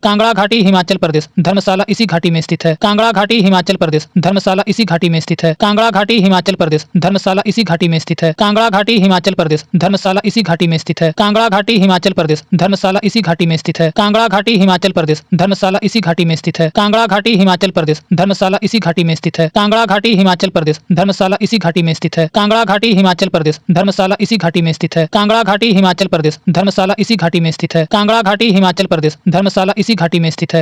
कांगड़ा घाटी हिमाचल प्रदेश। धर्मशाला इसी घाटी में स्थित है। कांगड़ा घाटी हिमाचल प्रदेश। धर्मशाला इसी घाटी में स्थित है। कांगड़ा घाटी हिमाचल प्रदेश। धर्मशाला इसी घाटी में स्थित है। कांगड़ा घाटी हिमाचल प्रदेश। धर्मशाला इसी घाटी में स्थित है। कांगड़ा घाटी हिमाचल प्रदेश। धर्मशाला इसी घाटी में स्थित है। कांगड़ा घाटी हिमाचल प्रदेश। धर्मशाला इसी घाटी में स्थित है। कांगड़ा घाटी हिमाचल प्रदेश। धर्मशाला इसी घाटी में स्थित है। कांगड़ा घाटी हिमाचल प्रदेश। धर्मशाला इसी घाटी में स्थित है। कांगड़ा घाटी हिमाचल प्रदेश। धर्मशाला इसी घाटी में स्थित है। कांगड़ा घाटी हिमाचल प्रदेश। धर्मशाला इसी घाटी में स्थित है। कांगड़ा घाटी हिमाचल प्रदेश। धर्मशाला इसी घाटी में स्थित है। कांगड़ा घाटी हिमाचल प्रदेश। धर्मशाला इसी घाटी में स्थित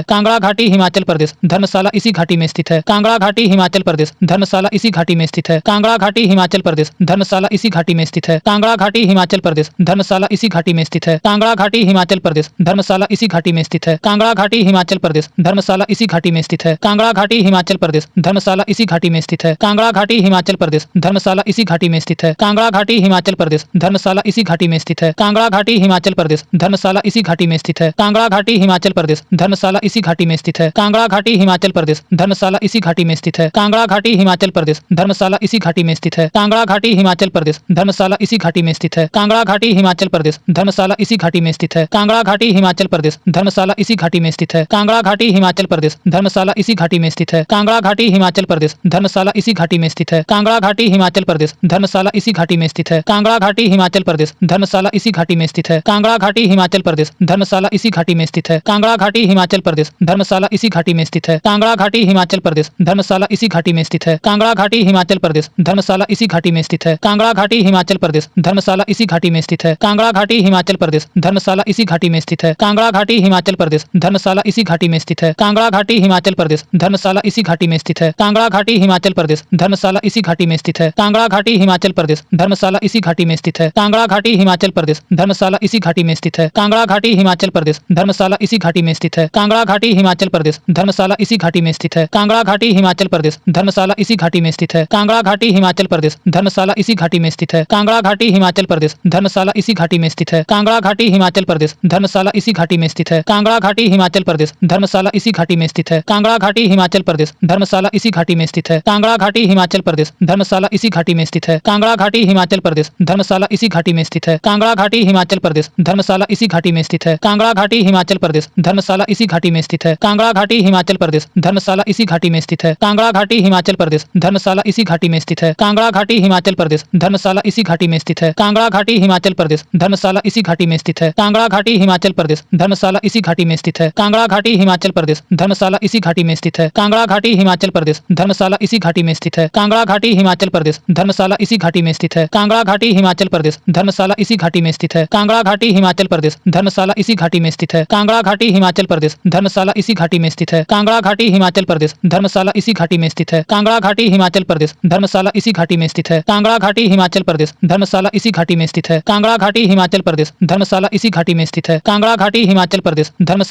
है। कांगड़ा घाटी हिमाचल प्रदेश। धर्मशाला इसी घाटी में स्थित है। कांगड़ा घाटी हिमाचल प्रदेश। धर्मशाला इसी घाटी में स्थित है। कांगड़ा घाटी हिमाचल प्रदेश। धर्मशाला इसी घाटी में स्थित है। कांगड़ा घाटी हिमाचल प्रदेश। धर्मशाला इसी घाटी में स्थित है। कांगड़ा घाटी हिमाचल प्रदेश। धर्मशाला इसी घाटी में स्थित है। कांगड़ा घाटी हिमाचल प्रदेश। धर्मशाला इसी घाटी में स्थित है। कांगड़ा घाटी हिमाचल प्रदेश। धर्मशाला इसी घाटी में स्थित है। कांगड़ा घाटी हिमाचल प्रदेश। धर्मशाला इसी घाटी में स्थित है। कांगड़ा घाटी हिमाचल प्रदेश। धर्मशाला इसी घाटी में स्थित है। कांगड़ा घाटी हिमाचल प्रदेश। धर्मशाला इसी घाटी में स्थित है। कांगड़ा घाटी हिमाचल प्रदेश। धर्मशाला इसी घाटी में स्थित है। कांगड़ा घाटी हिमाचल प्रदेश। धर्मशाला इसी घाटी में स्थित है। कांगड़ा घाटी हिमाचल प्रदेश। धर्मशाला इसी घाटी में स्थित है। कांगड़ा घाटी हिमाचल प्रदेश। धर्मशाला इसी घाटी में स्थित है। कांगड़ा घाटी हिमाचल प्रदेश। धर्मशाला इसी घाटी में स्थित है। कांगड़ा घाटी हिमाचल प्रदेश। धर्मशाला इसी घाटी में स्थित है। कांगड़ा घाटी हिमाचल प्रदेश। धर्मशाला इसी घाटी में स्थित है। कांगड़ा घाटी हिमाचल प्रदेश। धर्मशाला इसी घाटी में स्थित है। कांगड़ा घाटी हिमाचल प्रदेश। धर्मशाला इसी घाटी में स्थित है। कांगड़ा घाटी हिमाचल प्रदेश। धर्मशाला इसी घाटी में स्थित है। कांगड़ा घाटी हिमाचल प्रदेश। धर्मशाला इसी घाटी में स्थित है। कांगड़ा घाटी हिमाचल प्रदेश। धर्मशाला इसी घाटी में स्थित है। कांगड़ा घाटी हिमाचल प्रदेश। धर्मशाला इसी घाटी में स्थित है। कांगड़ा घाटी हिमाचल प्रदेश। धर्मशाला इसी घाटी में स्थित है। कांगड़ा घाटी हिमाचल प्रदेश। धर्मशाला इसी घाटी में स्थित है। कांगड़ा घाटी हिमाचल प्रदेश। धर्मशाला इसी घाटी में स्थित है। कांगड़ा घाटी हिमाचल प्रदेश। धर्मशाला इसी घाटी में स्थित है। कांगड़ा घाटी हिमाचल प्रदेश। धर्मशाला इसी घाटी में स्थित है। कांगड़ा घाटी हिमाचल प्रदेश। धर्मशाला इसी घाटी में स्थित है। कांगड़ा घाटी हिमाचल प्रदेश। धर्मशाला इसी घाटी में स्थित है। कांगड़ा घाटी हिमाचल प्रदेश। धर्मशाला इसी घाटी में स्थित है। कांगड़ा घाटी हिमाचल प्रदेश। धर्मशाला इसी घाटी में स्थित है। कांगड़ा घाटी हिमाचल प्रदेश। धर्मशाला इसी घाटी में स्थित है। कांगड़ा घाटी हिमाचल प्रदेश। धर्मशाला इसी घाटी में स्थित है। कांगड़ा घाटी हिमाचल प्रदेश। धर्मशाला इसी घाटी में स्थित है। कांगड़ा घाटी हिमाचल प्रदेश। धर्मशाला इसी घाटी में स्थित है। कांगड़ा घाटी हिमाचल प्रदेश। धर्मशाला इसी घाटी में स्थित है। कांगड़ा घाटी हिमाचल प्रदेश। धर्मशाला इसी घाटी में स्थित है। कांगड़ा घाटी हिमाचल प्रदेश। धर्मशाला इसी घाटी में स्थित है। कांगड़ा घाटी हिमाचल प्रदेश। धर्मशाला इसी घाटी में स्थित है। कांगड़ा घाटी हिमाचल प्रदेश। धर्मशाला इसी घाटी में स्थित है। कांगड़ा घाटी हिमाचल प्रदेश। धर्मशाला इसी घाटी में स्थित है। कांगड़ा घाटी हिमाचल प्रदेश। धर्मशाला इसी घाटी में स्थित है। कांगड़ा घाटी हिमाचल प्रदेश। धर्मशाला इसी घाटी में स्थित है। कांगड़ा घाटी हिमाचल प्रदेश। धर्मशाला इसी घाटी में स्थित है। कांगड़ा घाटी हिमाचल प्रदेश। धर्मशाला इसी घाटी में स्थित है। कांगड़ा घाटी हिमाचल प्रदेश। धर्मशाला इसी घाटी में स्थित है। कांगड़ा घाटी हिमाचल प्रदेश। धर्मशाला इसी घाटी में स्थित है। कांगड़ा घाटी हिमाचल प्रदेश। धर्मशाला इसी घाटी में स्थित है। कांगड़ा घाटी हिमाचल प्रदेश। धर्मशाला इसी घाटी में स्थित है। कांगड़ा घाटी हिमाचल प्रदेश। धर्मशाला इसी घाटी में स्थित है। कांगड़ा घाटी हिमाचल प्रदेश। धर्मशाला इसी घाटी में स्थित है। कांगड़ा घाटी हिमाचल प्रदेश। धर्मशाला इसी घाटी में स्थित है। कांगड़ा घाटी हिमाचल प्रदेश। धर्मशाला इसी घाटी में स्थित है। कांगड़ा घाटी हिमाचल प्रदेश। धर्मशाला इसी घाटी में स्थित है। कांगड़ा घाटी हिमाचल प्रदेश। धर्मशाला इसी घाटी में स्थित है। कांगड़ा घाटी हिमाचल प्रदेश। धर्मशाला इसी घाटी में स्थित है। कांगड़ा घाटी हिमाचल प्रदेश। धर्मशाला इसी घाटी में स्थित है। कांगड़ा घाटी हिमाचल प्रदेश।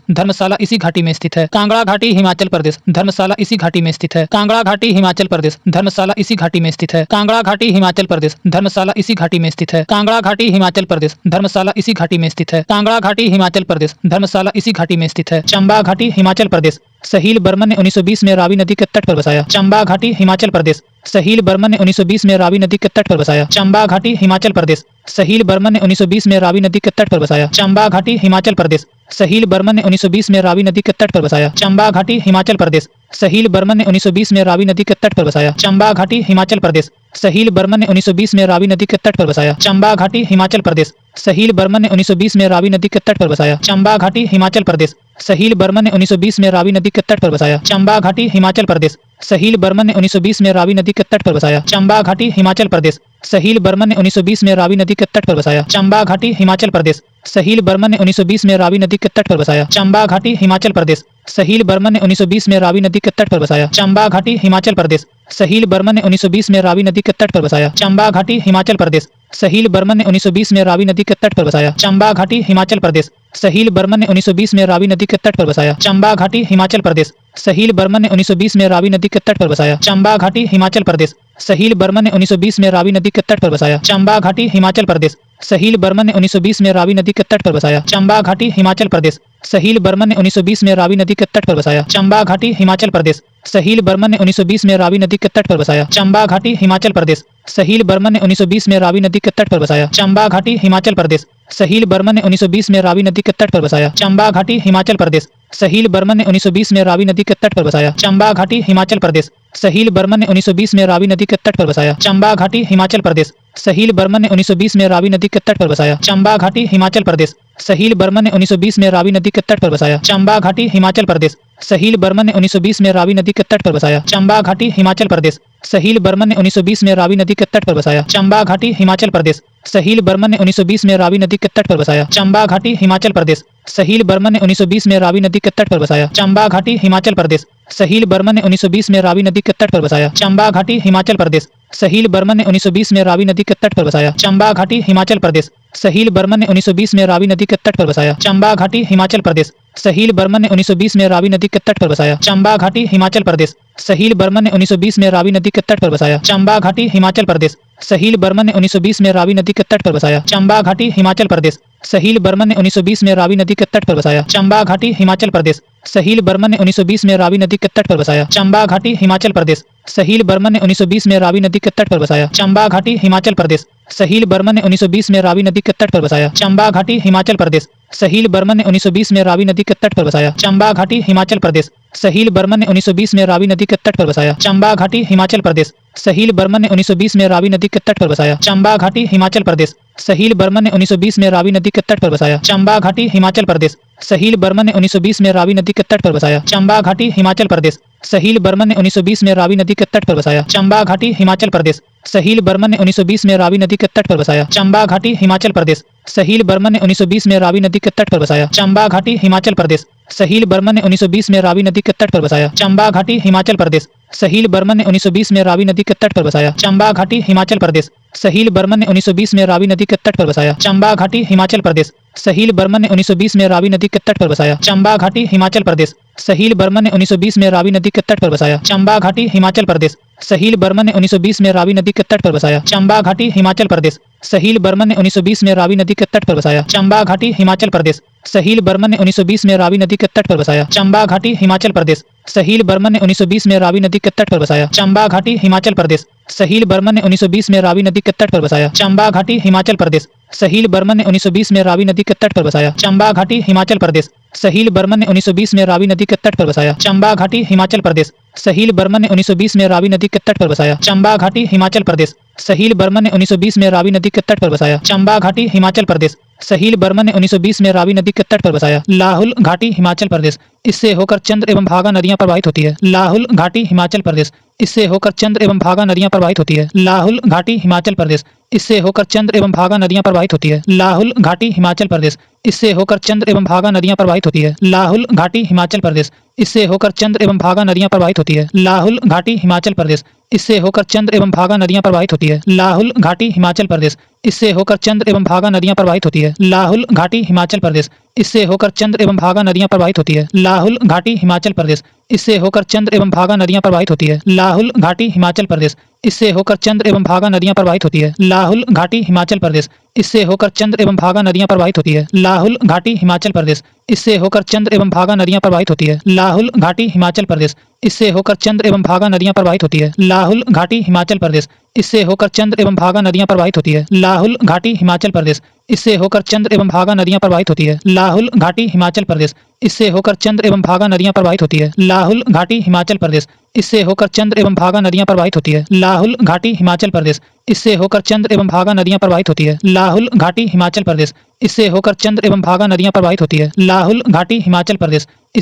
धर्मशाला इसी घाटी में स्थित है। कांगड़ा घाटी हिमाचल प्रदेश। धर्मशाला इसी घाटी में स्थित है। कांगड़ा घाटी हिमाचल प्रदेश। धर्मशाला इसी घाटी में स्थित है। कांगड़ा घाटी हिमाचल प्रदेश। धर्मशाला इसी घाटी में स्थित है। कांगड़ा घाटी हिमाचल प्रदेश। धर्मशाला इसी घाटी में स्थित है। कांगड़ा घाटी हिमाचल प्रदेश। धर्मशाला इसी घाटी में स्थित है। चंबा घाटी हिमाचल प्रदेश। सहील बर्मन ने 1920 में रावी नदी के तट पर बसाया। चंबा घाटी हिमाचल प्रदेश। सहील बर्मन ने 1920 में रावी नदी के तट पर बसाया। चंबा घाटी हिमाचल प्रदेश। सहील बर्मन ने 1920 में रावी नदी के तट पर बसाया। चंबा घाटी हिमाचल प्रदेश। सहील बर्मन ने 1920 में रावी नदी के तट पर बसाया। चंबा घाटी हिमाचल प्रदेश। सहील बर्मन ने 1920 में रावी नदी के तट पर बसाया। चंबा घाटी हिमाचल प्रदेश। सहील बर्मन ने 1920 में रावी नदी के तट पर बसाया। चंबा घाटी हिमाचल प्रदेश। सहील बर्मन ने 1920 में रावी नदी के तट पर बसाया। चंबा घाटी हिमाचल प्रदेश। सहील बर्मन ने 1920 में रावी नदी के तट पर बसाया। चंबा घाटी हिमाचल प्रदेश। सहील बर्मन ने 1920 में रावी नदी के तट पर बसाया। चंबा घाटी हिमाचल प्रदेश। सहील बर्मन ने 1920 में रावी नदी के तट पर बसाया। चंबा घाटी हिमाचल प्रदेश। सहील बर्मन ने 1920 में रावी नदी के तट पर बसाया। चंबा घाटी हिमाचल प्रदेश। सहील बर्मन ने 1920 में रावी नदी के तट पर बसाया। चंबा घाटी हिमाचल प्रदेश। सहील बर्मन ने 1920 में रावी नदी के तट पर बसाया। चंबा घाटी हिमाचल प्रदेश। सहील बर्मन ने 1920 में रावी नदी के तट पर बसाया। चंबा घाटी हिमाचल प्रदेश। सहील बर्मन ने 1920 में रावी नदी के तट पर बसाया। चंबा घाटी हिमाचल प्रदेश। सहील बर्मन ने 1920 में रावी नदी के तट पर बसाया। चंबा घाटी हिमाचल प्रदेश। सहील बर्मन ने 1920 में रावी नदी के तट पर बसाया। चंबा घाटी हिमाचल प्रदेश। सहील बर्मन ने 1920 में रावी नदी के तट पर बसाया। चंबा घाटी हिमाचल प्रदेश। सहील बर्मन ने 1920 में रावी नदी के तट पर बसाया। चंबा घाटी हिमाचल प्रदेश। सहील बर्मन ने 1920 में रावी नदी के तट पर बसाया। चंबा घाटी हिमाचल प्रदेश। सहील बर्मन ने 1920 में रावी नदी के तट पर बसाया। चंबा घाटी हिमाचल प्रदेश। सहील बर्मन ने 1920 में रावी नदी के तट पर बसाया। चंबा घाटी हिमाचल प्रदेश। सहील बर्मन ने 1920 में रावी नदी के तट पर बसाया। चंबा घाटी हिमाचल प्रदेश। सहील बर्मन ने 1920 में रावी नदी के तट पर बसाया। चंबा घाटी हिमाचल प्रदेश। सहील बर्मन ने 1920 में रावी नदी के तट पर बसाया। चंबा घाटी हिमाचल प्रदेश। सहील बर्मन ने 1920 में रावी नदी के तट पर बसाया। चंबा घाटी हिमाचल प्रदेश। सहील बर्मन ने 1920 में रावी नदी के तट पर बसाया। चंबा घाटी हिमाचल प्रदेश। सहील बर्मन ने 1920 में रावी नदी के तट पर बसाया। चंबा घाटी हिमाचल प्रदेश। सहील बर्मन ने 1920 में रावी नदी के तट पर बसाया। चंबा घाटी हिमाचल प्रदेश। सहील बर्मन ने 1920 में रावी नदी के तट पर बसाया। चंबा घाटी हिमाचल प्रदेश। सहील बर्मन ने 1920 में रावी नदी के तट पर बसाया। चंबा घाटी हिमाचल प्रदेश। सहील बर्मन ने 1920 में रावी नदी के तट पर बसाया। चंबा घाटी हिमाचल प्रदेश। सहील बर्मन ने 1920 में रावी नदी के तट पर बसाया। चंबा घाटी हिमाचल प्रदेश। सहील बर्मन ने 1920 में रावी नदी के तट पर बसाया। चंबा घाटी हिमाचल प्रदेश। सहील बर्मन ने 1920 में रावी नदी के तट पर बसाया। चंबा घाटी हिमाचल प्रदेश। सहील बर्मन ने 1920 में रावी नदी के तट पर बसाया। चंबा घाटी हिमाचल प्रदेश। सहील बर्मन ने 1920 में रावी नदी के तट पर बसाया। चंबा घाटी हिमाचल प्रदेश। सहील बर्मन ने 1920 में रावी नदी के तट पर बसाया। चंबा घाटी हिमाचल प्रदेश। सहील बर्मन ने 1920 में रावी नदी के तट पर बसाया। चंबा घाटी हिमाचल प्रदेश। सहील बर्मन ने 1920 में रावी नदी के तट पर बसाया। चंबा घाटी हिमाचल प्रदेश। सहील बर्मन ने 1920 में रावी नदी के तट पर बसाया। चंबा घाटी हिमाचल प्रदेश। सहील बर्मन ने 1920 में रावी नदी के तट पर बसाया। चंबा घाटी हिमाचल प्रदेश। सहील बर्मन ने 1920 में रावी नदी के तट पर बसाया। चंबा घाटी हिमाचल प्रदेश। सहील बर्मन ने 1920 में रावी नदी के तट पर बसाया। चंबा घाटी हिमाचल प्रदेश। सहील बर्मन ने 1920 में रावी नदी के तट पर बसाया। चंबा घाटी हिमाचल प्रदेश। सहील बर्मन ने 1920 में रावी नदी के तट पर बसाया। चंबा घाटी हिमाचल प्रदेश। सहील बर्मन ने 1920 में रावी नदी के तट पर बसाया। चंबा घाटी हिमाचल प्रदेश। सहील बर्मन ने 1920 में रावी नदी के तट पर बसाया। चंबा घाटी हिमाचल प्रदेश। सहील बर्मन ने 1920 में रावी नदी के तट पर बसाया। चंबा घाटी हिमाचल प्रदेश। सहील बर्मन ने 1920 में रावी नदी के तट पर बसाया। चंबा घाटी हिमाचल प्रदेश। सहील बर्मन ने 1920 में रावी नदी के तट पर बसाया। चंबा घाटी हिमाचल प्रदेश। सहील बर्मन ने 1920 में रावी नदी के तट पर बसाया। चंबा घाटी हिमाचल प्रदेश। सहील बर्मन ने 1920 में रावी नदी के तट पर बसाया। चंबा घाटी हिमाचल प्रदेश। सहील बर्मन ने 1920 में रावी नदी के तट पर बसाया। चंबा घाटी हिमाचल प्रदेश। सहील बर्मन ने 1920 में रावी नदी के तट पर बसाया। चंबा घाटी हिमाचल प्रदेश। सहील बर्मन ने 1920 में रावी नदी के तट पर बसाया। चंबा घाटी हिमाचल प्रदेश। सहील बर्मन ने 1920 में रावी नदी के तट पर बसाया। चंबा घाटी हिमाचल प्रदेश। सहील बर्मन ने 1920 में रावी नदी के तट पर बसाया। चंबा घाटी हिमाचल प्रदेश। सहील बर्मन ने 1920 में रावी नदी के तट पर बसाया। चंबा घाटी हिमाचल प्रदेश। सहील बर्मन ने 1920 में रावी नदी के तट पर बसाया। चंबा घाटी हिमाचल प्रदेश। सहील बर्मन ने 1920 में रावी नदी के तट पर बसाया। चंबा घाटी हिमाचल प्रदेश। सहील बर्मन ने 1920 में रावी नदी के तट पर बसाया। चंबा घाटी हिमाचल प्रदेश। सहील बर्मन ने 1920 में रावी नदी के तट पर बसाया। लाहुल घाटी हिमाचल प्रदेश। इससे होकर चंद्र एवं भागा नदियां प्रवाहित होती है। लाहुल घाटी हिमाचल प्रदेश। इससे होकर चंद्र एवं भागा नदियां प्रवाहित होती है। लाहुल घाटी हिमाचल प्रदेश। इससे होकर चंद्र एवं भागा नदियां प्रवाहित होती है। लाहुल घाटी हिमाचल प्रदेश। इससे होकर चंद्र एवं भागा नदियां प्रवाहित होती है। लाहुल घाटी हिमाचल प्रदेश। इससे होकर चंद्र एवं भागा नदियां प्रवाहित होती है। लाहुल घाटी हिमाचल प्रदेश। इससे होकर चंद्र एवं भागा नदियां प्रवाहित होती है। लाहुल घाटी हिमाचल प्रदेश। इससे होकर चंद्र एवं भागा नदियां प्रवाहित होती है। लाहुल घाटी हिमाचल प्रदेश। इससे होकर चंद्र एवं भागा नदियां प्रवाहित होती है। लाहुल घाटी हिमाचल प्रदेश। इससे होकर चंद्र एवं भागा नदियां प्रवाहित होती है। लाहुल घाटी हिमाचल प्रदेश। इससे होकर चंद्र एवं भागा नदियां प्रवाहित होती है। लाहुल घाटी हिमाचल प्रदेश। इससे होकर चंद्र एवं भागा नदियां प्रवाहित होती है। लाहुल घाटी हिमाचल प्रदेश। इससे होकर चंद्र एवं भागा नदियां प्रवाहित होती है। लाहुल घाटी हिमाचल प्रदेश। इससे होकर चंद्र एवं भागा नदियां प्रवाहित होती है। लाहुल घाटी हिमाचल प्रदेश। इससे होकर चंद्र एवं भागा नदियां प्रवाहित होती है। लाहुल घाटी हिमाचल प्रदेश। इससे होकर चंद्र एवं भागा नदियां प्रवाहित होती है। लाहुल घाटी हिमाचल प्रदेश। इससे होकर चंद्र एवं भागा नदियां प्रवाहित होती है। लाहुल घाटी हिमाचल प्रदेश। इससे होकर चंद्र एवं भागा नदियां प्रवाहित होती है। लाहुल घाटी हिमाचल प्रदेश। इससे होकर चंद्र एवं भागा नदियां प्रवाहित होती है। लाहुल घाटी हिमाचल प्रदेश। इससे होकर चंद्र एवं भागा नदियां प्रवाहित होती है। लाहुल घाटी हिमाचल प्रदेश। इससे होकर चंद्र एवं भागा नदियां प्रवाहित होती है। लाहुल घाटी हिमाचल प्रदेश। इससे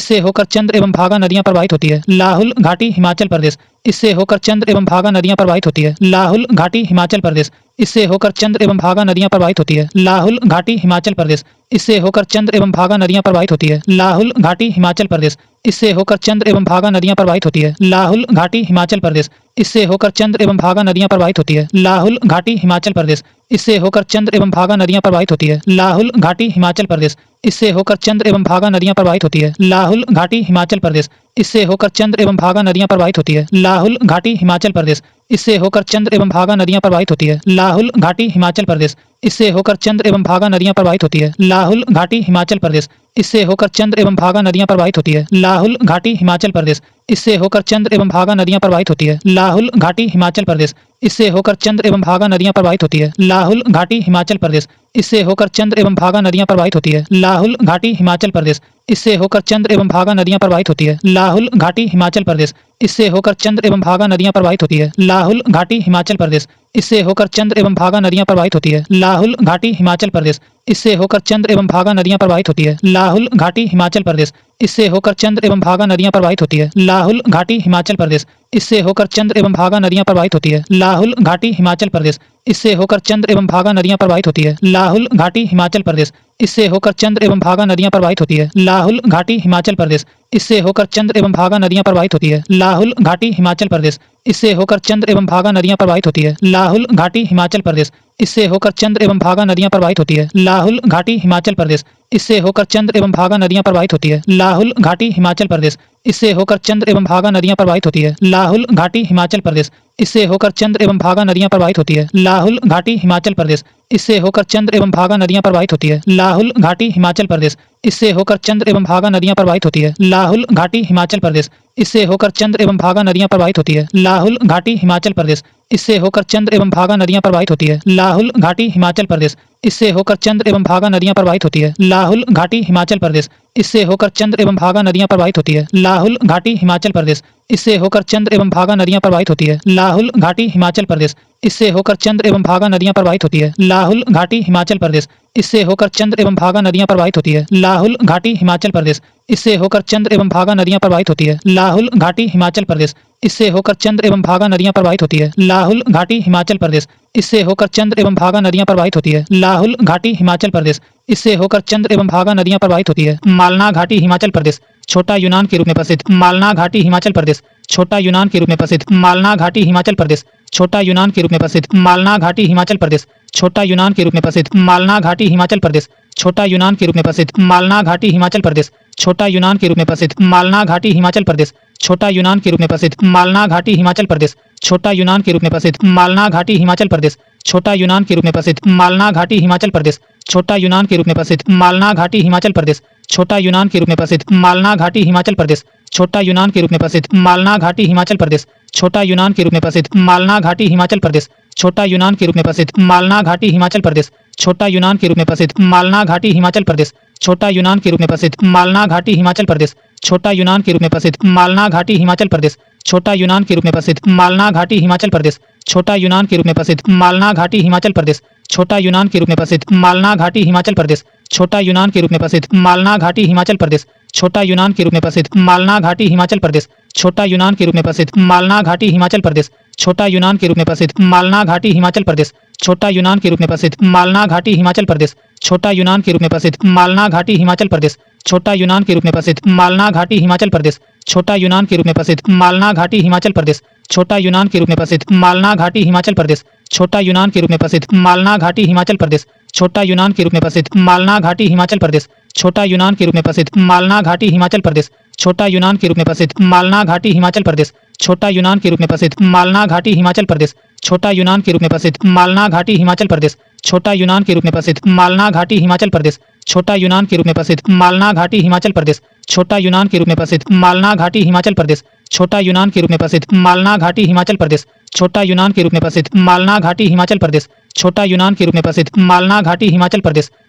होकर चंद्र एवं भागा नदियां प्रवाहित होती है। लाहुल घाटी हिमाचल प्रदेश। इससे होकर चंद्र एवं भागा नदियां प्रवाहित होती है। लाहुल घाटी हिमाचल प्रदेश। इससे होकर चंद्र एवं भागा नदियां प्रवाहित होती है। लाहुल घाटी हिमाचल प्रदेश। इससे होकर चंद्र एवं भागा नदियां प्रवाहित होती है। लाहुल घाटी हिमाचल प्रदेश। इससे होकर चंद्र एवं भागा नदियां प्रवाहित होती है। लाहुल घाटी हिमाचल प्रदेश। इससे होकर चंद्र एवं भागा नदियां प्रवाहित होती है। लाहुल घाटी हिमाचल प्रदेश। इससे होकर चंद्र एवं भागा नदियां प्रवाहित होती है। लाहुल घाटी हिमाचल प्रदेश। इससे होकर चंद्र एवं भागा नदियां प्रवाहित होती है। लाहुल घाटी हिमाचल प्रदेश। इससे होकर चंद्र एवं भागा नदियां प्रवाहित होती है। लाहुल घाटी हिमाचल प्रदेश। इससे होकर चंद्र एवं भागा नदियां प्रवाहित होती है। लाहुल घाटी हिमाचल प्रदेश, इससे होकर चंद्र एवं भागा नदियां प्रवाहित होती है। लाहुल घाटी हिमाचल प्रदेश, इससे होकर चंद्र एवं भागा नदियां प्रवाहित होती है। लाहुल घाटी हिमाचल प्रदेश, इससे होकर चंद्र एवं भागा नदियां प्रवाहित होती है। लाहुल घाटी हिमाचल प्रदेश, इससे होकर चंद्र एवं भागा नदियां प्रवाहित होती है। लाहुल घाटी हिमाचल प्रदेश, इससे होकर चंद्र एवं भागा नदियां प्रवाहित होती है। लाहुल घाटी हिमाचल प्रदेश, इससे होकर चंद्र एवं भागा नदियां प्रवाहित होती है। लाहुल घाटी हिमाचल प्रदेश, इससे होकर चंद्र एवं भागा नदियां प्रवाहित होती है। लाहुल घाटी हिमाचल प्रदेश, इससे होकर चंद्र एवं भागा नदियां प्रवाहित होती है। लाहुल घाटी हिमाचल प्रदेश, इससे होकर चंद्र एवं भागा नदियां प्रवाहित होती है। लाहुल घाटी हिमाचल प्रदेश, इससे होकर चंद्र एवं भागा नदियां प्रवाहित होती है। लाहुल घाटी हिमाचल प्रदेश, इससे होकर चंद्र एवं भागा नदियां प्रवाहित होती है। लाहुल घाटी हिमाचल प्रदेश, इससे होकर चंद्र एवं भागा नदियां प्रवाहित होती है। लाहुल घाटी हिमाचल प्रदेश, इससे होकर चंद्र एवं भागा नदियां प्रवाहित होती है। लाहुल घाटी हिमाचल प्रदेश, इससे होकर चंद्र एवं भागा नदियां प्रवाहित होती है। लाहुल घाटी हिमाचल प्रदेश, इससे होकर चंद्र एवं भागा नदियां प्रवाहित होती है। लाहुल घाटी हिमाचल प्रदेश, इससे होकर चंद्र एवं भागा नदियां प्रवाहित होती है। लाहुल घाटी हिमाचल प्रदेश, इससे होकर चंद्र एवं भागा नदियां प्रवाहित होती है। लाहुल घाटी हिमाचल प्रदेश, इससे होकर चंद्र एवं भागा नदियां प्रवाहित होती है। लाहुल घाटी हिमाचल प्रदेश, इससे होकर चंद्र एवं भागा नदियां प्रवाहित होती है। लाहुल घाटी हिमाचल प्रदेश, इससे होकर चंद्र एवं भागा नदियां प्रवाहित होती है। लाहुल घाटी हिमाचल प्रदेश, इससे होकर चंद्र एवं भागा नदियां प्रवाहित होती है। लाहुल घाटी हिमाचल प्रदेश, इससे होकर चंद्र एवं भागा नदियां प्रवाहित होती है। लाहुल घाटी हिमाचल प्रदेश, इससे होकर चंद्र एवं भागा नदियां प्रवाहित होती है। लाहुल घाटी हिमाचल प्रदेश, इससे होकर चंद्र एवं भागा नदियां प्रवाहित होती है। लाहुल घाटी हिमाचल प्रदेश, इससे होकर चंद्र एवं भागा नदियां प्रवाहित होती है। लाहुल घाटी हिमाचल प्रदेश, इससे होकर चंद्र एवं भागा नदियां प्रवाहित होती है। लाहुल घाटी हिमाचल प्रदेश, इससे होकर चंद्र एवं भागा नदियां प्रवाहित होती है। लाहुल घाटी हिमाचल प्रदेश, इससे होकर चंद्र एवं भागा नदियां प्रवाहित होती है। लाहुल घाटी हिमाचल प्रदेश, इससे होकर चंद्र एवं भागा नदियां प्रवाहित होती है। लाहुल घाटी हिमाचल प्रदेश, इससे होकर चंद्र एवं भागा नदियां प्रवाहित होती है। लाहुल घाटी हिमाचल प्रदेश, इससे होकर चंद्र एवं भागा नदियां प्रवाहित होती है। मालना घाटी हिमाचल प्रदेश, छोटा यूनान के रूप में प्रसिद्ध। मालना घाटी हिमाचल प्रदेश, छोटा यूनान के रूप में प्रसिद्ध। मालना घाटी हिमाचल प्रदेश, छोटा यूनान के रूप में प्रसिद्ध। मालना घाटी हिमाचल प्रदेश, छोटा यूनान के रूप में प्रसिद्ध। मालना घाटी हिमाचल प्रदेश, छोटा यूनान के रूप में प्रसिद्ध। मालना घाटी हिमाचल प्रदेश, छोटा यूनान के रूप में प्रसिद्ध। मालना घाटी हिमाचल प्रदेश, छोटा यूनान के रूप में प्रसिद्ध। मालना घाटी हिमाचल प्रदेश, छोटा यूनान के रूप में प्रसिद्ध। मालना घाटी हिमाचल प्रदेश, छोटा यूनान के रूप में प्रसिद्ध। मालना घाटी हिमाचल प्रदेश, छोटा यूनान के रूप में प्रसिद्ध। मालना घाटी हिमाचल प्रदेश, छोटा यूनान के रूप में प्रसिद्ध। मालना घाटी हिमाचल प्रदेश, छोटा यूनान के रूप में प्रसिद्ध। मालना घाटी हिमाचल प्रदेश, छोटा यूनान के रूप में प्रसिद्ध। मालना घाटी हिमाचल प्रदेश, छोटा यूनान के रूप में प्रसिद्ध। मालना घाटी हिमाचल प्रदेश, छोटा यूनान के रूप में प्रसिद्ध। मालना घाटी हिमाचल प्रदेश, छोटा यूनान के रूप में प्रसिद्ध। मालना घाटी हिमाचल प्रदेश, छोटा यूनान के रूप में प्रसिद्ध। मालना घाटी हिमाचल प्रदेश, छोटा यूनान के रूप में प्रसिद्ध। मालना घाटी हिमाचल प्रदेश, छोटा यूनान के रूप में प्रसिद्ध। मालना घाटी हिमाचल प्रदेश, छोटा यूनान के रूप में प्रसिद्ध। मालना घाटी हिमाचल प्रदेश, छोटा यूनान के रूप में प्रसिद्ध। मालना घाटी हिमाचल प्रदेश, छोटा यूनान के रूप में प्रसिद्ध। मालना घाटी हिमाचल प्रदेश, छोटा यूनान के रूप में प्रसिद्ध। मालना घाटी हिमाचल प्रदेश, छोटा यूनान के रूप में प्रसिद्ध। मालना घाटी हिमाचल प्रदेश, छोटा यूनान के रूप में प्रसिद्ध। मालना घाटी हिमाचल प्रदेश, छोटा यूनान के रूप में प्रसिद्ध। मालना घाटी हिमाचल प्रदेश, छोटा यूनान के रूप में प्रसिद्ध। मालना घाटी हिमाचल प्रदेश, छोटा यूनान के रूप में प्रसिद्ध। मालना घाटी हिमाचल प्रदेश, छोटा यूनान के रूप में प्रसिद्ध। मालना घाटी हिमाचल प्रदेश, छोटा यूनान के रूप में प्रसिद्ध। मालना घाटी हिमाचल प्रदेश, छोटा यूनान के रूप में प्रसिद्ध। मालना घाटी हिमाचल प्रदेश, छोटा यूनान के रूप में प्रसिद्ध। मालना घाटी हिमाचल प्रदेश, छोटा यूनान के रूप में प्रसिद्ध। मालना घाटी हिमाचल प्रदेश, छोटा यूनान के रूप में प्रसिद्ध। मालना घाटी हिमाचल प्रदेश, छोटा यूनान के रूप में प्रसिद्ध। मालना घाटी हिमाचल प्रदेश, छोटा यूनान के रूप में प्रसिद्ध। मालना घाटी हिमाचल प्रदेश, छोटा यूनान के रूप में प्रसिद्ध। मालना घाटी हिमाचल प्रदेश, छोटा यूनान के रूप में प्रसिद्ध। मालना घाटी हिमाचल प्रदेश, छोटा यूनान के रूप में प्रसिद्ध। मालना घाटी हिमाचल प्रदेश, छोटा यूनान के रूप में प्रसिद्ध। मालना घाटी हिमाचल प्रदेश, छोटा यूनान के रूप में प्रसिद्ध। मालना घाटी हिमाचल प्रदेश, छोटा यूनान के रूप में प्रसिद्ध। मालना घाटी हिमाचल प्रदेश, छोटा यूनान के रूप में प्रसिद्ध। मालना घाटी हिमाचल प्रदेश,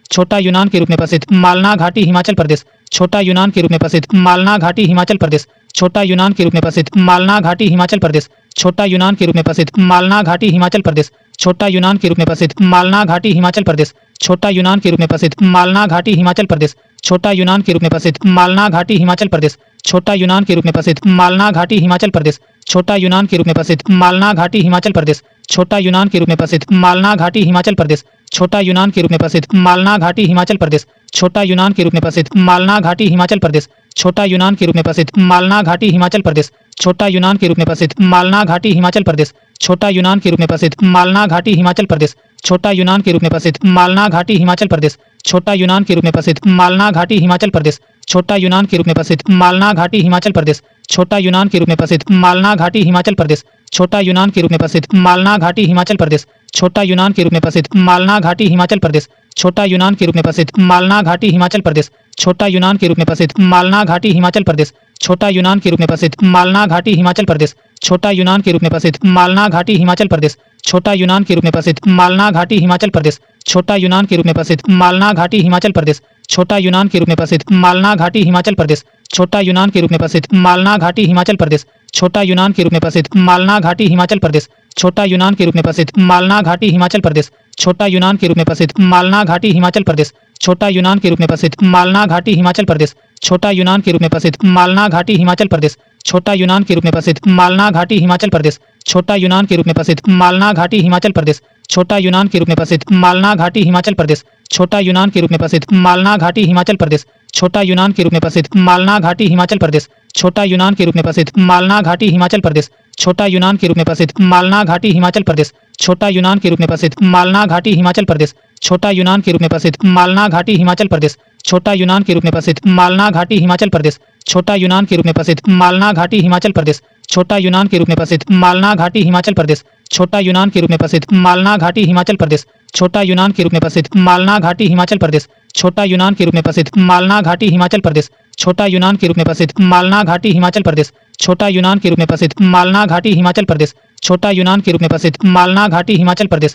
छोटा यूनान के रूप में प्रसिद्ध। मालना घाटी हिमाचल प्रदेश, छोटा यूनान के रूप में प्रसिद्ध। मालना घाटी हिमाचल प्रदेश, छोटा यूनान के रूप में प्रसिद्ध। मालना घाटी हिमाचल प्रदेश, छोटा यूनान के रूप में प्रसिद्ध। मालना घाटी हिमाचल प्रदेश, छोटा यूनान के रूप में प्रसिद्ध। मालना घाटी हिमाचल प्रदेश, छोटा यूनान के रूप में प्रसिद्ध। मालना घाटी हिमाचल प्रदेश, छोटा यूनान के रूप में प्रसिद्ध। मालना घाटी हिमाचल प्रदेश, छोटा यूनान के रूप में प्रसिद्ध। मालना घाटी हिमाचल प्रदेश, छोटा यूनान के रूप में प्रसिद्ध। मालना घाटी हिमाचल प्रदेश, छोटा यूनान के रूप में प्रसिद्ध। मालना घाटी हिमाचल प्रदेश, छोटा यूनान के रूप में प्रसिद्ध। मालना घाटी हिमाचल प्रदेश, छोटा यूनान के रूप में प्रसिद्ध। मालना घाटी हिमाचल प्रदेश, छोटा यूनान के रूप में प्रसिद्ध। मालना घाटी हिमाचल प्रदेश, छोटा यूनान के रूप में प्रसिद्ध। मालना घाटी हिमाचल प्रदेश, छोटा यूनान के रूप में प्रसिद्ध। मालना घाटी हिमाचल प्रदेश, छोटा यूनान के रूप में प्रसिद्ध। मालना घाटी हिमाचल प्रदेश, छोटा यूनान के रूप में प्रसिद्ध। मालना घाटी हिमाचल प्रदेश, छोटा यूनान के रूप में प्रसिद्ध मालना घाटी हिमाचल प्रदेश। छोटा यूनान के रूप में प्रसिद्ध मालना घाटी हिमाचल प्रदेश। छोटा यूनान के रूप में प्रसिद्ध मालना घाटी हिमाचल प्रदेश। छोटा यूनान के रूप में प्रसिद्ध मालना घाटी हिमाचल प्रदेश। छोटा यूनान के रूप में प्रसिद्ध मालना घाटी हिमाचल प्रदेश। छोटा यूनान के रूप में प्रसिद्ध मालना घाटी हिमाचल प्रदेश। छोटा यूनान के रूप में प्रसिद्ध मालना घाटी हिमाचल प्रदेश। छोटा यूनान के रूप में प्रसिद्ध मालना घाटी हिमाचल प्रदेश। छोटा यूनान के रूप में प्रसिद्ध मालना घाटी हिमाचल प्रदेश। छोटा यूनान के रूप में प्रसिद्ध मालना घाटी हिमाचल प्रदेश। छोटा यूनान के रूप में प्रसिद्ध मालना घाटी हिमाचल प्रदेश। छोटा यूनान के रूप में प्रसिद्ध मालना घाटी हिमाचल प्रदेश। छोटा यूनान के रूप में प्रसिद्ध मालना घाटी हिमाचल प्रदेश। छोटा यूनान के रूप में प्रसिद्ध मालना घाटी हिमाचल प्रदेश। छोटा यूनान के रूप में प्रसिद्ध मालना घाटी हिमाचल प्रदेश। छोटा यूनान के रूप में प्रसिद्ध मालना घाटी हिमाचल प्रदेश। छोटा यूनान के रूप में प्रसिद्ध मालना घाटी हिमाचल प्रदेश। छोटा यूनान के रूप में प्रसिद्ध मालना घाटी हिमाचल प्रदेश। छोटा यूनान के रूप में प्रसिद्ध मालना घाटी हिमाचल प्रदेश। छोटा यूनान के रूप में प्रसिद्ध मालना घाटी हिमाचल प्रदेश। छोटा यूनान के रूप में प्रसिद्ध मालना घाटी हिमाचल प्रदेश। छोटा यूनान के रूप में प्रसिद्ध मालना घाटी हिमाचल प्रदेश। छोटा यूनान के रूप में प्रसिद्ध मालना घाटी हिमाचल प्रदेश। छोटा यूनान के रूप में प्रसिद्ध मालना घाटी हिमाचल प्रदेश। छोटा यूनान के रूप में प्रसिद्ध मालना घाटी हिमाचल प्रदेश। छोटा यूनान के रूप में प्रसिद्ध मालना घाटी हिमाचल प्रदेश। छोटा यूनान के रूप में प्रसिद्ध मालना घाटी हिमाचल प्रदेश। छोटा यूनान के रूप में प्रसिद्ध मालना घाटी हिमाचल प्रदेश। छोटा यूनान के रूप में प्रसिद्ध मालना घाटी हिमाचल प्रदेश। छोटा यूनान के रूप में प्रसिद्ध मालना घाटी हिमाचल प्रदेश। छोटा यूनान के रूप में प्रसिद्ध मालना घाटी हिमाचल प्रदेश। छोटा यूनान के रूप में प्रसिद्ध मालना घाटी हिमाचल प्रदेश। छोटा यूनान के रूप में प्रसिद्ध मालना घाटी हिमाचल प्रदेश।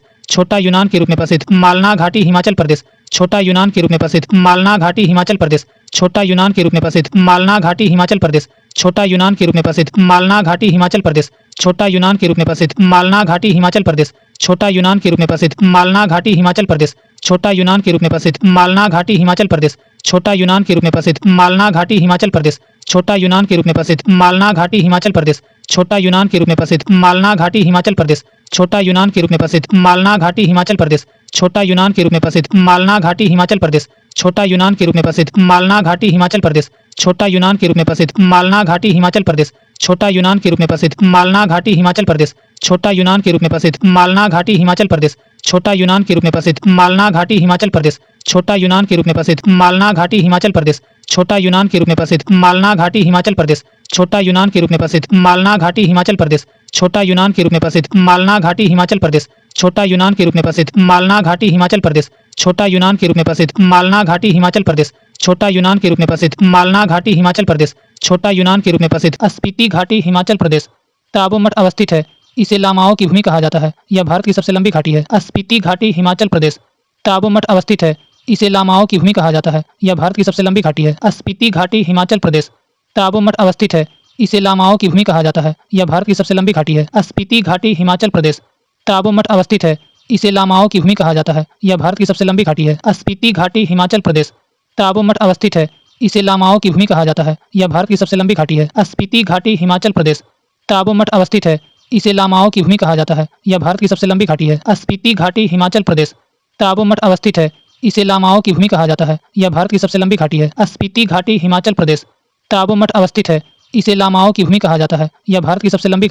छोटा यूनान के रूप में प्रसिद्ध मालना घाटी हिमाचल प्रदेश। छोटा यूनान के रूप में प्रसिद्ध मालना घाटी हिमाचल प्रदेश। छोटा यूनान के रूप में प्रसिद्ध मालना घाटी हिमाचल प्रदेश। छोटा यूनान के रूप में प्रसिद्ध मालना घाटी हिमाचल प्रदेश। छोटा यूनान के रूप में प्रसिद्ध मालना घाटी हिमाचल प्रदेश। छोटा यूनान के रूप में प्रसिद्ध मालना घाटी हिमाचल प्रदेश। छोटा यूनान के रूप में प्रसिद्ध मालना घाटी हिमाचल प्रदेश। छोटा यूनान के रूप में प्रसिद्ध मालना घाटी हिमाचल प्रदेश। छोटा यूनान के रूप में प्रसिद्ध मालना घाटी हिमाचल प्रदेश। छोटा यूनान के रूप में प्रसिद्ध मालना घाटी हिमाचल प्रदेश। छोटा यूनान के रूप में प्रसिद्ध मालना घाटी हिमाचल प्रदेश। छोटा यूनान के रूप में प्रसिद्ध मालना घाटी हिमाचल प्रदेश। छोटा यूनान के रूप में प्रसिद्ध मालना घाटी हिमाचल प्रदेश। छोटा यूनान के रूप में प्रसिद्ध मालना घाटी हिमाचल प्रदेश। छोटा यूनान के रूप में प्रसिद्ध मालना घाटी हिमाचल प्रदेश। छोटा यूनान के रूप में प्रसिद्ध मालना घाटी हिमाचल प्रदेश। छोटा यूनान के रूप में प्रसिद्ध मालना घाटी हिमाचल प्रदेश। छोटा यूनान के रूप में प्रसिद्ध मालना घाटी हिमाचल प्रदेश। छोटा यूनान के रूप में प्रसिद्ध मालना घाटी हिमाचल प्रदेश। छोटा यूनान के रूप में प्रसिद्ध मालना घाटी हिमाचल प्रदेश। छोटा यूनान के रूप में प्रसिद्ध मालना घाटी हिमाचल प्रदेश। छोटा यूनान के रूप में प्रसिद्ध मालना घाटी हिमाचल प्रदेश। छोटा यूनान के रूप में प्रसिद्ध मालना घाटी हिमाचल प्रदेश। छोटा यूनान के रूप में प्रसिद्ध मालना घाटी हिमाचल प्रदेश। छोटा यूनान के रूप में प्रसिद्ध स्पीति घाटी हिमाचल प्रदेश। ताबो मठ अवस्थित है, इसे लामाओं की भूमि कहा जाता है। यह भारत की सबसे लंबी घाटी है। स्पीति घाटी हिमाचल प्रदेश। ताबो मठ अवस्थित है, इसे लामाओं की भूमि कहा जाता है। यह भारत की सबसे लंबी घाटी है। स्पीति घाटी हिमाचल प्रदेश। ताबो मठ अवस्थित है, इसे लामाओं की भूमि कहा जाता है। यह भारत की सबसे लंबी घाटी है। स्पीति घाटी हिमाचल प्रदेश। ताबो मठ अवस्थित है, इसे लामाओं की भूमि कहा जाता है। यह भारत की सबसे लंबी घाटी है। स्पीति घाटी हिमाचल प्रदेश। ताबो मठ अवस्थित है, इसे लामाओं की भूमि कहा जाता है। यह भारत की सबसे लंबी घाटी है। स्पीति घाटी हिमाचल प्रदेश। ताबो मठ अवस्थित है, इसे लामाओं की भूमि कहा जाता है। यह भारत की सबसे लंबी घाटी है। स्पीति घाटी हिमाचल प्रदेश। ताबो मठ अवस्थित है, इसे लामाओं की भूमि कहा जाता है। यह भारत की सबसे लंबी घाटी है। स्पीति घाटी हिमाचल प्रदेश। ताबो मठ अवस्थित है, इसे लामाओं की भूमि कहा जाता है। यह भारत की सबसे लंबी घाटी है। स्पीति घाटी हिमाचल प्रदेश। ताबो मठ अवस्थित है, इसे लामाओं की भूमि कहा जाता है। यह भारत की सबसे लंबी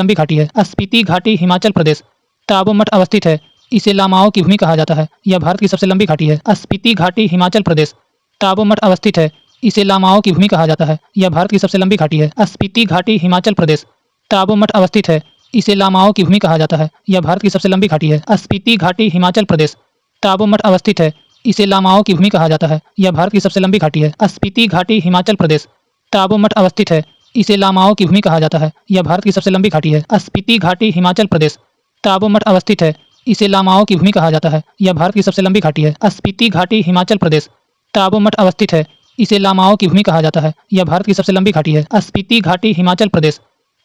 घाटी है। स्पीति घाटी हिमाचल प्रदेश। ताबो मठ अवस्थित है, इसे लामाओं की भूमि कहा जाता है। यह भारत की सबसे लंबी घाटी है। स्पीति घाटी हिमाचल प्रदेश। ताबो मठ अवस्थित है, इसे लामाओं की भूमि कहा जाता है। यह भारत की सबसे लंबी घाटी है। स्पीति घाटी हिमाचल प्रदेश। ताबो मठ अवस्थित है, इसे लामाओं की भूमि कहा जाता है। यह भारत की सबसे लंबी घाटी है। स्पीति घाटी हिमाचल प्रदेश। ताबो मठ अवस्थित है, इसे लामाओं की भूमि कहा जाता है। यह भारत की सबसे लंबी घाटी है। स्पीति घाटी हिमाचल प्रदेश। ताबो मठ अवस्थित है, इसे लामाओं की भूमि कहा जाता है। यह भारत की सबसे लंबी घाटी है। स्पीति घाटी हिमाचल प्रदेश। ताबो मठ अवस्थित है, इसे लामाओं की भूमि कहा जाता है। यह भारत की सबसे लंबी घाटी है। स्पीति घाटी हिमाचल प्रदेश। ताबो मठ अवस्थित है, इसे लामाओं की भूमि कहा जाता है। यह भारत की सबसे लंबी घाटी है। स्पीति घाटी हिमाचल प्रदेश।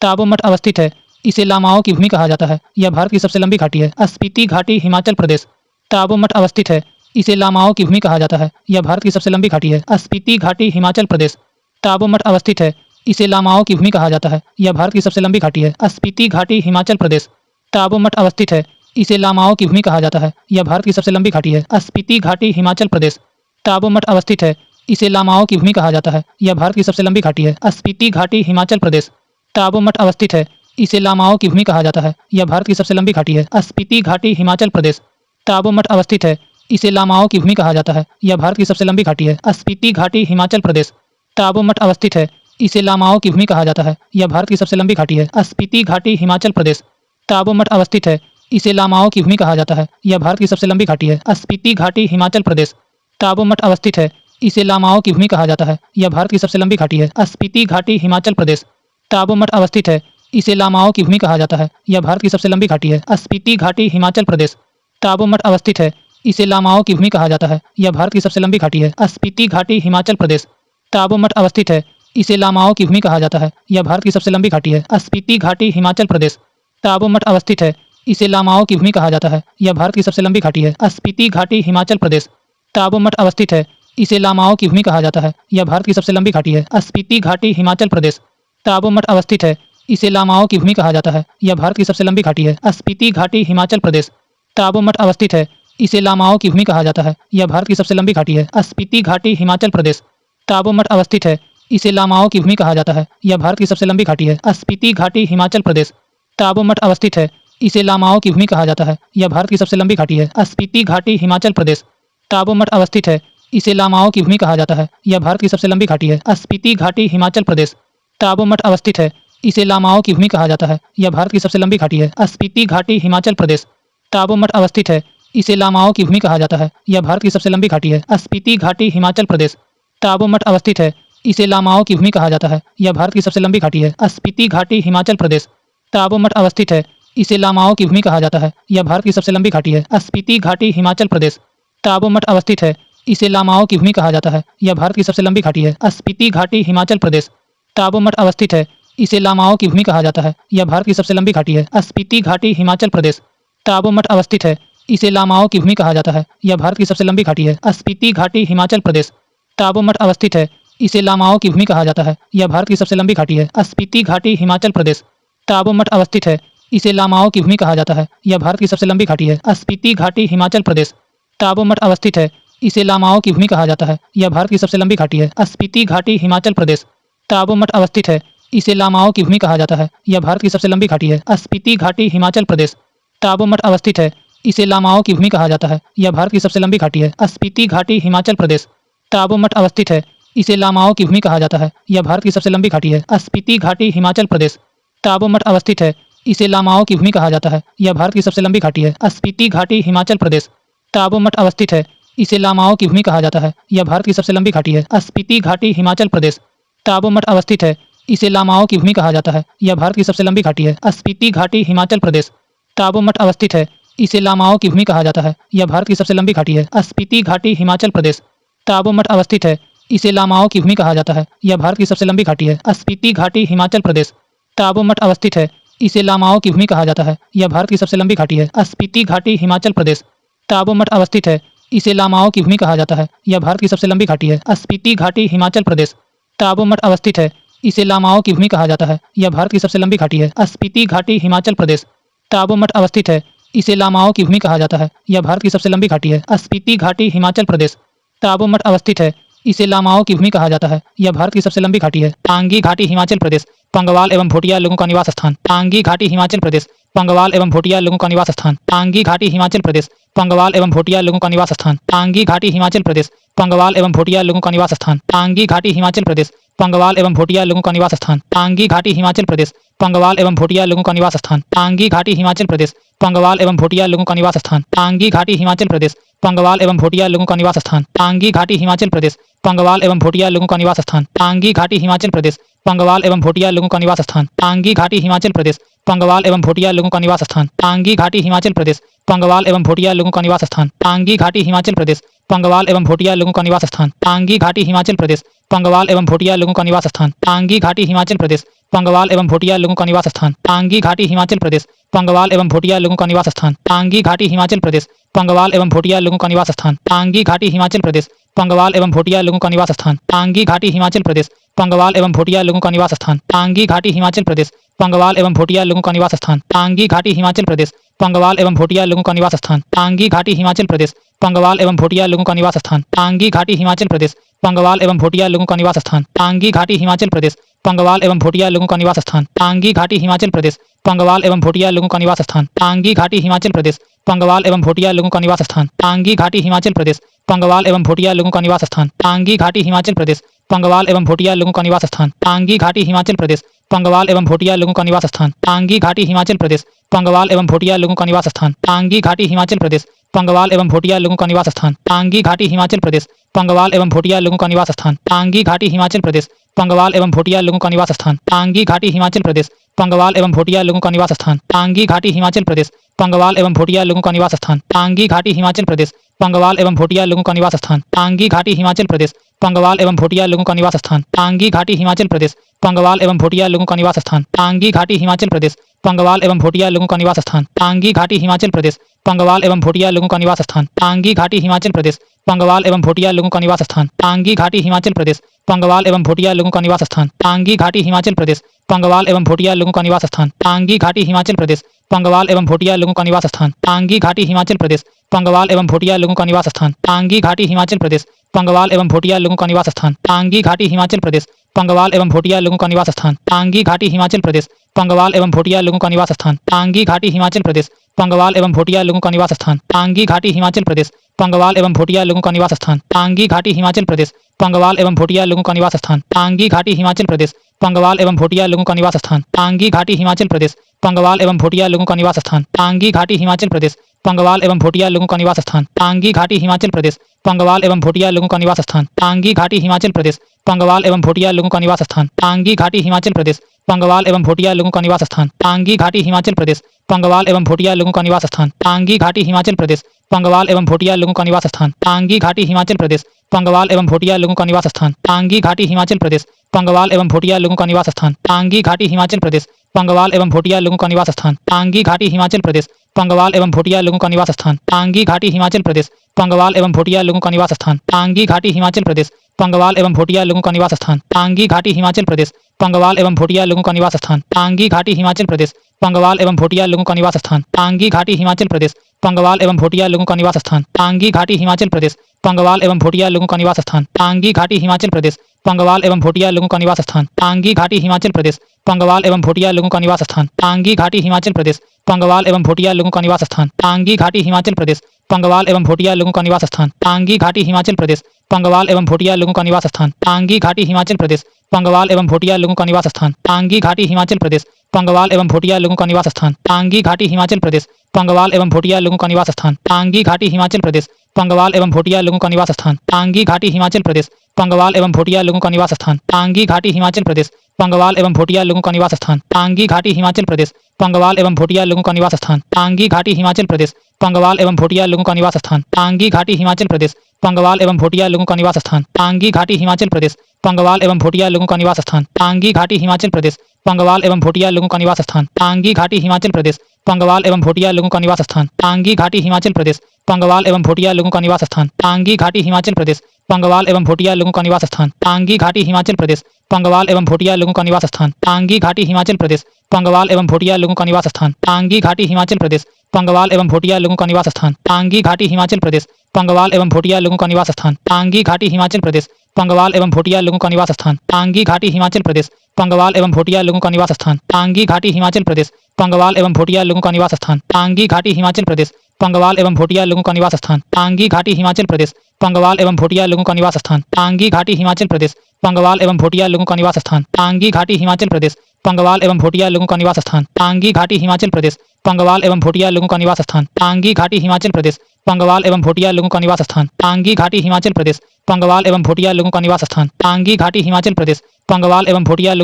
ताबो मठ अवस्थित है, इसे लामाओं की भूमि कहा जाता है। यह भारत की सबसे लंबी घाटी है। स्पीति घाटी हिमाचल प्रदेश। ताबो मठ अवस्थित है, इसे लामाओं की भूमि कहा जाता है। यह भारत की सबसे लंबी घाटी है। स्पीति घाटी हिमाचल प्रदेश। ताबो मठ अवस्थित है, इसे लामाओं की भूमि कहा जाता है। यह भारत की सबसे लंबी घाटी है। स्पीति घाटी हिमाचल प्रदेश। ताबो मठ अवस्थित है, इसे लामाओं की भूमि कहा जाता है। यह भारत की सबसे लंबी घाटी है। स्पीति घाटी हिमाचल प्रदेश। ताबो मठ अवस्थित है, इसे लामाओं की भूमि कहा जाता है। यह भारत की सबसे लंबी घाटी है। स्पीति घाटी हिमाचल प्रदेश। ताबो मठ अवस्थित है, इसे लामाओं की भूमि कहा जाता है। यह भारत की सबसे लंबी घाटी है। स्पीति घाटी हिमाचल प्रदेश। ताबो मठ अवस्थित है, इसे लामाओं की भूमि कहा जाता है। यह भारत की सबसे लंबी घाटी है। स्पीति घाटी हिमाचल प्रदेश। ताबो मठ अवस्थित है, इसे लामाओं की भूमि कहा जाता है। यह भारत की सबसे लंबी घाटी है। स्पीति घाटी हिमाचल प्रदेश। ताबो मठ अवस्थित है, इसे लामाओं की भूमि कहा जाता है। यह भारत की सबसे लंबी घाटी है। स्पीति घाटी हिमाचल प्रदेश। ताबो मठ अवस्थित है, इसे लामाओं की भूमि कहा जाता है। यह भारत की सबसे लंबी घाटी है। स्पीति घाटी हिमाचल प्रदेश। ताबो मठ अवस्थित है, इसे लामाओं की भूमि कहा जाता है। यह भारत की सबसे लंबी घाटी है। स्पीति घाटी हिमाचल प्रदेश। ताबो मठ अवस्थित है, इसे लामाओं की भूमि कहा जाता है। यह भारत की सबसे लंबी घाटी है। स्पीति घाटी हिमाचल प्रदेश। ताबो मठ अवस्थित है, इसे लामाओं की भूमि कहा जाता है। यह भारत की सबसे लंबी घाटी है। स्पीति घाटी हिमाचल प्रदेश। ताबो मठ अवस्थित है, इसे लामाओं की भूमि कहा जाता है। यह भारत की सबसे लंबी घाटी है। स्पीति घाटी हिमाचल प्रदेश। ताबो मठ अवस्थित है, इसे लामाओं की भूमि कहा जाता है। यह भारत की सबसे लंबी घाटी है। स्पीति घाटी हिमाचल प्रदेश। ताबो मठ अवस्थित है, इसे लामाओं की भूमि कहा जाता है। यह भारत की सबसे लंबी घाटी है। स्पीति घाटी हिमाचल प्रदेश। ताबो मठ अवस्थित है, इसे लामाओं की भूमि कहा जाता है। यह भारत की सबसे लंबी घाटी है। स्पीति घाटी हिमाचल प्रदेश। ताबो मठ अवस्थित है, इसे लामाओं की भूमि कहा जाता है। यह भारत की सबसे लंबी घाटी है। स्पीति घाटी हिमाचल प्रदेश। ताबो मठ अवस्थित है, इसे लामाओं की भूमि कहा जाता है। यह भारत की सबसे लंबी घाटी है। स्पीति घाटी हिमाचल प्रदेश। ताबो मठ अवस्थित है, इसे लामाओं की भूमि कहा जाता है। यह भारत की सबसे लंबी घाटी है। स्पीति घाटी हिमाचल प्रदेश। ताबो मठ अवस्थित है, इसे लामाओं की भूमि कहा जाता है। यह भारत की सबसे लंबी घाटी है। स्पीति घाटी हिमाचल प्रदेश। ताबो मठ अवस्थित है, इसे लामाओं की भूमि कहा जाता है। यह भारत की सबसे लंबी घाटी है। स्पीति घाटी हिमाचल प्रदेश। ताबो मठ अवस्थित है, इसे लामाओं की भूमि कहा जाता है। यह भारत की सबसे लंबी घाटी है। स्पीति घाटी हिमाचल प्रदेश। ताबो मठ अवस्थित है, इसे लामाओं की भूमि कहा जाता है। यह भारत की सबसे लंबी घाटी है। स्पीति घाटी हिमाचल प्रदेश। ताबो मठ अवस्थित है, इसे लामाओं की भूमि कहा जाता है। यह भारत की सबसे लंबी घाटी है। स्पीति घाटी हिमाचल प्रदेश। ताबो मठ अवस्थित है, इसे लामाओं की भूमि कहा जाता है। यह भारत की सबसे लंबी घाटी है। स्पीति घाटी हिमाचल प्रदेश। ताबो मठ अवस्थित है, इसे लामाओं की भूमि कहा जाता है। यह भारत की सबसे लंबी घाटी है। स्पीति घाटी हिमाचल प्रदेश। ताबो मठ अवस्थित है, इसे लामाओं की भूमि कहा जाता है। यह भारत की सबसे लंबी घाटी है। स्पीति घाटी हिमाचल प्रदेश। ताबो मठ अवस्थित है, इसे लामाओं की भूमि कहा जाता है। यह भारत की सबसे लंबी घाटी है। स्पीति घाटी हिमाचल प्रदेश। ताबो मठ अवस्थित है, इसे लामाओं की भूमि कहा जाता है। यह भारत की सबसे लंबी घाटी है। स्पीति घाटी हिमाचल प्रदेश। ताबो मठ अवस्थित है, इसे लामाओं की भूमि कहा जाता है। यह भारत की सबसे लंबी घाटी है। स्पीति घाटी हिमाचल प्रदेश। ताबो मठ अवस्थित है, इसे लामाओं की भूमि कहा जाता है। यह भारत की सबसे लंबी घाटी है। स्पीति घाटी हिमाचल प्रदेश। ताबो मठ अवस्थित है, इसे लामाओं की भूमि कहा जाता है। यह भारत की सबसे लंबी घाटी है। स्पीति घाटी हिमाचल प्रदेश। ताबो मठ अवस्थित है, इसे लामाओं की भूमि कहा जाता है। यह भारत की सबसे लंबी घाटी है। स्पीति घाटी हिमाचल प्रदेश। ताबो मठ अवस्थित है, इसे लामाओं की भूमि कहा जाता है। यह भारत की सबसे लंबी घाटी है। स्पीति घाटी हिमाचल प्रदेश। ताबो मठ अवस्थित है, इसे लामाओं की भूमि कहा जाता है। यह भारत की सबसे लंबी घाटी है। स्पीति घाटी हिमाचल प्रदेश। ताबो मठ अवस्थित है, इसे लामाओं की भूमि कहा जाता है। यह भारत की सबसे लंबी घाटी है। स्पीति घाटी हिमाचल प्रदेश। ताबो मठ अवस्थित है, इसे लामाओं की भूमि कहा जाता है। यह भारत की सबसे लंबी घाटी है। स्पीति घाटी हिमाचल प्रदेश। ताबो मठ अवस्थित है, इसे लामाओं की भूमि कहा जाता है। यह भारत की सबसे लंबी घाटी है। स्पीति घाटी हिमाचल प्रदेश। ताबो मठ अवस्थित है, इसे लामाओं की भूमि कहा जाता है। यह भारत की सबसे लंबी घाटी है। स्पीति घाटी हिमाचल प्रदेश। ताबो मठ अवस्थित है, इसे लामाओं की भूमि कहा जाता है। यह भारत की सबसे लंबी घाटी है। स्पीति घाटी हिमाचल प्रदेश। ताबो मठ अवस्थित है, इसे लामाओं की भूमि कहा जाता है। यह भारत की सबसे लंबी घाटी है। स्पीति घाटी हिमाचल प्रदेश। ताबो मठ अवस्थित है, इसे लामाओं की भूमि कहा जाता है। यह भारत की सबसे लंबी घाटी है। पांगी घाटी हिमाचल प्रदेश। पंगवाल एवं भोटिया लोगों का निवास स्थान। पांगी घाटी हिमाचल प्रदेश। पंगवाल एवं भोटिया लोगों का निवास स्थान। पांगी घाटी हिमाचल प्रदेश। पंगवाल एवं भोटिया लोगों का निवास स्थान। पांगी घाटी हिमाचल प्रदेश। पंगवाल एवं भोटिया लोगों का निवास स्थान। पांगी घाटी हिमाचल प्रदेश। पंगवाल एवं भोटिया लोगों का निवास स्थान। पांगी घाटी हिमाचल प्रदेश। पंगवाल एवं भोटिया लोगों का निवास स्थान। पांगी घाटी हिमाचल प्रदेश। पंगवाल एवं भोटिया लोगों का निवास स्थान। पांगी घाटी हिमाचल प्रदेश। पंगवाल एवं भोटिया लोगों का निवास स्थान। पांगी घाटी हिमाचल प्रदेश। पंगवाल एवं भोटिया लोगों का निवास स्थान। पांगी घाटी हिमाचल प्रदेश। पंगवाल एवं भोटिया लोगों का निवास स्थान। पांगी घाटी हिमाचल प्रदेश। पंगवाल एवं भोटिया लोगों का निवास स्थान। पांगी घाटी हिमाचल प्रदेश। पंगवाल एवं भोटिया लोगों का निवास स्थान। पांगी घाटी हिमाचल प्रदेश। पंगवाल एवं भोटिया लोगों का निवास स्थान। पांगी घाटी हिमाचल प्रदेश। पंगवाल एवं भोटिया लोगों का निवास स्थान। पांगी घाटी हिमाचल प्रदेश। पंगवाल एवं भोटिया लोगों का निवास स्थान। पांगी घाटी हिमाचल प्रदेश। पंगवाल एवं भोटिया लोगों का निवास स्थान। पांगी घाटी हिमाचल प्रदेश। पंगवाल एवं भोटिया लोगों का निवास स्थान। पांगी घाटी हिमाचल प्रदेश। पंगवाल एवं भोटिया लोगों का निवास स्थान। पांगी घाटी हिमाचल प्रदेश। पंगवाल एवं भोटिया लोगों का निवास स्थान। पांगी घाटी हिमाचल प्रदेश। पंगवाल एवं भोटिया लोगों का निवास स्थान। पांगी घाटी हिमाचल प्रदेश। पंगवाल एवं भोटिया लोगों का निवास स्थान। पांगी घाटी हिमाचल प्रदेश। पंगवाल एवं भोटिया लोगों का निवास स्थान। पांगी घाटी हिमाचल प्रदेश। पंगवाल एवं भोटिया लोगों का निवास स्थान। पांगी घाटी हिमाचल प्रदेश। पंगवाल एवं भोटिया लोगों का निवास स्थान। पांगी घाटी हिमाचल प्रदेश। पंगवाल एवं भोटिया लोगों का निवास स्थान। पांगी घाटी हिमाचल प्रदेश। पंगवाल एवं भोटिया लोगों का निवास स्थान। पांगी घाटी हिमाचल प्रदेश। पंगवाल एवं भोटिया लोगों का निवास स्थान। पांगी घाटी हिमाचल प्रदेश। पंगवाल एवं भोटिया लोगों का निवास स्थान पांगी घाटी हिमाचल प्रदेश। पंगवाल एवं भोटिया लोगों का निवास स्थान पांगी घाटी हिमाचल प्रदेश। पंगवाल एवं भोटिया लोगों का निवास स्थान पांगी घाटी हिमाचल प्रदेश। पंगवाल एवं भोटिया लोगों का निवास स्थान पांगी घाटी हिमाचल प्रदेश। पंगवाल एवं भोटिया लोगों का निवास स्थान पांगी घाटी हिमाचल प्रदेश। पंगवाल एवं भोटिया लोगों का निवास स्थान पांगी घाटी हिमाचल प्रदेश। पंगवाल एवं भोटिया लोगों का निवास स्थान पांगी घाटी हिमाचल प्रदेश। पंगवाल एवं भोटिया लोगों का निवास स्थान पांगी घाटी हिमाचल प्रदेश। पंगवाल एवं भोटिया लोगों का निवास स्थान पांगी घाटी हिमाचल प्रदेश। पंगवाल एवं भोटिया लोगों का निवास स्थान पांगी घाटी हिमाचल प्रदेश। पंगवाल एवं भोटिया लोगों का निवास स्थान पांगी घाटी हिमाचल प्रदेश। पंगवाल एवं भोटिया लोगों का निवास स्थान पांगी घाटी हिमाचल प्रदेश। पंगवाल एवं भोटिया लोगों का निवास स्थान पांगी घाटी हिमाचल प्रदेश। पंगवाल एवं भोटिया लोगों का निवास स्थान पांगी घाटी हिमाचल प्रदेश। पंगवाल एवं भोटिया लोगों का निवास स्थान पांगी घाटी हिमाचल प्रदेश। पंगवाल एवं भोटिया लोगों का निवास स्थान पांगी घाटी हिमाचल प्रदेश। पंगवाल एवं भोटिया लोगों का निवास स्थान पांगी घाटी हिमाचल प्रदेश। पंगवाल एवं भोटिया लोगों का निवास स्थान पांगी घाटी हिमाचल प्रदेश। पंगवाल एवं भोटिया लोगों का निवास स्थान पांगी घाटी हिमाचल प्रदेश। पंगवाल एवं भोटिया लोगों का निवास स्थान पांगी घाटी हिमाचल प्रदेश। पंगवाल एवं भोटिया लोगों का निवास स्थान पांगी घाटी हिमाचल प्रदेश। पंगवाल एवं भोटिया लोगों का निवास स्थान पांगी घाटी हिमाचल प्रदेश। पंगवाल एवं भोटिया लोगों का निवास स्थान पांगी घाटी हिमाचल प्रदेश। पंगवाल एवं भोटिया लोगों का निवास स्थान पांगी घाटी हिमाचल प्रदेश। पंगवाल एवं भोटिया लोगों का निवास स्थान पांगी घाटी हिमाचल प्रदेश। पंगवाल एवं भोटिया लोगों का निवास स्थान पांगी घाटी हिमाचल प्रदेश। पंगवाल एवं भोटिया लोगों का निवास स्थान पांगी घाटी हिमाचल प्रदेश। पंगवाल एवं भोटिया लोगों का निवास स्थान पांगी घाटी हिमाचल प्रदेश। पंगवाल एवं भोटिया लोगों का निवास स्थान पांगी घाटी हिमाचल प्रदेश। पंगवाल एवं भोटिया लोगों का निवास स्थान पांगी घाटी हिमाचल प्रदेश। पंगवाल एवं भोटिया लोगों का निवास स्थान पांगी घाटी हिमाचल प्रदेश। पंगवाल एवं भोटिया लोगों का निवास स्थान पांगी घाटी हिमाचल प्रदेश। पंगवाल एवं भोटिया लोगों का निवास स्थान पांगी घाटी हिमाचल प्रदेश। पंगवाल एवं भोटिया लोगों का निवास स्थान पांगी घाटी हिमाचल प्रदेश। पंगवाल एवं भोटिया लोगों का निवास स्थान पांगी घाटी हिमाचल प्रदेश। पंगवाल एवं भोटिया लोगों का निवास स्थान पांगी घाटी हिमाचल प्रदेश। पंगवाल एवं भोटिया लोगों का निवास स्थान पांगी घाटी हिमाचल प्रदेश। पंगवाल एवं भोटिया लोगों का निवास स्थान पांगी घाटी हिमाचल प्रदेश। पंगवाल एवं भोटिया लोगों का निवास स्थान पांगी घाटी हिमाचल प्रदेश। पंगवाल एवं भोटिया लोगों का निवास स्थान पांगी घाटी हिमाचल प्रदेश। पंगवाल एवं भोटिया लोगों का निवास स्थान पांगी घाटी हिमाचल प्रदेश। पंगवाल एवं भोटिया लोगों का निवास स्थान पांगी घाटी हिमाचल प्रदेश। पंगवाल एवं भोटिया लोगों का निवास स्थान पांगी घाटी हिमाचल प्रदेश। पंगवाल एवं भोटिया लोगों का निवास स्थान पांगी घाटी हिमाचल प्रदेश। पंगवाल एवं भोटिया लोगों का निवास स्थान पांगी घाटी हिमाचल प्रदेश। पंगवाल एवं भोटिया लोगों का निवास स्थान पांगी घाटी हिमाचल प्रदेश। पंगवाल एवं भोटिया लोगों का निवास स्थान पांगी घाटी हिमाचल प्रदेश। पंगवाल एवं भोटिया लोगों का निवास स्थान पांगी घाटी हिमाचल प्रदेश। पंगवाल एवं भोटिया लोगों का निवास स्थान पांगी घाटी हिमाचल प्रदेश। पंगवाल एवं भोटिया लोगों का निवास स्थान पांगी घाटी हिमाचल प्रदेश। पंगवाल एवं भोटिया लोगों का निवास स्थान पांगी घाटी हिमाचल प्रदेश। पंगवाल एवं भोटिया लोगों का निवास स्थान पांगी घाटी हिमाचल प्रदेश। पंगवाल एवं भोटिया लोगों का निवास स्थान पांगी घाटी हिमाचल प्रदेश। पंगवाल एवं भोटिया लोगों का निवास स्थान पांगी घाटी हिमाचल प्रदेश। पंगवाल एवं भोटिया लोगों का निवास स्थान पांगी घाटी हिमाचल प्रदेश। पंगवाल एवं भोटिया लोगों का निवास स्थान पांगी घाटी हिमाचल प्रदेश। पंगवाल एवं भोटिया लोगों का निवास स्थान पांगी घाटी हिमाचल प्रदेश। पंगवाल एवं भोटिया लोगों का निवास स्थान पांगी घाटी हिमाचल प्रदेश। पंगवाल एवं भोटिया लोगों का निवास स्थान पांगी घाटी हिमाचल प्रदेश। पंगवाल एवं भोटिया लोगों का निवास स्थान पांगी घाटी हिमाचल प्रदेश। पंगवाल एवं भोटिया लोगों का निवास स्थान पांगी घाटी हिमाचल प्रदेश। पंगवाल एवं भोटिया लोगों का निवास स्थान पांगी घाटी हिमाचल प्रदेश। पंगवाल एवं भोटिया लोगों का निवास स्थान पांगी घाटी हिमाचल प्रदेश। पंगवाल एवं भोटिया लोगों का निवास स्थान पांगी घाटी हिमाचल प्रदेश। पंगवाल एवं भोटिया लोगों का निवास स्थान पांगी घाटी हिमाचल प्रदेश। पंगवाल एवं भोटिया लोगों का निवास स्थान पांगी घाटी हिमाचल प्रदेश। पंगवाल एवं भोटिया लोगों का निवास स्थान पांगी घाटी हिमाचल प्रदेश। पंगवाल एवं भोटिया लोगों का निवास स्थान पांगी घाटी हिमाचल प्रदेश। पंगवाल एवं भोटिया लोगों का निवास स्थान पांगी घाटी हिमाचल प्रदेश। पंगवाल एवं भोटिया लोगों का निवास स्थान पांगी घाटी हिमाचल प्रदेश। पंगवाल एवं भोटिया लोगों का निवास स्थान पांगी घाटी हिमाचल प्रदेश। पंगवाल एवं भोटिया लोगों का निवास स्थान पांगी घाटी हिमाचल प्रदेश। पंगवाल एवं भोटिया लोगों का निवास स्थान पांगी घाटी हिमाचल प्रदेश। पंगवाल एवं भोटिया लोगों का निवास स्थान पांगी घाटी हिमाचल प्रदेश। पंगवाल एवं भोटिया लोगों का निवास स्थान पांगी घाटी हिमाचल प्रदेश। पंगवाल एवं भोटिया लोगों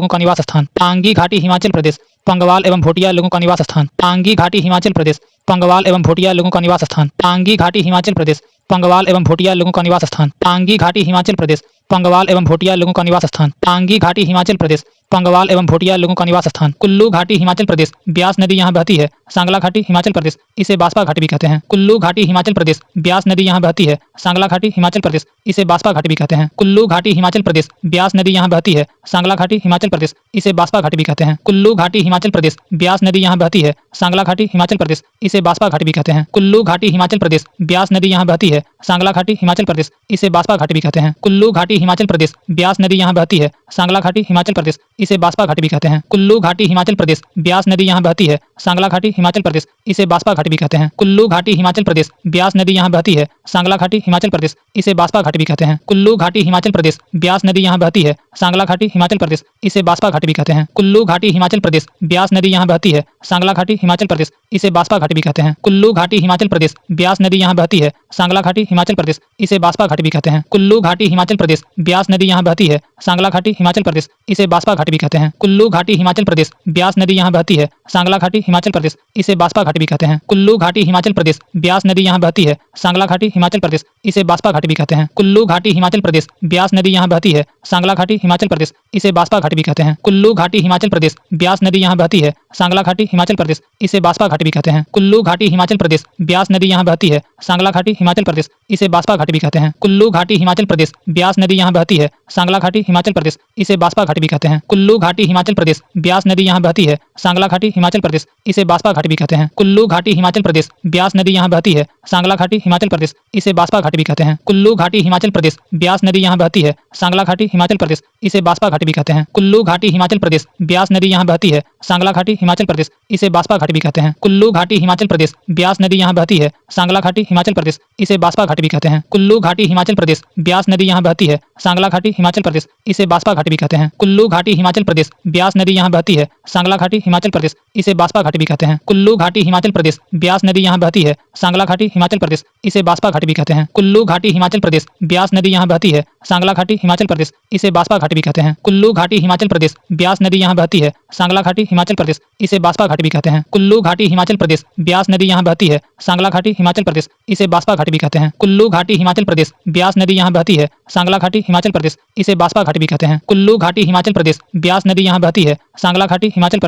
का निवास स्थान पांगी घाटी हिमाचल प्रदेश। पंगवाल एवं भोटिया लोगों का निवास स्थान पांगी घाटी हिमाचल प्रदेश। पंगवाल एवं भोटिया लोगों का निवास स्थान पांगी घाटी हिमाचल प्रदेश। पंगवाल एवं भोटिया लोगों का निवास स्थान पांगी घाटी हिमाचल प्रदेश। पंगवाल एवं भोटिया लोगों का निवास स्थान पांगी घाटी हिमाचल प्रदेश। पंगवाल एवं भोटिया लोगों का निवास स्थान कुल्लू घाटी हिमाचल प्रदेश। ब्यास नदी यहाँ बहती है। सांगला घाटी हिमाचल प्रदेश, इसे बास्पा घाटी भी कहते हैं। कुल्लू घाटी हिमाचल प्रदेश। ब्यास नदी यहाँ बहती है। सांगला घाटी हिमाचल प्रदेश, इसे बास्पा घाटी भी कहते हैं। कुल्लू घाटी हिमाचल प्रदेश। ब्यास नदी यहाँ बहती है। सांगला घाटी हिमाचल प्रदेश, इसे बास्पा घाटी भी कहते हैं। कुल्लू घाटी हिमाचल प्रदेश। ब्यास नदी यहाँ बहती है। सांगला घाटी हिमाचल प्रदेश, इसे बास्पा घाटी भी कहते हैं। कुल्लू घाटी हिमाचल प्रदेश। ब्यास नदी यहाँ बहती है। सांगला घाटी हिमाचल प्रदेश, इसे बास्पा घाटी भी कहते हैं। कुल्लू घाटी हिमाचल प्रदेश। ब्यास नदी यहाँ बहती है। सांगला घाटी हिमाचल प्रदेश, इसे बास्पा घाटी भी कहते हैं। कुल्लू घाटी हिमाचल प्रदेश, ब्यास नदी यहाँ बहती है। सांगला घाटी हिमाचल प्रदेश, इसे बास्पा घाटी भी कहते हैं। कुल्लू घाटी हिमाचल प्रदेश, ब्यास नदी यहाँ बहती है। सांगला घाटी हिमाचल प्रदेश, इसे बास्पा घाटी भी कहते हैं। कुल्लू घाटी हिमाचल प्रदेश, ब्यास नदी यहाँ बहती है। सांगला घाटी हिमाचल प्रदेश, इसे बास्पा घाटी भी कहते हैं। कुल्लू घाटी हिमाचल प्रदेश, ब्यास नदी यहाँ बहती है। सांगला घाटी हिमाचल प्रदेश, इसे बास्पा घाटी भी कहते हैं। कुल्लू घाटी हिमाचल प्रदेश, ब्यास नदी यहाँ बहती है। सांगला घाटी हिमाचल प्रदेश, इसे बास्पा घाटी भी कहते हैं। कुल्लू घाटी हिमाचल प्रदेश, ब्यास नदी यहाँ बहती है। सांगला घाटी हिमाचल प्रदेश, इसे बास्पा घाटी भी कहते हैं। कुल्लू घाटी हिमाचल प्रदेश, ब्यास नदी यहाँ बहती है। सांगला घाटी हिमाचल प्रदेश, इसे बास्पा घाटी भी कहते हैं। कुल्लू घाटी हिमाचल प्रदेश, ब्यास नदी यहाँ बहती है। सांगला घाटी हिमाचल प्रदेश, इसे बास्पा घाटी भी कहते हैं। कुल्लू घाटी हिमाचल प्रदेश, ब्यास नदी यहाँ बहती है। सांगला घाटी हिमाचल प्रदेश, इसे बास्पा घाटी भी कहते हैं। कुल्लू घाटी हिमाचल प्रदेश, ब्यास नदी यहाँ बहती है। सांगला घाटी हिमाचल प्रदेश, इसे बास्पा घाटी भी कहते हैं। कुल्लू घाटी हिमाचल प्रदेश, ब्यास नदी यहाँ बहती है। सांगला घाटी हिमाचल प्रदेश, इसे बास्पा घाटी भी कहते हैं। कुल्लू घाटी हिमाचल प्रदेश, ब्यास नदी यहाँ बहती है। सांगला घाटी हिमाचल प्रदेश, इसे बास्पा घाटी भी कहते हैं। कुल्लू घाटी हिमाचल प्रदेश, ब्यास नदी यहाँ बहती है। सांगला घाटी हिमाचल प्रदेश, इसे बास्पा घाटी भी कहते हैं। कुल्लू घाटी हिमाचल प्रदेश, ब्यास नदी यहाँ बहती है। सांगला घाटी हिमाचल प्रदेश, इसे बास्पा घाटी भी कहते हैं। कुल्लू घाटी हिमाचल प्रदेश, ब्यास नदी यहाँ बहती है। सांगला घाटी हिमाचल प्रदेश, इसे बास्पा घाटी भी कहते हैं। कुल्लू घाटी हिमाचल प्रदेश, ब्यास नदी यहाँ बहती है। सांगला घाटी हिमाचल प्रदेश, इसे बास्पा घाटी भी कहते हैं। कुल्लू घाटी हिमाचल प्रदेश, ब्यास नदी यहाँ बहती है। सांगला घाटी हिमाचल प्रदेश, इसे बास्पा घाटी भी कहते हैं। कुल्लू घाटी हिमाचल प्रदेश, ब्यास नदी यहाँ बहती है। सांगला घाटी हिमाचल प्रदेश, इसे बास्पा घाटी भी कहते हैं। कुल्लू घाटी हिमाचल प्रदेश, ब्यास नदी यहाँ बहती है। सांगला घाटी हिमाचल प्रदेश, इसे बास्पा घाटी भी कहते हैं। कुल्लू घाटी हिमाचल प्रदेश, ब्यास नदी यहाँ बहती है। सांगला घाटी हिमाचल प्रदेश, इसे बास्पा घाटी भी कहते हैं। कुल्लू घाटी हिमाचल प्रदेश, ब्यास नदी यहाँ बहती है। सांगला घाटी हिमाचल प्रदेश, इसे बास्पा घाटी भी कहते हैं। कुल्लू घाटी हिमाचल प्रदेश, ब्यास नदी यहाँ बहती है। सांगला घाटी हिमाचल प्रदेश, इसे बास्पा घाटी भी कहते हैं। कुल्लू घाटी हिमाचल प्रदेश, ब्यास नदी यहाँ बहती है। सांगला घाटी हिमाचल प्रदेश, इसे बास्पा घाटी भी कहते हैं। कुल्लू घाटी हिमाचल प्रदेश, ब्यास नदी यहाँ बहती है। सांगला घाटी हिमाचल प्रदेश, इसे बास्पा घाटी भी कहते हैं। कुल्लू घाटी हिमाचल प्रदेश, ब्यास नदी यहाँ बहती है। सांगला घाटी हिमाचल प्रदेश, इसे बास्पा घाटी भी कहते हैं। कुल्लू घाटी हिमाचल प्रदेश, ब्यास नदी यहाँ बहती है। सांगला घाटी हिमाचल प्रदेश, इसे बास्पा घाटी भी कहते हैं। कुल्लू घाटी हिमाचल प्रदेश, ब्यास नदी यहाँ बहती है। सांगला घाटी हिमाचल प्रदेश, इसे बास्पा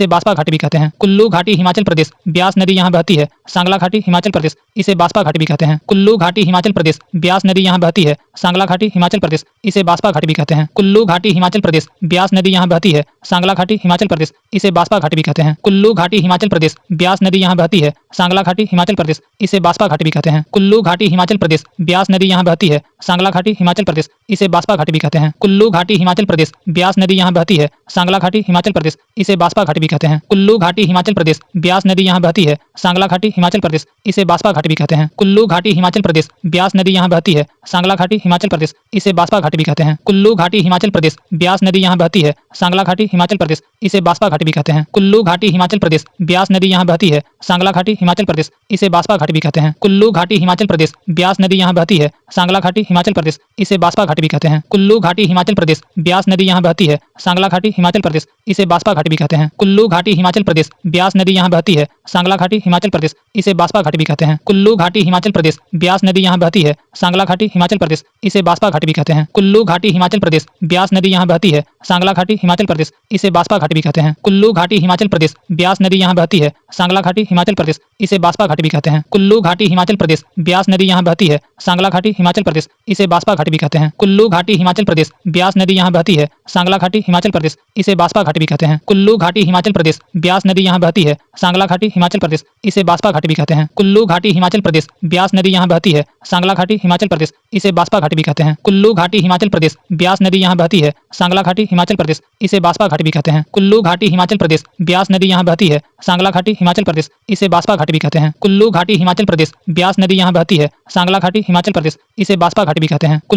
घाटी भी कहते हैं। कुल्लू घाटी हिमाचल प्रदेश, ब्यास नदी यहाँ बहती है। सांगला घाटी हिमाचल प्रदेश, इसे बास्पा घाटी भी कहते हैं। कुल्लू घाटी हिमाचल प्रदेश, ब्यास नदी यहाँ बहती है। सांगला घाटी हिमाचल प्रदेश, इसे बास्पा घाटी भी कहते हैं। कुल्लू घाटी हिमाचल प्रदेश, ब्यास नदी यहाँ बहती है। सांगला घाटी हिमाचल प्रदेश, इसे बास्पा घाटी भी कहते हैं। कुल्लू घाटी हिमाचल प्रदेश, ब्यास नदी यहाँ बहती है। सांगला घाटी हिमाचल प्रदेश, इसे बास्पा घाटी भी कहते हैं। कुल्लू घाटी हिमाचल प्रदेश, ब्यास नदी यहाँ बहती है। सांगला घाटी हिमाचल प्रदेश, इसे बास्पा घाटी भी कहते हैं। कुल्लू घाटी हिमाचल प्रदेश, ब्यास नदी यहाँ बहती है। सांगला घाटी हिमाचल प्रदेश, इसे बास्पा घाटी भी कहते हैं। कुल्लू घाटी हिमाचल प्रदेश, ब्यास नदी यहाँ बहती है। सांगला घाटी हिमाचल प्रदेश, इसे बास्पा घाटी भी कहते हैं। कुल्लू घाटी हिमाचल प्रदेश, ब्यास नदी यहाँ बहती है। सांगला घाटी हिमाचल प्रदेश, इसे बास्पा घाटी भी कहते हैं। कुल्लू घाटी हिमाचल प्रदेश, ब्यास नदी यहाँ बहती है। सांगला घाटी हिमाचल प्रदेश, इसे बास्पा घाटी भी कहते हैं। कुल्लू घाटी हिमाचल प्रदेश, ब्यास नदी यहाँ बहती है। सांगला घाटी हिमाचल प्रदेश, इसे बास्पा घाटी भी कहते हैं। कुल्लू घाटी हिमाचल प्रदेश, ब्यास नदी यहाँ बहती है। सांगला घाटी हिमाचल प्रदेश, इसे बास्पा घाटी भी कहते हैं। कुल्लू घाटी हिमाचल प्रदेश, ब्यास नदी यहाँ बहती है। सांगला घाटी हिमाचल प्रदेश, इसे बास्पा घाटी भी कहते हैं। कुल्लू घाटी हिमाचल प्रदेश, ब्यास नदी यहाँ बहती है। सांगला घाटी हिमाचल प्रदेश, इसे बास्पा घाटी भी कहते हैं। कुल्लू घाटी हिमाचल प्रदेश, ब्यास नदी यहाँ बहती है। सांगला घाटी हिमाचल प्रदेश, इसे बास्पा घाटी भी कहते हैं। कुल्लू घाटी हिमाचल प्रदेश, ब्यास नदी यहाँ बहती है। सांगला घाटी हिमाचल प्रदेश, इसे बास्पा घाटी भी कहते हैं। कुल्लू घाटी हिमाचल प्रदेश, ब्यास नदी यहाँ बहती है। सांगला घाटी हिमाचल प्रदेश, इसे बास्पा घाटी भी कहते हैं। कुल्लू घाटी हिमाचल प्रदेश, ब्यास नदी यहाँ बहती है। सांगला घाटी हिमाचल प्रदेश, इसे बास्पा घाटी भी कहते हैं। कुल्लू घाटी हिमाचल प्रदेश, ब्यास नदी यहाँ बहती है। सांगला घाटी हिमाचल प्रदेश, इसे बास्पा घाटी भी कहते हैं। कुल्लू घाटी हिमाचल प्रदेश, ब्यास नदी यहाँ बहती है। सांगला घाटी हिमाचल प्रदेश, इसे बास्पा घाटी भी कहते हैं। कुल्लू घाटी हिमाचल प्रदेश, ब्यास नदी यहाँ बहती है। सांगला घाटी हिमाचल प्रदेश, इसे बास्पा घाटी भी कहते हैं। कुल्लू घाटी हिमाचल प्रदेश, ब्यास नदी यहाँ बहती है। सांगला घाटी हिमाचल प्रदेश, इसे बास्पा घाटी भी कहते हैं। कुल्लू घाटी हिमाचल प्रदेश, ब्यास नदी यहाँ बहती है। सांगला घाटी हिमाचल प्रदेश, इसे बास्पा घाटी भी कहते हैं।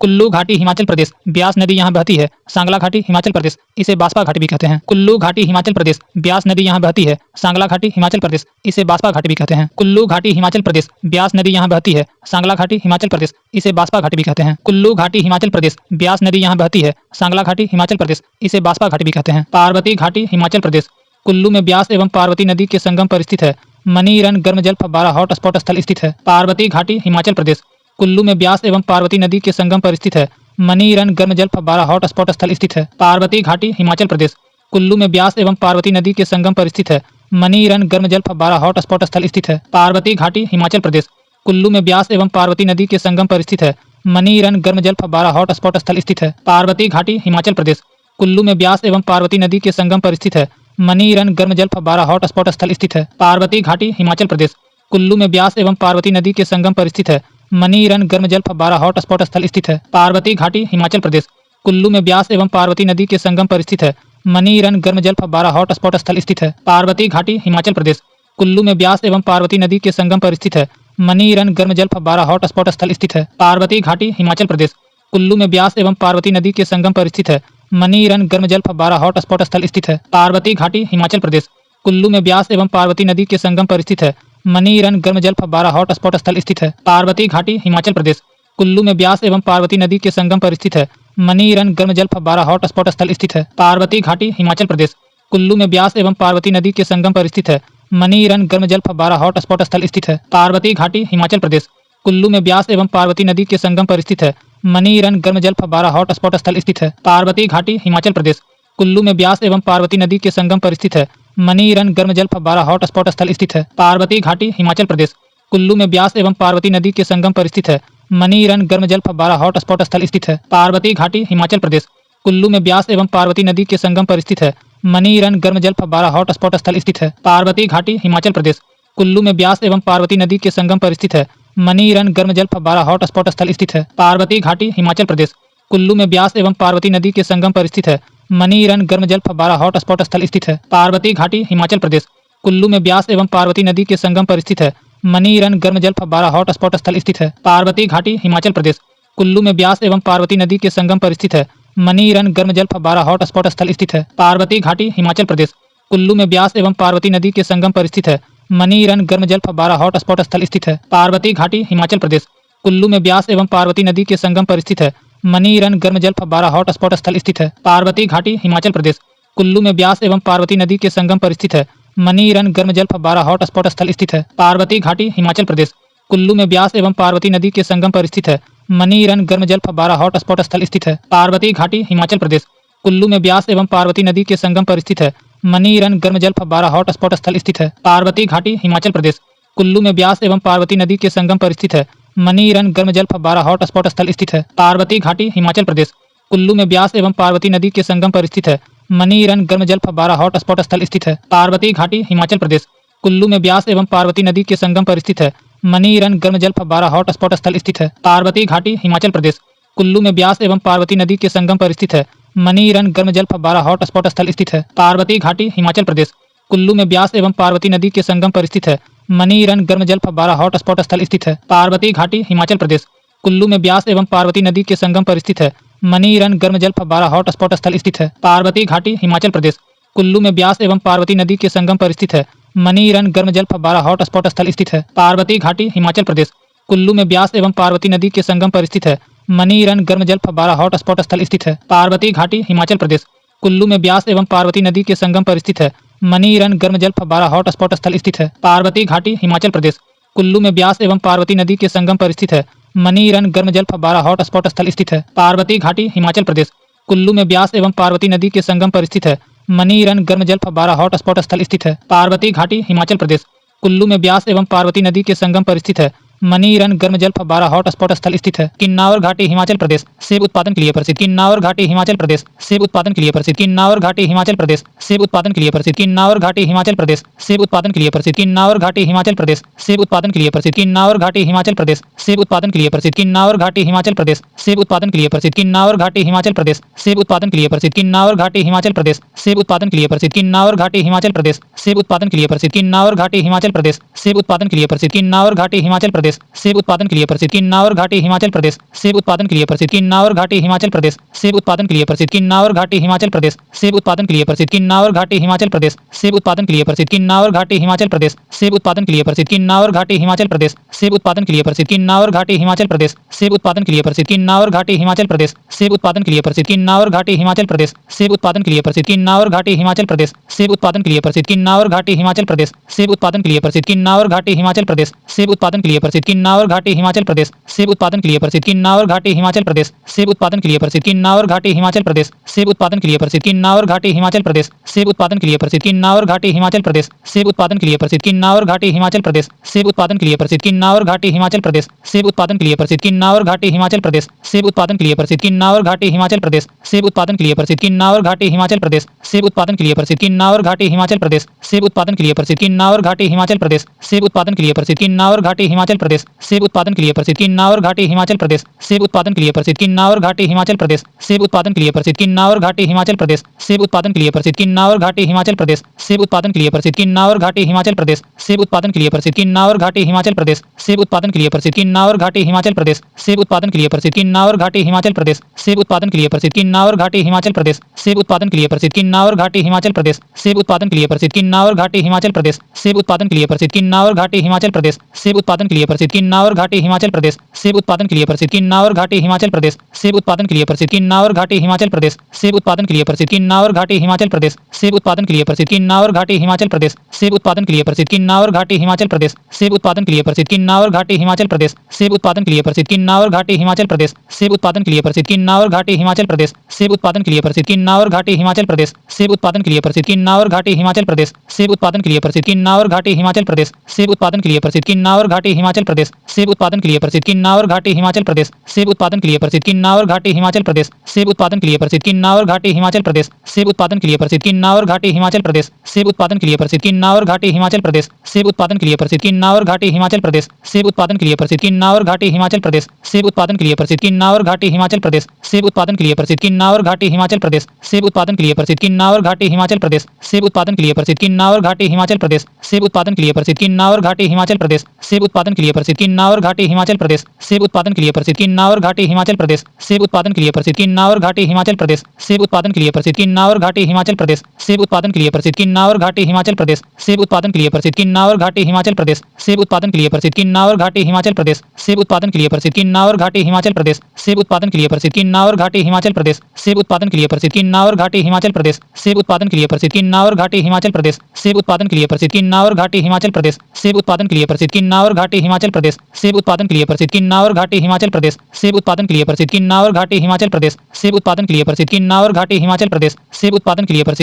कुल्लू घाटी हिमाचल प्रदेश, ब्यास नदी यहाँ बहती है। सांगला घाटी हिमाचल प्रदेश, इसे बास्पा घाटी भी कहते हैं। कुल्लू घाटी हिमाचल प्रदेश, ब्यास नदी यहाँ बहती है। सांगला घाटी हिमाचल प्रदेश, इसे बास्पा घाटी भी कहते हैं। कुल्लू घाटी हिमाचल प्रदेश, ब्यास नदी यहाँ बहती है। सांगला घाटी हिमाचल प्रदेश, इसे बास्पा घाटी भी कहते हैं। कुल्लू घाटी हिमाचल प्रदेश, ब्यास नदी यहाँ बहती है। सांगला घाटी हिमाचल प्रदेश, इसे बास्पा घाटी भी कहते हैं। पार्वती घाटी हिमाचल प्रदेश, कुल्लू में ब्यास एवं पार्वती नदी के संगम पर स्थित है। मनी रन गर्म जल फव्वारा हॉट स्पॉट स्थल स्थित है। पार्वती घाटी हिमाचल प्रदेश, कुल्लू में ब्यास एवं पार्वती नदी के संगम पर स्थित है। मनी रन गर्म जल फव्वारा हॉट स्पॉट स्थल स्थित है। पार्वती घाटी हिमाचल प्रदेश, कुल्लू में ब्यास एवं पार्वती नदी के संगम पर स्थित है। मनी रन गर्म जल फव्वारा हॉट स्पॉट स्थल स्थित है। पार्वती घाटी हिमाचल प्रदेश, कुल्लू में ब्यास एवं पार्वती नदी के संगम पर स्थित है। मनी रन गर्म जल फव्वारा हॉट स्पॉट स्थल स्थित है। पार्वती घाटी हिमाचल प्रदेश, कुल्लू में ब्यास एवं पार्वती नदी के संगम पर स्थित है। मनी रन गर्म जल फव्वारा हॉट स्पॉट स्थल स्थित है। पार्वती घाटी हिमाचल प्रदेश, कुल्लू में ब्यास एवं पार्वती नदी के संगम पर स्थित है। मनी रन गर्म जल फव्वारा हॉट स्पॉट स्थल स्थित है। पार्वती घाटी हिमाचल प्रदेश। कुल्लू में ब्यास एवं पार्वती नदी के संगम पर स्थित है। मनी रन गर्म जल फव्वारा हॉट स्पॉट स्थल स्थित है। पार्वती घाटी हिमाचल प्रदेश। कुल्लू में ब्यास एवं पार्वती नदी के संगम पर स्थित है। मनी रन गर्म जल फव्वारा हॉट स्पॉट स्थल स्थित है। पार्वती घाटी हिमाचल प्रदेश। कुल्लू में ब्यास एवं पार्वती नदी के संगम पर स्थित है। मनी रन गर्म जल फव्वारा हॉट स्पॉट स्थल स्थित है। पार्वती घाटी हिमाचल प्रदेश। कुल्लू में ब्यास एवं पार्वती नदी के संगम पर स्थित है। मनी रन गर्म जल फव्वारा हॉट स्पॉट स्थल स्थित है। पार्वती घाटी हिमाचल प्रदेश। कुल्लू में ब्यास एवं पार्वती नदी के संगम पर स्थित है। मनी रन गर्म जल फव्वारा हॉट स्पॉट स्थल स्थित है। पार्वती घाटी हिमाचल प्रदेश। कुल्लू में ब्यास एवं पार्वती नदी के संगम पर स्थित है। मनी रन गर्म जल फव्वारा हॉट स्पॉट स्थल स्थित है। पार्वती घाटी हिमाचल प्रदेश। कुल्लू में ब्यास एवं पार्वती नदी के संगम पर स्थित है। मनी रन गर्म जल फव्वारा हॉट स्पॉट स्थल स्थित है। पार्वती घाटी हिमाचल प्रदेश। कुल्लू में ब्यास एवं पार्वती नदी के संगम पर स्थित है। मनी रन गर्म जल फव्वारा हॉट स्पॉट स्थल स्थित है। पार्वती घाटी हिमाचल प्रदेश। कुल्लू में ब्यास एवं पार्वती नदी के संगम पर स्थित है। मनी रन गर्म जल फव्वारा हॉट स्पॉट स्थल स्थित है। पार्वती घाटी हिमाचल प्रदेश। कुल्लू में ब्यास एवं पार्वती नदी के संगम पर स्थित है। मनी रन गर्म जल फव्वारा हॉट स्पॉट स्थल स्थित है। पार्वती घाटी हिमाचल प्रदेश। कुल्लू में ब्यास एवं पार्वती नदी के संगम पर स्थित है। मनी रन गर्म जल फव्वारा हॉट स्पॉट स्थल स्थित है। पार्वती घाटी हिमाचल प्रदेश। कुल्लू में ब्यास एवं पार्वती नदी के संगम पर स्थित है। मनी रन गर्म जल फव्वारा हॉट स्पॉट स्थल स्थित है। पार्वती घाटी हिमाचल प्रदेश। कुल्लू में ब्यास एवं पार्वती नदी के संगम पर स्थित है। मनी रन गर्म जल फव्वारा हॉट स्पॉट स्थल स्थित है। पार्वती घाटी हिमाचल प्रदेश। कुल्लू में ब्यास एवं पार्वती नदी के संगम पर स्थित है। मनी रन गर्म जल फव्वारा हॉट स्पॉट स्थल स्थित है। पार्वती घाटी हिमाचल प्रदेश। कुल्लू में ब्यास एवं पार्वती नदी के संगम पर स्थित है। मनी रन गर्म जल फव्वारा हॉट स्पॉट स्थल स्थित है। पार्वती घाटी हिमाचल प्रदेश। कुल्लू में ब्यास एवं पार्वती नदी के संगम पर स्थित है। मनी रन गर्म जल फव्वारा हॉट स्पॉट स्थल स्थित है। पार्वती घाटी हिमाचल प्रदेश। कुल्लू में ब्यास एवं पार्वती नदी के संगम पर स्थित है। मनी रन गर्म जल फव्वारा हॉट स्पॉट स्थल स्थित है। पार्वती घाटी हिमाचल प्रदेश। कुल्लू में ब्यास एवं पार्वती नदी के संगम पर स्थित है। मनी रन गर्म जल फव्वारा हॉट स्पॉट स्थल स्थित है। पार्वती घाटी हिमाचल प्रदेश। कुल्लू में ब्यास एवं पार्वती नदी के संगम पर स्थित है। मनी रन गर्म जल फव्वारा हॉट स्पॉट स्थल स्थित है। पार्वती घाटी हिमाचल प्रदेश। कुल्लू में ब्यास एवं पार्वती नदी के संगम पर स्थित है। मनी रन गर्म जल फव्वारा हॉट स्पॉट स्थल स्थित है। पार्वती घाटी हिमाचल प्रदेश। कुल्लू में ब्यास एवं पार्वती नदी के संगम पर स्थित है। मनी रन गर्म जल फव्वारा हॉट स्पॉट स्थल स्थित है। पार्वती घाटी हिमाचल प्रदेश। कुल्लू में ब्यास एवं पार्वती नदी के संगम पर स्थित है। मनी रन गर्म जल फव्वारा हॉट स्पॉट स्थल स्थित है। पार्वती घाटी हिमाचल प्रदेश। कुल्लू में ब्यास एवं पार्वती नदी के संगम पर स्थित है। मनी रन गर्म जल फव्वारा हॉट स्पॉट स्थल स्थित है। पार्वती घाटी हिमाचल प्रदेश। कुल्लू में ब्यास एवं पार्वती नदी के संगम पर स्थित है। मनी रन गर्म जल फव्वारा हॉट स्पॉट स्थल स्थित है। पार्वती घाटी हिमाचल प्रदेश। कुल्लू में ब्यास एवं पार्वती नदी के संगम पर स्थित है। मनी रन गर्म जल फव्वारा हॉट स्पॉट स्थल स्थित है। पार्वती घाटी हिमाचल प्रदेश। कुल्लू में ब्यास एवं पार्वती नदी के संगम पर स्थित है। मनी रन गर्म जल फव्वारा हॉट स्पॉट स्थल स्थित है। पार्वती घाटी हिमाचल प्रदेश। कुल्लू में ब्यास एवं पार्वती नदी के संगम पर स्थित है। मनी रन गर्म जल फव्वारा हॉट स्पॉट स्थल स्थित है। पार्वती घाटी हिमाचल प्रदेश। कुल्लू में ब्यास एवं पार्वती नदी के संगम पर स्थित है। मनी रन गर्म जल फव्वारा हॉट स्पॉट स्थल स्थित है। पार्वती घाटी हिमाचल प्रदेश। कुल्लू में ब्यास एवं पार्वती नदी के संगम पर स्थित है। मनी रन गर्म जल फव्वारा हॉट स्पॉट स्थल स्थित है। पार्वती घाटी हिमाचल प्रदेश। कुल्लू में ब्यास एवं पार्वती नदी के संगम पर स्थित है। मनी रन गर्म जल फव्वारा हॉट स्पॉट स्थल स्थित है। पार्वती घाटी हिमाचल प्रदेश। कुल्लू में ब्यास एवं पार्वती नदी के संगम पर स्थित है। मनी रन गर्म जल फव्वारा हॉट स्पॉट स्थल स्थित है। किन्नावर घाटी हिमाचल प्रदेश सेब उत्पादन के लिए प्रसिद्ध। किन्नावर घाटी हिमाचल प्रदेश सेब उत्पादन के लिए प्रसिद्ध। किन्नावर घाटी हिमाचल प्रदेश सेब उत्पादन के लिए प्रसिद्ध। किन्नावर घाटी हिमाचल प्रदेश सेब उत्पादन के लिए प्रसिद्ध। किन्नावर घाटी हिमाचल प्रदेश सेब उत्पादन के लिए प्रसिद्ध। किन्नावर घाटी हिमाचल प्रदेश सेब उत्पादन के लिए प्रसिद्ध। किन्नावर घाटी हिमाचल प्रदेश सेब उत्पादन के लिए प्रसिद्ध। किन्नावर घाटी हिमाचल प्रदेश सेब उत्पादन के लिए प्रसिद्ध। किन्नावर घाटी हिमाचल प्रदेश सेब उत्पादन के लिए प्रसिद्ध। किन्नावर घाटी हिमाचल प्रदेश सेब उत्पादन के लिए प्रसिद्ध। किन्नावर घाटी हिमाचल प्रदेश सेब उत्पादन के लिए प्रसिद्ध। किन्नावर घाटी हिमाचल प्रदेश सेब उत्पादन के लिए प्रसिद्ध। किन्नावर घाटी हिमाचल प्रदेश सेब उत्पादन के लिए प्रसिद्ध। किन्नावर घाटी हिमाचल प्रदेश सेब उत्पादन के लिए प्रसिद्ध। किन्नावर घाटी हिमाचल प्रदेश सेब उत्पादन के लिए प्रसिद्ध। किन्नावर घाटी हिमाचल प्रदेश सेब उत्पादन के लिए प्रसिद्ध। किन्नावर घाटी हिमाचल प्रदेश सेब उत्पादन के लिए प्रसिद्ध। किन्नावर घाटी हिमाचल प्रदेश सेब उत्पादन के लिए प्रसिद्ध। किन्नावर घाटी हिमाचल प्रदेश सेब उत्पादन के लिए प्रसिद्ध। किन्नावर घाटी हिमाचल प्रदेश सेब उत्पादन के लिए प्रसिद्ध। किन्नावर घाटी हिमाचल प्रदेश सेब उत्पादन के लिए प्रसिद्ध। किन्नावर घाटी हिमाचल प्रदेश सेब उत्पादन के लिए प्रसिद्ध। किन्नावर घाटी हिमाचल प्रदेश सेब उत्पादन के लिए प्रसिद्ध। किन्नावर घाटी हिमाचल प्रदेश सेब उत्पादन के लिए प्रसिद्ध। किन्नावर घाटी हिमाचल प्रदेश सेब उत्पादन के लिए प्रसिद्ध। किन्नावर घाटी हिमाचल प्रदेश सेब उत्पादन के लिए प्रसिद्ध। किन्नावर घाटी हिमाचल प्रदेश सेब उत्पादन के लिए प्रसिद्ध। किन्नावर घाटी हिमाचल प्रदेश सेब उत्पादन के लिए प्रसिद्ध। किन्नावर घाटी हिमाचल प्रदेश सेब उत्पादन के लिए प्रसिद्ध। किन्नावर घाटी हिमाचल प्रदेश सेब उत्पादन के लिए प्रसिद्ध। किन्नावर घाटी हिमाचल प्रदेश सेब उत्पादन के लिए प्रसिद्ध। किन्नावर घाटी हिमाचल प्रदेश सेब उत्पादन के लिए प्रसिद्ध। किन्नावर घाटी हिमाचल प्रदेश सेब उत्पादन के लिए प्रसिद्ध। किन्नावर घाटी हिमाचल प्रदेश सेब उत्पादन के लिए प्रसिद्ध। किन्नावर घाटी हिमाचल प्रदेश सेब उत्पादन के लिए प्रसिद्ध। किन्नावर घाटी हिमाचल प्रदेश सेब उत्पादन के लिए प्रसिद्ध। किन्नावर घाटी हिमाचल प्रदेश सेब उत्पादन के लिए प्रसिद्ध। किन्नौर घाटी हिमाचल प्रदेश सेब उत्पादन के लिए प्रसिद्ध। किन्नौर घाटी हिमाचल प्रदेश सेब उत्पादन के लिए प्रसिद्ध। किन्नौर घाटी हिमाचल प्रदेश सेब उत्पादन के लिए प्रसिद्ध। किन्नौर घाटी हिमाचल प्रदेश सेब उत्पादन के लिए प्रसिद्ध। किन्नौर घाटी हिमाचल प्रदेश सेब उत्पादन के लिए प्रसिद्ध। किन्नौर घाटी हिमाचल प्रदेश सेब उत्पादन के लिए प्रसिद्ध। किन्नौर घाटी हिमाचल प्रदेश सेब उत्पादन के लिए प्रसिद्ध। किन्नौर घाटी हिमाचल प्रदेश सेब उत्पादन के लिए प्रसिद्ध। किन्नौर घाटी हिमाचल प्रदेश सेब उत्पादन के लिए प्रसिद्ध। किन्नौर घाटी हिमाचल प्रदेश सेब उत्पादन के लिए प्रसिद्ध। किन्नौर घाटी हिमाचल प्रदेश सेब उत्पादन के लिए प्रसिद्ध। किन्नौर घाटी हिमाचल प्रदेश सेब उत्पादन के लिए प्रसिद्ध। किन्नौर घाटी हिमाचल प्रदेश सेब उत्पादन के लिए प्रसिद्ध। किन्नौर घाटी हिमाचल प्रदेश सेब उत्पादन के लिए प्रसिद्ध। किन्नौर घाटी हिमाचल प्रदेश सेब उत्पादन के लिए प्रसिद्ध। किन्नौर घाटी हिमाचल प्रदेश सेब उत्पादन के लिए प्रसिद्ध। किन्नौर घाटी हिमाचल प्रदेश सेब उत्पादन के लिए प्रसिद्ध। किन्नौर घाटी हिमाचल प्रदेश सेब उत्पादन के लिए प्रसिद्ध। किन्नौर घाटी हिमाचल प्रदेश सेब उत्पादन के लिए प्रसिद्ध। किन्नौर घाटी हिमाचल प्रदेश सेब उत्पादन के लिए प्रसिद्ध। किन्नौर घाटी हिमाचल प्रदेश सेब उत्पादन के लिए प्रसिद्ध। किन्नौर घाटी हिमाचल प्रदेश सेब उत्पादन के लिए प्रसिद्ध। किन्नौर घाटी हिमाचल प्रदेश सेब उत्पादन के लिए प्रसिद्ध। किन्नौर घाटी हिमाचल प्रदेश सेब उत्पादन के लिए प्रसिद्ध। किन्नौर घाटी हिमाचल प्रदेश सेब उत्पादन के लिए प्रसिद्ध। किन्नौर घाटी हिमाचल प्रदेश सेब उत्पादन के लिए प्रसिद्ध। किन्नौर घाटी हिमाचल प्रदेश सेब उत्पादन के लिए प्रसिद्ध। किन्नौर घाटी हिमाचल प्रदेश सेब उत्पादन के लिए प्रसिद्ध। किन्नौर घाटी हिमाचल प्रदेश सेब उत्पादन के लिए प्रसिद्ध। किन्नौर घाटी हिमाचल प्रदेश सेब उत्पादन के लिए प्रसिद्ध। किन्नौर घाटी हिमाचल प्रदेश सेब उत्पादन के लिए प्रसिद्ध। किन्नौर घाटी हिमाचल प्रदेश सेब उत्पादन के लिए प्रसिद्ध। किन्नौर घाटी हिमाचल प्रदेश सेब उत्पादन के लिए प्रसिद्ध। किन्नौर घाटी हिमाचल प्रदेश सेब उत्पादन के लिए प्रसिद्ध। किन्नौर घाटी हिमाचल प्रदेश सेब उत्पादन के लिए प्रसिद्ध। किन्नौर घाटी हिमाचल प्रदेश सेब उत्पादन के लिए प्रसिद्ध। किन्नौर घाटी हिमाचल प्रदेश सेब उत्पादन के लिए प्रसिद्ध। किन्नौर घाटी हिमाचल प्रदेश सेब उत्पादन के लिए प्रसिद्ध। किन्नौर घाटी हिमाचल प्रदेश सेब उत्पादन के लिए प्रसिद्ध। किन्नौर घाटी हिमाचल प्रदेश सेब उत्पादन के लिए प्रसिद्ध। किन्नौर घाटी हिमाचल प्रदेश सेब उत्पादन के लिए प्रसिद्ध। किन्नौर घाटी हिमाचल प्रदेश सेब उत्पादन के लिए प्रसिद्ध। किन्नौर घाटी हिमाचल प्रदेश सेब उत्पादन के लिए प्रसिद्ध। किन्नौर घाटी हिमाचल प्रदेश सेब उत्पादन के लिए प्रसिद्ध। किन्नौर घाटी हिमाचल प्रदेश सेब उत्पादन के लिए प्रसिद्ध। किन्नौर घाटी हिमाचल प्रदेश सेब उत्पादन के लिए प्रसिद्ध। किन्नौर घाटी हिमाचल प्रदेश सेब उत्पादन के लिए प्रसिद्ध। किन्नौर घाटी हिमाचल प्रदेश सेब उत्पादन के लिए प्रसिद्ध। किन्नौर घाटी हिमाचल प्रदेश सेब उत्पादन के लिए प्रसिद्ध। किन्नौर घाटी हिमाचल प्रदेश सेब उत्पादन के लिए प्रसिद्ध। किन्नौर घाटी हिमाचल प्रदेश सेब उत्पादन के लिए प्रसिद्ध। किन्नौर घाटी हिमाचल प्रदेश सेब उत्पादन के लिए प्रसिद्ध। किन्नौर घाटी हिमाचल प्रदेश सेब उत्पादन के लिए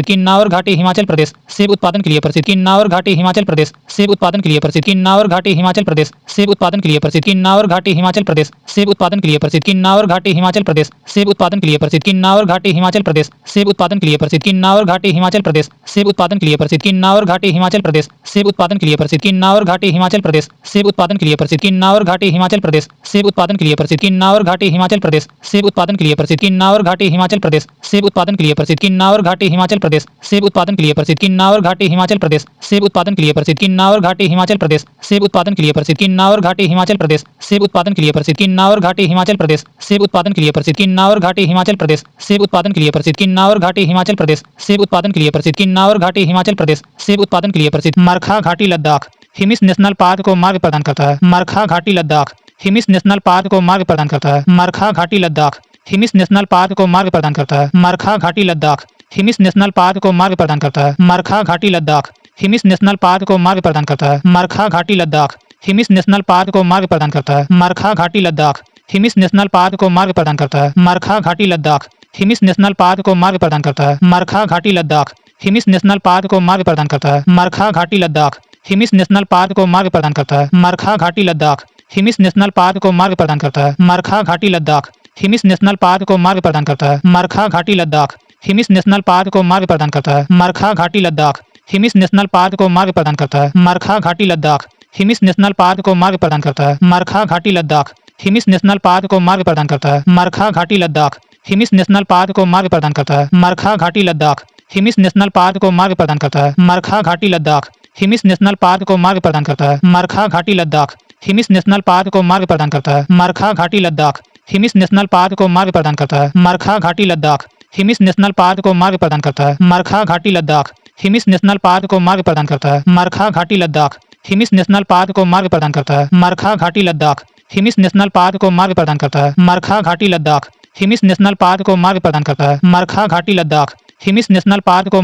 प्रसिद्ध। किन्नौर घाटी हिमाचल प्रदेश सेब उत्पादन के लिए प्रसिद्ध। किन्नौर घाटी हिमाचल प्रदेश सेब उत्पादन के लिए प्रसिद्ध। किन्नौर घाटी हिमाचल प्रदेश सेब उत्पादन के लिए प्रसिद्ध। किन्नौर घाटी हिमाचल प्रदेश सेब उत्पादन के लिए प्रसिद्ध। किन्नौर घाटी हिमाचल प्रदेश सेब उत्पादन के लिए प्रसिद्ध। किन्नौर घाटी हिमाचल प्रदेश सेब उत्पादन के लिए प्रसिद्ध। किन्नौर घाटी हिमाचल प्रदेश सेब उत्पादन के लिए प्रसिद्ध। किन्नौर घाटी हिमाचल प्रदेश सेब उत्पादन के लिए प्रसिद्ध। किन्नौर घाटी हिमाचल प्रदेश सेब उत्पादन के लिए प्रसिद्ध। किन्नौर घाटी हिमाचल प्रदेश सेब उत्पादन के लिए प्रसिद्ध। किन्नौर घाटी हिमाचल प्रदेश सेब उत्पादन के लिए प्रसिद्ध। किन्नौर घाटी हिमाचल प्रदेश सेब उत्पादन के लिए प्रसिद्ध। किन्नौर घाटी हिमाचल प्रदेश सेब उत्पादन के लिए प्रसिद्ध। किन्नौर घाटी हिमाचल प्रदेश सेब उत्पादन के लिए प्रसिद्ध। किन्नौर घाटी हिमाचल प्रदेश सेब उत्पादन के लिए प्रसिद्ध। किन्नौर घाटी हिमाचल प्रदेश सेब उत्पादन के लिए प्रसिद्ध। किन्नौर घाटी हिमाचल प्रदेश सेब उत्पादन के लिए प्रसिद्ध। किन्नौर घाटी हिमाचल प्रदेश सेब उत्पादन के लिए प्रसिद्ध। किन्नौर घाटी हिमाचल प्रदेश सेब उत्पादन के लिए प्रसिद्ध। किन्नौर घाटी हिमाचल प्रदेश सेब उत्पादन के लिए प्रसिद्ध। मरखा घाटी लद्दाख हिमिस नेशनल पार्क को मार्ग प्रदान करता है। मरखा घाटी लद्दाख हिमिस नेशनल पार्क को मार्ग प्रदान करता है। मरखा घाटी लद्दाख हिमिस नेशनल पार्क को मार्ग प्रदान करता है। मरखा घाटी लद्दाख हिमिस नेशनल पार्क को मार्ग प्रदान करता है। मरखा घाटी लद्दाख हिमिस नेशनल पार्क को मार्ग प्रदान करता है। मरखा घाटी लद्दाख हिमिस नेशनल पार्क को मार्ग प्रदान करता है। मरखा घाटी लद्दाख हिमिस नेशनल पार्क को मार्ग प्रदान करता है। मरखा घाटी लद्दाख हिमिस नेशनल पार्क को मार्ग प्रदान करता है। मरखा घाटी लद्दाख हिमिस नेशनल पार्क को मार्ग प्रदान करता है। मरखा घाटी लद्दाख हिमिस नेशनल पार्क को मार्ग प्रदान करता है। मरखा घाटी लद्दाख हिमिस नेशनल पार्क को मार्ग प्रदान करता है। मरखा घाटी लद्दाख हिमिस नेशनल पार्क को मार्ग प्रदान करता है। मरखा घाटी लद्दाख हिमिस नेशनल पार्क को मार्ग प्रदान करता है। मरखा घाटी लद्दाख हिमिस नेशनल पार्क को मार्ग प्रदान करता है। मरखा घाटी लद्दाख हिमिस नेशनल पार्क को मार्ग प्रदान करता है। मरखा घाटी लद्दाख हिमिस नेशनल पार्क को मार्ग प्रदान करता है। मरखा घाटी लद्दाख हिमिस नेशनल पार्क को मार्ग प्रदान करता है। मरखा घाटी लद्दाख हिमिस नेशनल पार्क को मार्ग प्रदान करता है। मरखा घाटी लद्दाख हिमिस नेशनल पार्क को मार्ग प्रदान करता है। मरखा घाटी लद्दाख हिमिस नेशनल पार्क को मार्ग प्रदान करता है। मरखा घाटी लद्दाख हिमिस नेशनल पार्क को मार्ग प्रदान करता है। मरखा घाटी लद्दाख हिमिस नेशनल पार्क को मार्ग प्रदान करता है। मरखा घाटी लद्दाख हिमिस नेशनल पार्क को मार्ग प्रदान करता है। मरखा घाटी लद्दाख हिमिस नेशनल पार्क को मार्ग प्रदान करता है। मरखा घाटी लद्दाख हिमिस नेशनल पार्क को मार्ग प्रदान करता है। मरखा घाटी लद्दाख हिमिस नेशनल पार्क को मार्ग प्रदान करता है। मरखा घाटी लद्दाख हिमिस नेशनल पार्क को मार्ग प्रदान करता है। मरखा घाटी लद्दाख हिमिस नेशनल पार्क को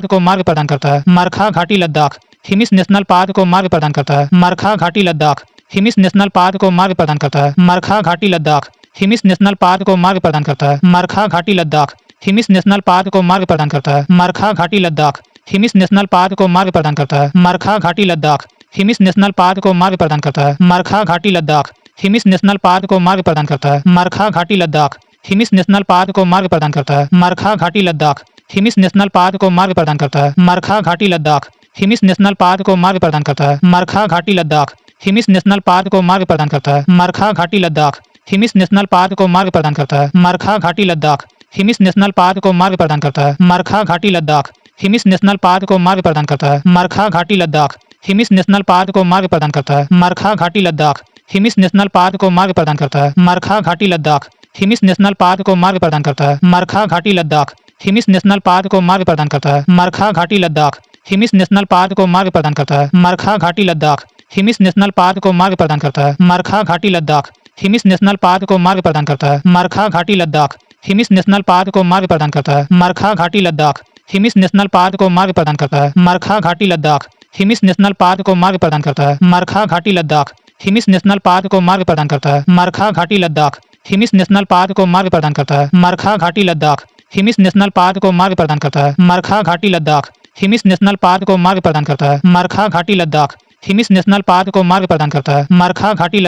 मार्ग प्रदान करता है। मरखा घाटी लद्दाख हिमिस नेशनल पार्क को मार्ग प्रदान करता है। मरखा घाटी लद्दाख हिमिस नेशनल पार्क को मार्ग प्रदान करता है। मरखा घाटी लद्दाख हिमिस नेशनल पार्क को मार्ग प्रदान करता है। मरखा घाटी लद्दाख हिमिस नेशनल पार्क को मार्ग प्रदान करता है। मरखा घाटी लद्दाख हिमिस नेशनल पार्क को मार्ग प्रदान करता है। मरखा घाटी लद्दाख हिमिस नेशनल पार्क को मार्ग प्रदान करता है। मरखा घाटी लद्दाख हिमिस नेशनल पार्क को मार्ग प्रदान करता है। मरखा घाटी लद्दाख हिमिस नेशनल पार्क को मार्ग प्रदान करता है। मरखा घाटी लद्दाख हिमिस नेशनल पार्क को मार्ग प्रदान करता है। मरखा घाटी लद्दाख हिमिस नेशनल पार्क को मार्ग प्रदान करता है। मरखा घाटी लद्दाख। हिमिस नेशनल पार्क को मार्ग प्रदान करता है। मरखा घाटी लद्दाख। हिमिस नेशनल पार्क को मार्ग प्रदान करता है। मरखा घाटी लद्दाख। हिमिस नेशनल पार्क को मार्ग प्रदान करता है। मरखा घाटी लद्दाख। हिमिस नेशनल पार्क को मार्ग प्रदान करता है। मरखा घाटी लद्दाख। हिमिस नेशनल पार्क को मार्ग प्रदान करता है। मरखा घाटी लद्दाख। हिमिस नेशनल पार्क को मार्ग प्रदान करता है। मरखा घाटी लद्दाख। हिमिस नेशनल पार्क को मार्ग प्रदान करता है। मरखा घाटी लद्दाख। हिमिस नेशनल पार्क को मार्ग प्रदान करता है। मरखा घाटी लद्दाख। हिमिस नेशनल पार्क को मार्ग प्रदान करता है। मरखा घाटी लद्दाख। हिमिस नेशनल पार्क को मार्ग प्रदान करता है। मरखा घाटी लद्दाख। हिमिस नेशनल पार्क को मार्ग प्रदान करता है। मरखा घाटी लद्दाख। हिमिस नेशनल पार्क को मार्ग प्रदान करता है। मरखा घाटी लद्दाख। हिमिस नेशनल पार्क को मार्ग प्रदान करता है। मरखा घाटी लद्दाख। हिमिस नेशनल पार्क को मार्ग प्रदान करता है। मरखा घाटी लद्दाख। हिमिस नेशनल पार्क को मार्ग प्रदान करता है। मरखा घाटी लद्दाख। हिमिस नेशनल पार्क को मार्ग प्रदान करता है। मरखा घाटी लद्दाख। हिमिस नेशनल पार्क को मार्ग प्रदान करता है। मरखा घाटी लद्दाख। हिमिस नेशनल पार्क को मार्ग प्रदान करता है। मरखा घाटी लद्दाख। हिमिस नेशनल पार्क को मार्ग प्रदान करता है। मरखा घाटी लद्दाख।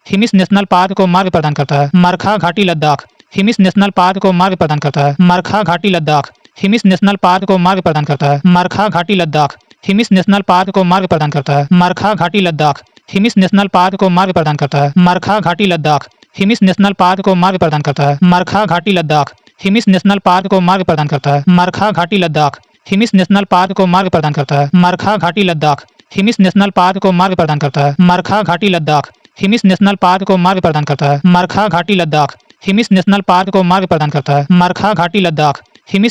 हिमिस नेशनल पार्क को मार्ग प्रदान करता है। मरखा घाटी लद्दाख। हिमिस नेशनल पार्क को मार्ग प्रदान करता है। मरखा घाटी लद्दाख। हिमिस नेशनल पार्क को मार्ग प्रदान करता है। मरखा घाटी लद्दाख। हिमिस नेशनल पार्क को मार्ग प्रदान करता है। मरखा घाटी लद्दाख। हिमिस नेशनल पार्क को मार्ग प्रदान करता है। मरखा घाटी लद्दाख। हिमिस नेशनल पार्क को मार्ग प्रदान करता है। मरखा घाटी लद्दाख। हिमिस नेशनल पार्क को मार्ग प्रदान करता है। मरखा घाटी लद्दाख। हिमिस नेशनल पार्क को मार्ग प्रदान करता है। मरखा घाटी लद्दाख। हिमिस नेशनल पार्क को मार्ग प्रदान करता है। मरखा घाटी लद्दाख। हिमिस नेशनल पार्क को मार्ग प्रदान करता है। मरखा घाटी लद्दाख। हिमिस नेशनल पार्क को मार्ग प्रदान करता है। मरखा घाटी लद्दाख। हिमिस नेशनल पार्क को मार्ग प्रदान करता है। मरखा घाटी लद्दाख। हिमिस नेशनल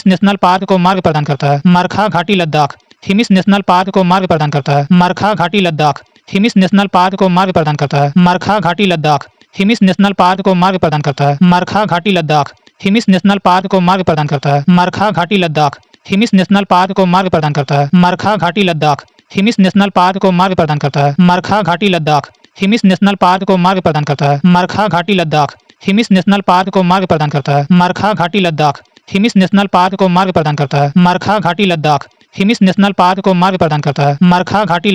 पार्क को मार्ग प्रदान करता है। मरखा घाटी लद्दाख। हिमिस नेशनल पार्क को मार्ग प्रदान करता है। मरखा घाटी लद्दाख। हिमिस नेशनल पार्क को मार्ग प्रदान करता है। मरखा घाटी लद्दाख। हिमिस नेशनल पार्क को मार्ग प्रदान करता है। मरखा घाटी लद्दाख। हिमिस नेशनल पार्क को मार्ग प्रदान करता है। मरखा घाटी लद्दाख। हिमिस नेशनल पार्क को मार्ग प्रदान करता है। मरखा घाटी लद्दाख। हिमिस नेशनल पार्क को मार्ग प्रदान करता है। मरखा घाटी लद्दाख। हिमिस नेशनल पार्क को मार्ग प्रदान करता है। मरखा घाटी लद्दाख। हिमिस नेशनल पार्क को मार्ग प्रदान करता है। मरखा घाटी लद्दाख। हिमिस नेशनल पार्क को मार्ग प्रदान करता है। मरखा घाटी लद्दाख।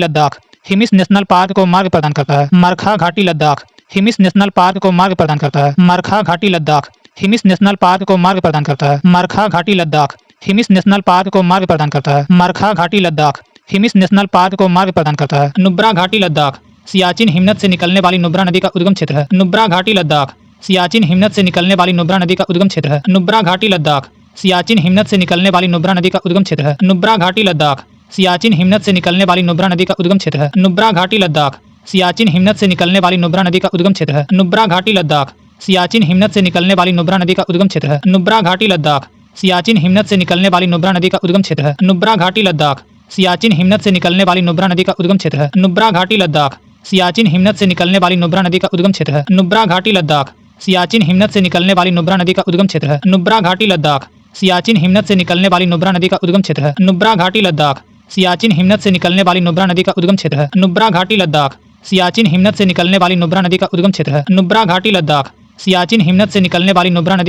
हिमिस नेशनल पार्क को मार्ग प्रदान करता है। मरखा घाटी लद्दाख। हिमिस नेशनल पार्क को मार्ग प्रदान करता है। मरखा घाटी लद्दाख। हिमिस नेशनल पार्क को मार्ग प्रदान करता है। मरखा घाटी लद्दाख। हिमिस नेशनल पार्क को मार्ग प्रदान करता है। मरखा घाटी लद्दाख। हिमिस नेशनल पार्क को मार्ग प्रदान करता है। नुब्रा घाटी लद्दाख। सियाचिन हिमनद से निकलने वाली नुब्रा नदी का उद्गम क्षेत्र है। नुब्रा घाटी लद्दाख। सियाचिन हिमनद से निकलने वाली नुब्रा नदी का उद्गम क्षेत्र है। नुब्रा घाटी लद्दाख। सियाचिन हिमनद से निकलने वाली नुब्रा नदी का उद्गम क्षेत्र है। नुब्रा घाटी लद्दाख। सियाचिन हिमनद से निकलने वाली नुब्रा नदी का उद्गम क्षेत्र है। नुब्रा घाटी लद्दाख। सियाचिन हिमनद से निकलने वाली नुब्रा नदी का उद्गम क्षेत्र है। नुब्रा घाटी लद्दाख। सियाचिन हिमनद से निकलने वाली नुब्रा नदी का उद्गम क्षेत्र है। नुब्रा घाटी लद्दाख। सियाचिन हिमनद से निकलने वाली नुब्रा नदी का उद्गम क्षेत्र है। नुब्रा घाटी लद्दाख। सियाचिन हिमनद से निकलने वाली नुब्रा नदी का उद्गम क्षेत्र है। नुब्रा घाटी लद्दाख। सियाचिन हिमनद से निकलने वाली नुब्रा नदी का उद्गम क्षेत्र है। नुब्रा घाटी लद्दाख। सियाचिन हिमनद से निकलने वाली नुब्रा नदी का उद्गम क्षेत्र है। नुब्रा घाटी लद्दाख। सियाचिन हिमनद से निकलने वाली नुब्रा नदी का उद्गम क्षेत्र है। नुब्रा घाटी लद्दाख। सियाचिन हिमनद से निकलने वाली नुब्रा नदी का उद्गम क्षेत्र है। नुब्रा घाटी लद्दाख। सियाचिन हिमनद से निकलने वाली नुब्रा नदी का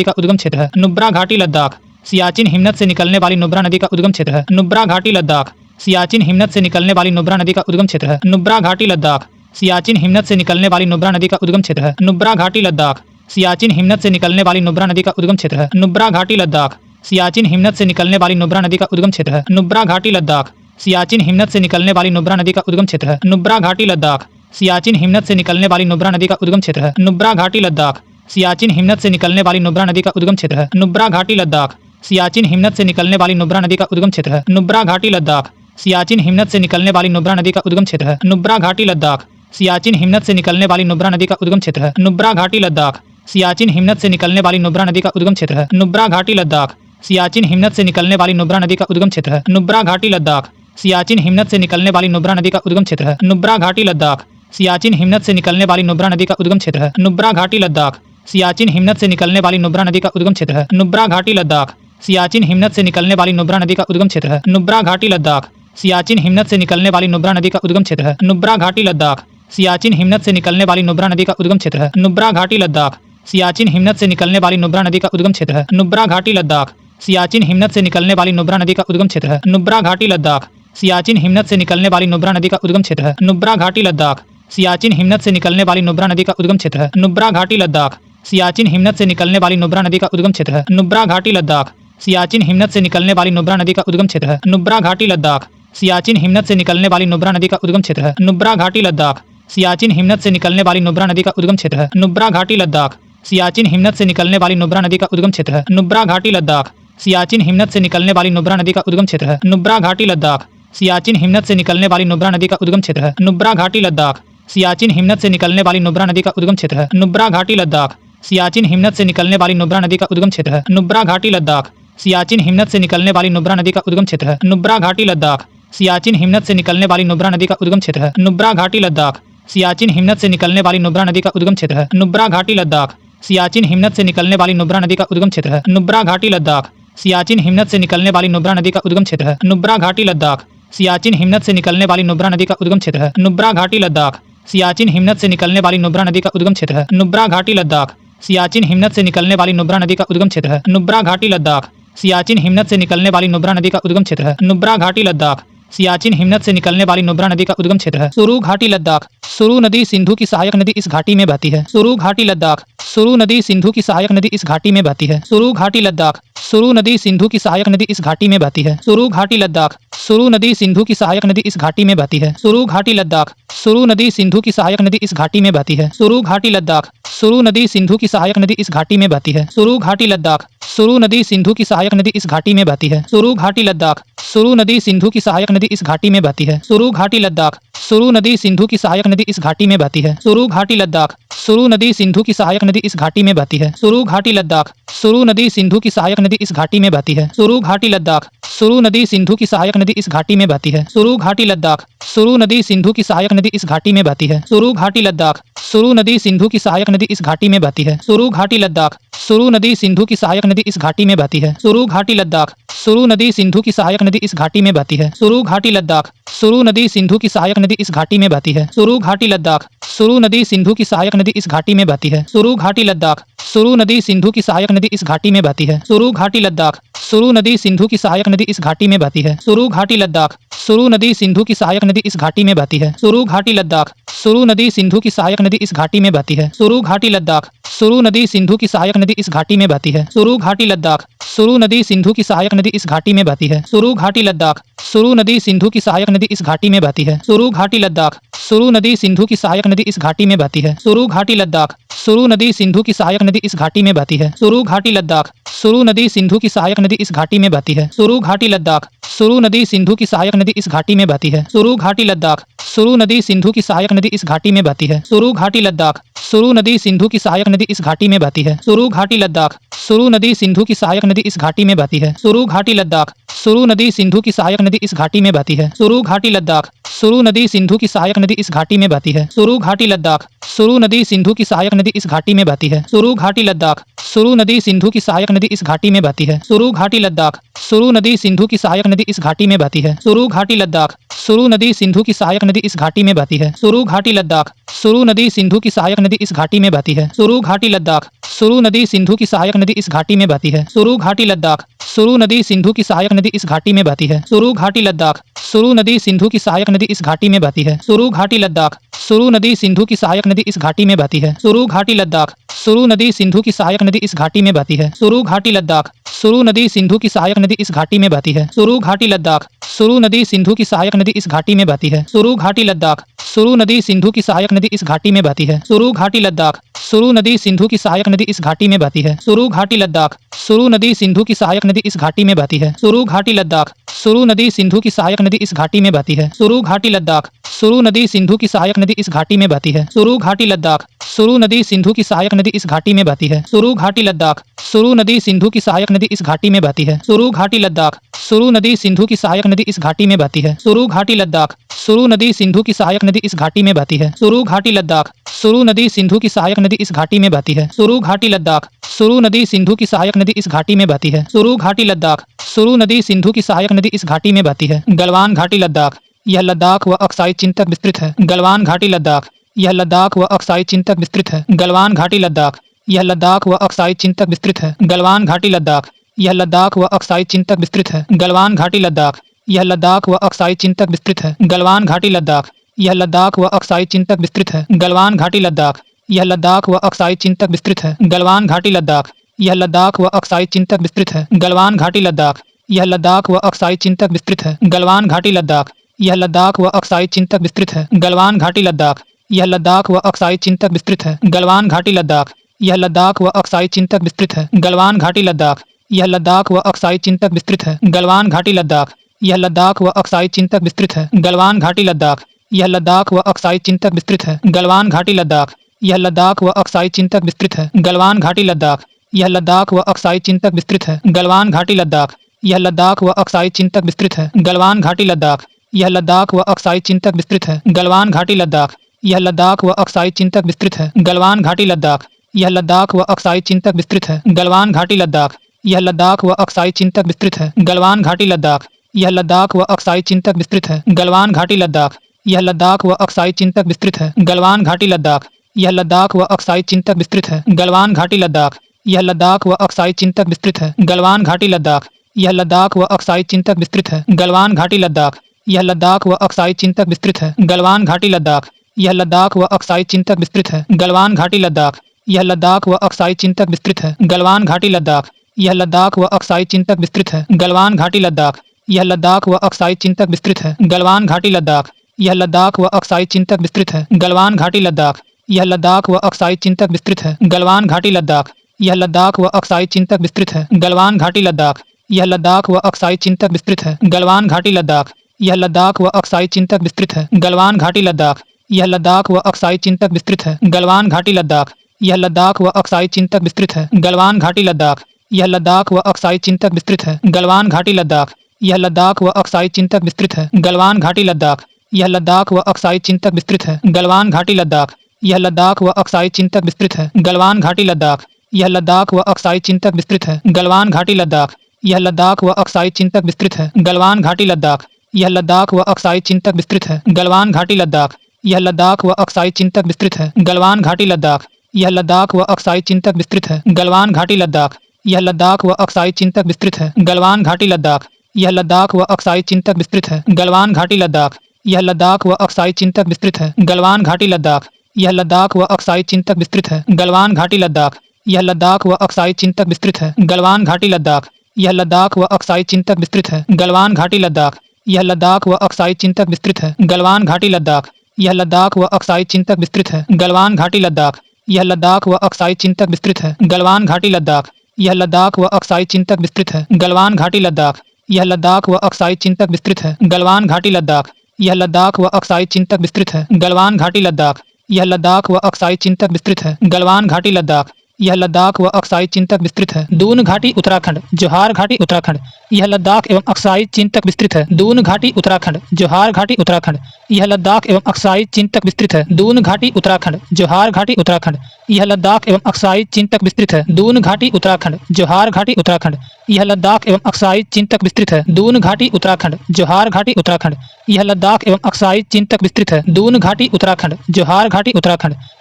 उद्गम क्षेत्र है। नुब्रा घाटी लद्दाख। सियाचिन हिमनद से निकलने वाली नुब्रा नदी का उद्गम क्षेत्र है। नुब्रा घाटी लद्दाख। सियाचिन हिमनद से निकलने वाली नुब्रा नदी का उद्गम क्षेत्र है। नुब्रा घाटी लद्दाख। सियाचिन हिमनद से निकलने वाली नुब्रा नदी का उद्गम क्षेत्र है। नुब्रा घाटी लद्दाख। सियाचिन हिमनद से निकलने वाली नुब्रा नदी का उद्गम क्षेत्र है। नुब्रा घाटी लद्दाख। सियाचिन हिमनद से निकलने वाली नुब्रा नदी का उद्गम क्षेत्र है। नुब्रा घाटी लद्दाख। सियाचिन हिमनद से निकलने वाली नुब्रा नदी का उद्गम क्षेत्र है। नुब्रा घाटी लद्दाख। सियाचिन हिमनद से निकलने वाली नुब्रा नदी का उद्गम क्षेत्र है। नुब्रा घाटी लद्दाख। सियाचिन हिमनद से निकलने वाली नुब्रा नदी का उद्गम क्षेत्र है। नुब्रा घाटी लद्दाख। सियाचिन हिमनद से निकलने वाली नुब्रा नदी का उद्गम क्षेत्र है। नुब्रा घाटी लद्दाख। सियाचिन हिमनद से निकलने वाली नुब्रा नदी का उद्गम क्षेत्र है। नुब्रा घाटी लद्दाख। सियाचिन हिमनद से निकलने वाली नुब्रा नदी का उद्गम क्षेत्र है। नुब्रा घाटी लद्दाख। सियाचिन हिमनद से निकलने वाली नुब्रा नदी का उद्गम क्षेत्र है। नुब्रा घाटी लद्दाख। सियाचिन हिमनद से निकलने वाली नुब्रा नदी का उद्गम क्षेत्र है। नुब्रा घाटी लद्दाख। सियाचिन हिमनद से निकलने वाली नुब्रा नदी का उद्गम क्षेत्र है। नुब्रा घाटी लद्दाख। सियाचिन हिमनद से निकलने वाली नुब्रा नदी का उद्गम क्षेत्र है। नुब्रा घाटी लद्दाख। सियाचिन हिमनद से निकलने वाली नुब्रा नदी का उद्गम क्षेत्र है। नुब्रा घाटी लद्दाख। सियाचिन हिमनद से निकलने वाली नुब्रा नदी का उद्गम क्षेत्र है। नुब्रा घाटी लद्दाख। सियाचिन हिमनद से निकलने वाली नुब्रा नदी का उद्गम क्षेत्र है। नुब्रा घाटी लद्दाख। सियाचिन हिमनद से निकलने वाली नुब्रा नदी का उद्गम क्षेत्र है। नुब्रा घाटी लद्दाख। सियाचिन हिमनद से निकलने वाली नुब्रा नदी का उद्गम क्षेत्र है। नुब्रा घाटी लद्दाख। सियाचिन हिमनद से निकलने वाली नुब्रा नदी का उद्गम क्षेत्र है। नुब्रा घाटी लद्दाख। सियाचिन हिमनद से निकलने वाली नुब्रा नदी का उद्गम क्षेत्र है। नुब्रा घाटी लद्दाख। सियाचिन हिमनद से निकलने वाली नुब्रा नदी का उद्गम क्षेत्र है। नुब्रा घाटी लद्दाख। सियाचिन हिमनद से निकलने वाली नुब्रा नदी का उद्गम क्षेत्र है। नुब्रा घाटी लद्दाख। सियाचिन हिमनद से निकलने वाली नुब्रा नदी का उद्गम क्षेत्र है। नुब्रा घाटी लद्दाख। सियाचिन हिमनद से निकलने वाली नुब्रा नदी का उद्गम क्षेत्र है। नुब्रा घाटी लद्दाख। सियाचिन हिमनद से निकलने वाली नुब्रा नदी का उद्गम क्षेत्र है। नुब्रा घाटी लद्दाख सियाचिन हिमनद से निकलने वाली नुब्रा नदी का उद्गम क्षेत्र है। नुब्रा घाटी लद्दाख सियाचिन हिमनद से निकलने वाली नुब्रा नदी का उद्गम क्षेत्र है। नुब्रा घाटी लद्दाख सियाचिन हिमनद से निकलने वाली नुब्रा नदी का उद्गम क्षेत्र है। नुब्रा घाटी लद्दाख सियाचिन हिमनद से निकलने वाली नुब्रा नदी का उद्गम क्षेत्र है। नुब्रा घाटी लद्दाख सियाचिन हिमनद से निकलने वाली नुब्रा नदी का उद्गम क्षेत्र है। नुब्रा घाटी लद्दाख सियाचिन हिमनद से निकलने वाली नुब्रा नदी का उद्गम क्षेत्र है। नुब्रा घाटी लद्दाख सियाचिन हिमनद से निकलने वाली नुब्रा नदी का उद्गम क्षेत्र है। नुब्रा घाटी लद्दाख सियाचिन हिमनद से निकलने वाली नुब्रा नदी का उद्गम क्षेत्र है। नुब्रा घाटी लद्दाख सियाचिन हिमनद से निकलने वाली नुब्रा नदी का उद्गम क्षेत्र है। नुब्रा घाटी लद्दाख सियाचिन हिमनद से निकलने वाली नुब्रा नदी का उद्गम क्षेत्र है। नुब्रा घाटी लद्दाख सियाचिन हिमनद से निकलने वाली नुब्रा नदी का उद्गम क्षेत्र है। नुब्रा घाटी लद्दाख सियाचिन हिमनद से निकलने वाली नुब्रा नदी का उद्गम क्षेत्र है। नुब्रा घाटी लद्दाख सियाचिन हिमनद से निकलने वाली नुब्रा नदी का उद्गम क्षेत्र है। नुब्रा घाटी लद्दाख सियाचिन हिमनद से निकलने वाली नुब्रा नदी का उद्गम क्षेत्र है। नुब्रा घाटी लद्दाख सियाचिन हिमनद से निकलने वाली नुब्रा नदी का उद्गम क्षेत्र है। नुब्रा घाटी लद्दाख सियाचिन हिमनद से निकलने वाली नुब्रा नदी का उद्गम क्षेत्र है। सुरू घाटी लद्दाख सुरू नदी सिंधु की सहायक नदी इस घाटी में बहती है। सुरू घाटी लद्दाख सुरू नदी सिंधु की सहायक नदी इस घाटी में बहती है। सुरू घाटी लद्दाख सुरू नदी सिंधु की सहायक नदी इस घाटी में बहती है। सुरू घाटी लद्दाख सुरू नदी सिंधु की सहायक नदी इस घाटी में बहती है। सुरू घाटी लद्दाख सुरू नदी सिंधु की सहायक नदी इस घाटी में बहती है। सुरू घाटी लद्दाख सुरू नदी सिंधु की सहायक नदी इस घाटी में बहती है। सुरू घाटी लद्दाख सुरू नदी सिंधु की सहायक नदी इस घाटी में बहती है। सुरू घाटी लद्दाख सुरू नदी सिंधु की सहायक नदी इस घाटी में बहती है। सुरू घाटी लद्दाख सुरू नदी सिंधु की सहायक नदी इस घाटी में बहती है। सुरू घाटी लद्दाख सुरू नदी सिंधु की सहायक नदी इस घाटी में बहती है। सुरू घाटी लद्दाख सुरू नदी सिंधु की सहायक नदी इस घाटी में बहती है। सुरू घाटी लद्दाख सुरू नदी सिंधु की सहायक नदी इस घाटी में बहती है। सुरू घाटी लद्दाख सुरू नदी सिंधु की सहायक नदी इस घाटी में बहती है। सुरू घाटी लद्दाख सुरू नदी सिंधु की सहायक नदी इस घाटी में बहती है। सुरू घाटी लद्दाख सुरू नदी सिंधु की सहायक नदी इस घाटी में बहती है। सुरू घाटी लद्दाख सुरू नदी सिंधु की सहायक नदी इस घाटी में बहती है। सुरू घाटी लद्दाख सुरू नदी सिंधु की सहायक नदी इस घाटी में बहती है। सुरू घाटी लद्दाख सुरू नदी सिंधु की सहायक नदी इस घाटी में बहती है। सुरू घाटी लद्दाख सुरू नदी सिंधु की सहायक नदी इस घाटी में बहती है। सुरू घाटी लद्दाख सुरू नदी सिंधु की सहायक नदी इस घाटी में बहती है। सुरू घाटी लद्दाख सुरू नदी सिंधु की सहायक नदी इस घाटी में बहती है। सुरू घाटी लद्दाख सुरू नदी सिंधु की सहायक नदी इस घाटी में बहती है। सुरू घाटी लद्दाख सुरू नदी सिंधु की सहायक नदी इस घाटी में बहती है। सुरू घाटी लद्दाख सुरू नदी सिंधु की सहायक नदी इस घाटी में बहती है। सुरू घाटी लद्दाख सुरू नदी सिंधु की सहायक नदी इस घाटी में बहती है। सुरू घाटी लद्दाख सुरू नदी सिंधु की सहायक नदी इस घाटी में बहती है। सुरू घाटी लद्दाख सुरू नदी सिंधु की सहायक नदी इस घाटी में बहती है। सुरू घाटी लद्दाख सुरू नदी सिंधु की सहायक नदी इस घाटी में बहती है। सुरू घाटी लद्दाख सुरू नदी सिंधु की सहायक नदी इस घाटी में बहती है। सुरू घाटी लद्दाख सुरू नदी सिंधु की सहायक नदी इस घाटी में बहती है। सुरू घाटी लद्दाख सुरू नदी सिंधु की सहायक नदी इस घाटी में बहती है। सुरू घाटी लद्दाख सुरू नदी सिंधु की सहायक नदी इस घाटी में बहती है। सुरू घाटी लद्दाख सुरू नदी सिंधु की सहायक नदी इस घाटी में बहती है। सुरू घाटी लद्दाख सुरू नदी सिंधु की सहायक नदी इस घाटी में बहती है। सुरू घाटी लद्दाख सुरू नदी सिंधु की सहायक नदी इस घाटी में बहती है। सुरू घाटी लद्दाख सुरू नदी सिंधु की सहायक नदी इस घाटी में बहती है। सुरू घाटी लद्दाख सुरू नदी सिंधु की सहायक नदी इस घाटी में बहती है। सुरू घाटी लद्दाख सुरू नदी सिंधु की सहायक नदी इस घाटी में बहती है। सुरू घाटी लद्दाख सुरू नदी सिंधु की सहायक नदी इस घाटी में बहती है। सुरू घाटी लद्दाख सुरू नदी सिंधु की सहायक नदी इस घाटी में बहती है। सुरू घाटी लद्दाख सुरू नदी सिंधु की सहायक नदी इस घाटी में बहती है। सुरू घाटी लद्दाख सुरू नदी सिंधु की सहायक नदी इस घाटी में बहती है। सुरू घाटी लद्दाख सुरू नदी सिंधु की सहायक नदी इस घाटी में बहती है। सुरू घाटी लद्दाख सुरू नदी सिंधु की सहायक नदी इस घाटी में बहती है। सुरू घाटी लद्दाख सुरू नदी सिंधु की सहायक नदी इस घाटी में बहती है। सुरू घाटी लद्दाख सुरू नदी सिंधु की सहायक नदी इस घाटी में बहती है। सुरू घाटी लद्दाख सुरू नदी सिंधु की सहायक नदी इस घाटी में बहती है। सुरू घाटी लद्दाख सुरू नदी सिंधु की सहायक नदी इस घाटी में बहती है। सुरू घाटी लद्दाख सुरू नदी सिंधु की सहायक नदी इस घाटी में बहती है। सुरू घाटी लद्दाख सुरू नदी सिंधु की सहायक नदी इस घाटी में बहती है। सुरू घाटी लद्दाख सुरू नदी सिंधु की सहायक नदी इस घाटी में बहती है। सुरू घाटी लद्दाख सुरू नदी सिंधु की सहायक नदी इस घाटी में बहती है। सुरू घाटी लद्दाख सुरू नदी सिंधु की सहायक नदी इस घाटी में बहती है। सुरू घाटी लद्दाख सुरू नदी सिंधु की सहायक नदी इस घाटी में बहती है। सुरू घाटी लद्दाख सुरू नदी सिंधु की सहायक नदी इस घाटी में बहती है। सुरू घाटी लद्दाख सुरू नदी सिंधु की सहायक नदी इस घाटी में बहती है। सुरू घाटी लद्दाख सुरू नदी सिंधु की सहायक नदी इस घाटी में बहती है। सुरू घाटी लद्दाख सुरू नदी सिंधु की सहायक नदी इस घाटी में बहती है। गलवान घाटी लद्दाख यह लद्दाख व अक्साई चीन तक विस्तृत है। गलवान घाटी लद्दाख यह लद्दाख व अक्साई चीन तक विस्तृत है। गलवान घाटी लद्दाख यह लद्दाख व अक्साई चीन तक विस्तृत है। गलवान घाटी लद्दाख यह लद्दाख व अक्साई चीन तक विस्तृत है। गलवान घाटी लद्दाख यह लद्दाख व अक्साई चीन तक विस्तृत है। गलवान घाटी लद्दाख यह लद्दाख व अक्साई चीन तक विस्तृत है। गलवान घाटी लद्दाख यह लद्दाख व अक्साई चीन तक विस्तृत है। गलवान घाटी लद्दाख यह लद्दाख व अक्साई चीन तक विस्तृत है। गलवान घाटी लद्दाख यह लद्दाख व अक्साई चीन तक विस्तृत है। गलवान घाटी लद्दाख, यह लद्दाख व अक्साई चीन तक विस्तृत है। गलवान घाटी लद्दाख, यह लद्दाख व अक्साई चीन तक विस्तृत है। गलवान घाटी लद्दाख, यह लद्दाख व अक्साई चीन तक विस्तृत है। गलवान घाटी लद्दाख, यह लद्दाख व अक्साई चीन तक विस्तृत है। गलवान घाटी लद्दाख, यह लद्दाख व अक्साई चीन तक विस्तृत है। गलवान घाटी लद्दाख, यह लद्दाख व अक्साई चीन तक विस्तृत है। गलवान घाटी लद्दाख, यह लद्दाख व अक्साई चीन तक विस्तृत है। गलवान घाटी लद्दाख, यह लद्दाख व अक्साई चीन तक विस्तृत है। गलवान घाटी लद्दाख, यह लद्दाख व अक्साई चीन तक विस्तृत है। गलवान घाटी लद्दाख, यह लद्दाख व अक्साई चीन तक विस्तृत है। गलवान घाटी लद्दाख, यह लद्दाख व अक्साई चीन तक विस्तृत है। गलवान घाटी लद्दाख, यह लद्दाख व अक्साई चीन तक विस्तृत है। गलवान घाटी लद्दाख, यह लद्दाख व अक्साई चीन तक विस्तृत है। गलवान घाटी लद्दाख, यह लद्दाख व अक्साई चीन तक विस्तृत है। गलवान घाटी लद्दाख, यह लद्दाख व अक्साई चीन तक विस्तृत है। गलवान घाटी लद्दाख, यह लद्दाख व अक्साई चीन तक विस्तृत है। गलवान घाटी लद्दाख, यह लद्दाख व अक्साई चीन तक विस्तृत है। गलवान घाटी लद्दाख, यह लद्दाख व अक्साई चीन तक विस्तृत है। गलवान घाटी लद्दाख, यह लद्दाख व अक्साई चीन तक विस्तृत है। गलवान घाटी लद्दाख, यह लद्दाख व अक्साई चीन तक विस्तृत है। गलवान घाटी लद्दाख, यह लद्दाख व अक्साई चीन तक विस्तृत है। गलवान घाटी लद्दाख, यह लद्दाख व अक्साई चीन तक विस्तृत है। गलवान घाटी लद्दाख, यह लद्दाख व अक्साई चीन तक विस्तृत है। गलवान घाटी लद्दाख, यह लद्दाख व अक्साई चीन तक विस्तृत है। गलवान घाटी लद्दाख, यह लद्दाख व अक्साई चीन तक विस्तृत है। गलवान घाटी लद्दाख, यह लद्दाख व अक्साई चीन तक विस्तृत है। गलवान घाटी लद्दाख, यह लद्दाख व अक्साई चीन तक विस्तृत है। गलवान घाटी लद्दाख, यह लद्दाख व अक्साई चीन तक विस्तृत है। गलवान घाटी लद्दाख, यह लद्दाख व अक्साई चीन तक विस्तृत है। गलवान घाटी लद्दाख, यह लद्दाख व अक्साई चीन तक विस्तृत है। गलवान घाटी लद्दाख, यह लद्दाख व अक्साई चीन तक विस्तृत है। गलवान घाटी लद्दाख, यह लद्दाख व अक्साई चीन तक विस्तृत है। गलवान घाटी लद्दाख, यह लद्दाख व अक्साई चीन तक विस्तृत है। गलवान घाटी लद्दाख, यह लद्दाख व अक्साई चीन तक विस्तृत है। गलवान घाटी लद्दाख, यह लद्दाख व अक्साई चीन तक विस्तृत है। गलवान घाटी लद्दाख, यह लद्दाख व अक्साई चीन तक विस्तृत है। गलवान घाटी लद्दाख, यह लद्दाख व अक्साई चीन तक विस्तृत है। गलवान घाटी लद्दाख, यह लद्दाख व अक्साई चीन तक विस्तृत है। गलवान घाटी लद्दाख, यह लद्दाख व अक्साई चीन तक विस्तृत है। गलवान घाटी लद्दाख, यह लद्दाख व अक्साई चीन तक विस्तृत है। गलवान घाटी लद्दाख, यह लद्दाख व अक्साई चीन तक विस्तृत है। गलवान घाटी लद्दाख, यह लद्दाख व अक्साई चीन तक विस्तृत है। गलवान घाटी लद्दाख, यह लद्दाख व अक्साई चीन तक विस्तृत है। गलवान घाटी लद्दाख, यह लद्दाख व अक्साई चीन तक विस्तृत है। गलवान घाटी लद्दाख, यह लद्दाख व अक्साई चीन तक विस्तृत है। गलवान घाटी लद्दाख, यह लद्दाख व अक्साई चीन तक विस्तृत है। गलवान घाटी लद्दाख, यह लद्दाख व अक्साई चीन तक विस्तृत है। गलवान घाटी लद्दाख, यह लद्दाख व अक्साई चीन तक विस्तृत है। गलवान घाटी लद्दाख, यह लद्दाख व अक्साई चीन तक विस्तृत है। गलवान घाटी लद्दाख, यह लद्दाख व अक्साई चीन तक विस्तृत है। गलवान घाटी लद्दाख, यह लद्दाख व अक्साई चीन तक विस्तृत है। गलवान घाटी लद्दाख, यह लद्दाख व अक्साई चीन तक विस्तृत है। गलवान घाटी लद्दाख, यह लद्दाख व अक्साई चीन तक विस्तृत है। दून घाटी उत्तराखंड, जोहार घाटी उत्तराखंड, यह लद्दाख एवं अक्साई चीन तक विस्तृत है। दून घाटी उत्तराखंड, जोहार घाटी उत्तराखंड, यह लद्दाख एवं अक्साई चीन तक विस्तृत है। दून घाटी उत्तराखंड, जोहार घाटी उत्तराखंड, यह लद्दाख एवं अक्साई चीन तक विस्तृत है। दून घाटी उत्तराखंड, जोहार घाटी उत्तराखंड, यह लद्दाख एवं अक्साई चीन तक विस्तृत है। दून घाटी उत्तराखंड, जोहार घाटी उत्तराखंड, यह लद्दाख एवं अक्साई चीन तक विस्तृत है। दून घाटी उत्तराखंड, जोहार घाटी उत्तराखंड, यह लद्दाख एवं अक्साई चीन तक विस्तृत है। दून घाटी उत्तराखंड, जोहार घाटी उत्तराखंड,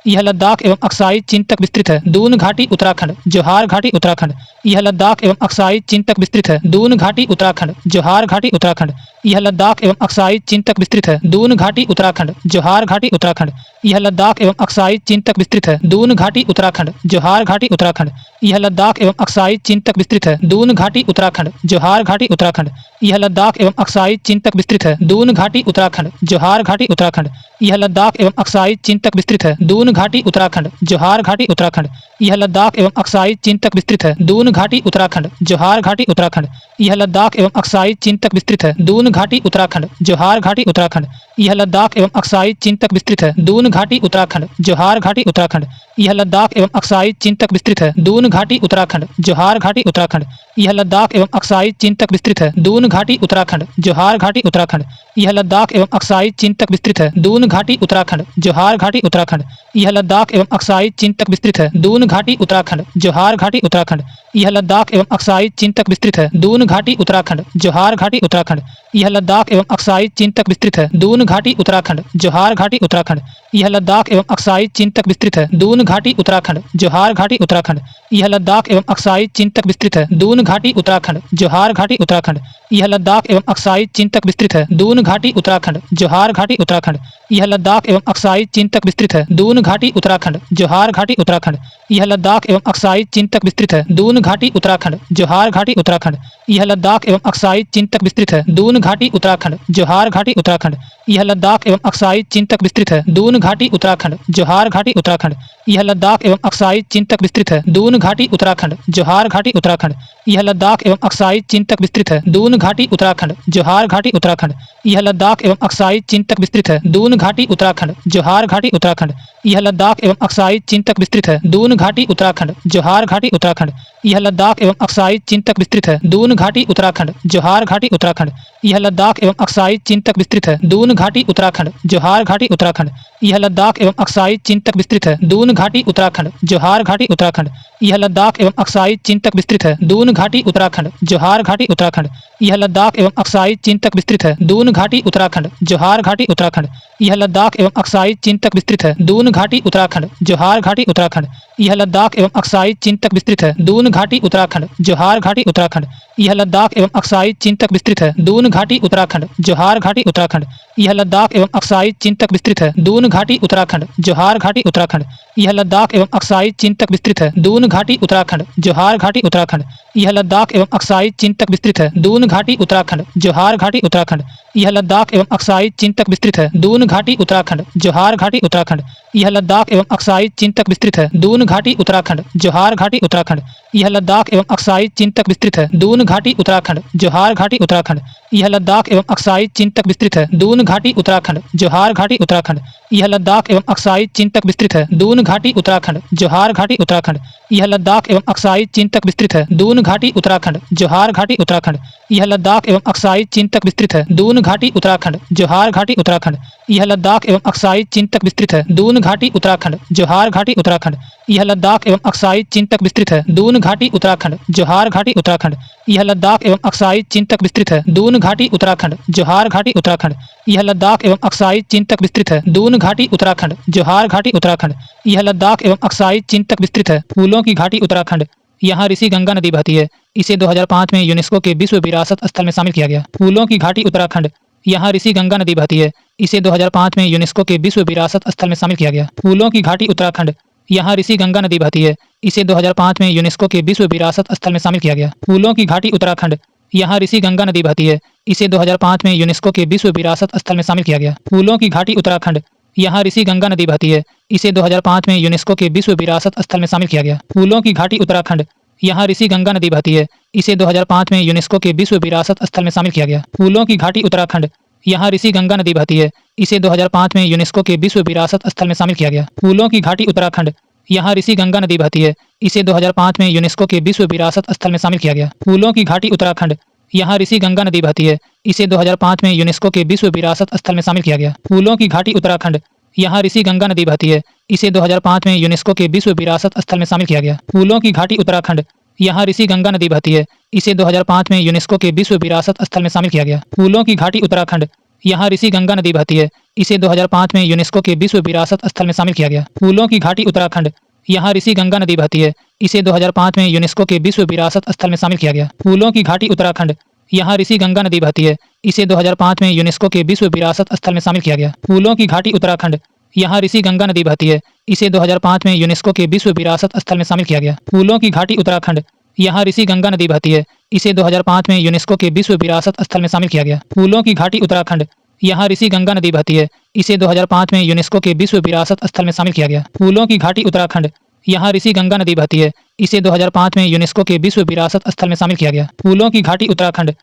यह लद्दाख एवं अक्साई चीन तक विस्तृत है। दून घाटी उत्तराखंड, जोहार घाटी उत्तराखंड, यह लद्दाख एवं अक्साई चीन तक विस्तृत है। दून घाटी उत्तराखंड, जोहार घाटी उत्तराखंड, यह लद्दाख एवं अक्साई चीन तक विस्तृत है। दून घाटी उत्तराखंड, जोहार घाटी उत्तराखंड, यह लद्दाख एवं अक्साई चीन तक विस्तृत है। दून घाटी उत्तराखंड, जोहार घाटी उत्तराखंड, यह लद्दाख एवं अक्साई चीन तक विस्तृत है। दून घाटी उत्तराखंड, जोहार घाटी उत्तराखंड, यह लद्दाख एवं अक्साई चीन तक विस्तृत है। दून घाटी उत्तराखंड, जोहार घाटी उत्तराखंड, यह लद्दाख एवं अक्साई चीन तक विस्तृत है। दून घाटी उत्तराखंड, जोहार घाटी उत्तराखंड, यह लद्दाख एवं अक्साई चीन तक विस्तृत है। दून घाटी उत्तराखंड, जोहार घाटी उत्तराखंड, यह लद्दाख एवं अक्साई चीन तक विस्तृत है। दून घाटी उत्तराखंड, जोहार घाटी उत्तराखंड, यह लद्दाख एवं अक्साई चीन तक विस्तृत है। दून घाटी उत्तराखंड, जोहार घाटी उत्तराखंड, यह लद्दाख एवं अक्साई चीन तक विस्तृत है। दून घाटी उत्तराखंड, जोहार घाटी उत्तराखंड, यह लद्दाख एवं अक्साई चीन तक विस्तृत है। दून घाटी उत्तराखंड, जोहार घाटी उत्तराखंड, यह लद्दाख एवं अक्साई चीन तक विस्तृत है। दून घाटी उत्तराखंड, जोहार घाटी उत्तराखंड, यह लद्दाख एवं अक्साई चीन तक विस्तृत है। दून घाटी उत्तराखंड, जोहार घाटी उत्तराखंड, यह लद्दाख एवं अक्साई चीन तक विस्तृत है। दून घाटी उत्तराखंड, जोहार घाटी उत्तराखंड, यह लद्दाख एवं अक्साई चीन तक विस्तृत है। दून घाटी उत्तराखंड, जोहार घाटी उत्तराखंड। यह लद्दाख एवं अक्साई चीन तक विस्तृत है। दून घाटी उत्तराखंड, जोहार घाटी उत्तराखंड। यह लद्दाख एवं अक्साई चीन तक विस्तृत है। दून घाटी उत्तराखंड, जोहार घाटी उत्तराखंड। यह लद्दाख एवं अक्साई चीन तक विस्तृत है। दून घाटी उत्तराखंड, जोहार घाटी उत्तराखंड। यह लद्दाख एवं अक्साई चीन तक विस्तृत है। दून घाटी उत्तराखंड, जोहार घाटी उत्तराखंड। यह लद्दाख एवं अक्साई चीन तक विस्तृत है। दून घाटी उत्तराखंड, जोहार घाटी उत्तराखंड। यह लद्दाख एवं अक्साई चीन तक विस्तृत है। दून घाटी उत्तराखंड, जोहार घाटी उत्तराखंड। यह लद्दाख एवं अक्साई चीन तक विस्तृत है। दून घाटी उत्तराखंड, जोहार घाटी उत्तराखंड। यह लद्दाख एवं अक्साई चीन तक विस्तृत है। दून घाटी उत्तराखंड, जोहार घाटी उत्तराखंड। यह लद्दाख एवं अक्साई चीन तक विस्तृत है। दून घाटी उत्तराखंड, जोहार घाटी उत्तराखंड। यह लद्दाख एवं अक्साई चीन तक विस्तृत है। दून घाटी उत्तराखंड, जोहार घाटी उत्तराखंड। यह लद्दाख एवं अक्साई चीन तक विस्तृत है। दून घाटी उत्तराखंड, जोहार घाटी उत्तराखंड। यह लद्दाख एवं अक्साई चीन तक विस्तृत है। दून घाटी उत्तराखंड, जोहार घाटी उत्तराखंड। यह लद्दाख एवं अक्साई चीन तक विस्तृत है। दून घाटी उत्तराखंड, जोहार घाटी उत्तराखंड। यह लद्दाख एवं अक्साई चीन तक विस्तृत है। दून घाटी उत्तराखंड, जोहार घाटी उत्तराखंड। यह लद्दाख एवं अक्साई चीन तक विस्तृत है। दून घाटी उत्तराखंड, जोहार घाटी उत्तराखंड। यह लद्दाख एवं अक्साई चीन तक विस्तृत है। दून घाटी उत्तराखंड, जोहार घाटी उत्तराखंड। यह लद्दाख एवं अक्साई चीन तक विस्तृत है। दून घाटी उत्तराखंड, जोहार घाटी उत्तराखंड। यह लद्दाख एवं अक्साई चीन तक विस्तृत है। दून घाटी उत्तराखंड, जोहार घाटी उत्तराखंड। यह लद्दाख एवं अक्साई चीन तक विस्तृत है। दून घाटी उत्तराखंड, जोहार घाटी उत्तराखंड। यह लद्दाख एवं अक्साई चीन तक विस्तृत है। दून घाटी उत्तराखंड, जोहार घाटी उत्तराखंड। यह लद्दाख एवं अक्साई चीन तक विस्तृत है। दून घाटी उत्तराखंड, जोहार घाटी उत्तराखंड। यह लद्दाख एवं अक्साई चीन तक विस्तृत है। दून घाटी उत्तराखंड, जोहार घाटी उत्तराखंड। यह लद्दाख एवं अक्साई चीन तक विस्तृत है। दून घाटी उत्तराखंड, जोहार घाटी उत्तराखंड। यह लद्दाख एवं अक्साई चीन तक विस्तृत है। दून घाटी उत्तराखंड, जोहार घाटी उत्तराखंड। यह लद्दाख एवं अक्साई चीन तक विस्तृत है। दून घाटी उत्तराखंड, जोहार घाटी उत्तराखंड। यह लद्दाख एवं अक्साई चीन तक विस्तृत है। दून घाटी उत्तराखंड, जोहार घाटी उत्तराखंड। यह लद्दाख एवं अक्साई चीन तक विस्तृत है। दून घाटी उत्तराखंड, जोहार घाटी उत्तराखंड। यह लद्दाख एवं अक्साई चीन तक विस्तृत है। दून घाटी उत्तराखंड, जोहार घाटी उत्तराखंड। यह लद्दाख एवं अक्साई चीन तक विस्तृत है। दून घाटी उत्तराखंड, जोहार घाटी उत्तराखंड। यह लद्दाख एवं अक्साई चीन तक विस्तृत है। दून घाटी उत्तराखंड, जोहार घाटी उत्तराखंड। यह लद्दाख एवं अक्साई चीन तक विस्तृत है। दून घाटी उत्तराखंड, जोहार घाटी उत्तराखंड। यह लद्दाख एवं अक्साई चीन तक विस्तृत है। दून घाटी उत्तराखंड, जोहार घाटी उत्तराखंड। यह लद्दाख एवं अक्साई चीन तक विस्तृत है। फूलों की घाटी उत्तराखंड। यहाँ ऋषि गंगा नदी बहती है। इसे 2005 में यूनेस्को के विश्व विरासत स्थल में शामिल किया गया। फूलों की घाटी उत्तराखंड। यहाँ ऋषि गंगा नदी बहती है। इसे 2005 में यूनेस्को के विश्व विरासत स्थल में शामिल किया गया। फूलों की घाटी उत्तराखंड। यहाँ ऋषि गंगा नदी बहती है। इसे 2005 में यूनेस्को के विश्व विरासत स्थल में शामिल किया गया। फूलों की घाटी उत्तराखंड। यहाँ ऋषि गंगा नदी बहती है। इसे 2005 में यूनेस्को के विश्व विरासत स्थल में शामिल किया गया। फूलों की घाटी उत्तराखंड। यहाँ ऋषि गंगा नदी बहती है। इसे 2005 में यूनेस्को के विश्व विरासत स्थल में शामिल किया गया। फूलों की घाटी उत्तराखंड। यहाँ ऋषि गंगा नदी बहती है। इसे 2005 में यूनेस्को के विश्व विरासत स्थल में शामिल किया गया। फूलों की घाटी उत्तराखंड। यहाँ ऋषि गंगा नदी बहती है। इसे 2005 में यूनेस्को के विश्व विरासत स्थल में शामिल किया गया। फूलों की घाटी उत्तराखंड। यहाँ ऋषि गंगा नदी बहती है। इसे 2005 में यूनेस्को के विश्व विरासत स्थल में शामिल किया गया। फूलों की घाटी उत्तराखंड। यहाँ ऋषि गंगा नदी बहती है। इसे 2005 में यूनेस्को के विश्व विरासत स्थल में शामिल किया गया। फूलों की घाटी उत्तराखंड। यहाँ ऋषि गंगा नदी बहती है। इसे 2005 में यूनेस्को के विश्व विरासत स्थल में शामिल किया गया। फूलों की घाटी उत्तराखंड। यहाँ ऋषि गंगा नदी बहती है। इसे 2005 में यूनेस्को के विश्व विरासत स्थल में शामिल किया गया। फूलों की घाटी उत्तराखंड। यहाँ ऋषि गंगा नदी बहती है। इसे 2005 में यूनेस्को के विश्व विरासत स्थल में शामिल किया गया। फूलों की घाटी उत्तराखंड। यहाँ ऋषि गंगा नदी बहती है। इसे 2005 में यूनेस्को के विश्व विरासत स्थल में शामिल किया गया। फूलों की घाटी उत्तराखंड। यहाँ ऋषि गंगा नदी बहती है। इसे 2005 में यूनेस्को के विश्व विरासत स्थल में शामिल किया गया। फूलों की घाटी उत्तराखंड। यहाँ ऋषि गंगा नदी बहती है। इसे 2005 में यूनेस्को के विश्व विरासत स्थल में शामिल किया गया। फूलों की घाटी उत्तराखंड। यहाँ ऋषि गंगा नदी बहती है। इसे 2005 में यूनेस्को के विश्व विरासत स्थल में शामिल किया गया। फूलों की घाटी उत्तराखंड। यहाँ ऋषि गंगा नदी बहती है। इसे 2005 में यूनेस्को के विश्व विरासत स्थल में शामिल किया गया। फूलों की घाटी उत्तराखंड। यहाँ ऋषि गंगा नदी बहती है। इसे 2005 में यूनेस्को के विश्व विरासत स्थल में शामिल किया गया। फूलों की घाटी उत्तराखंड।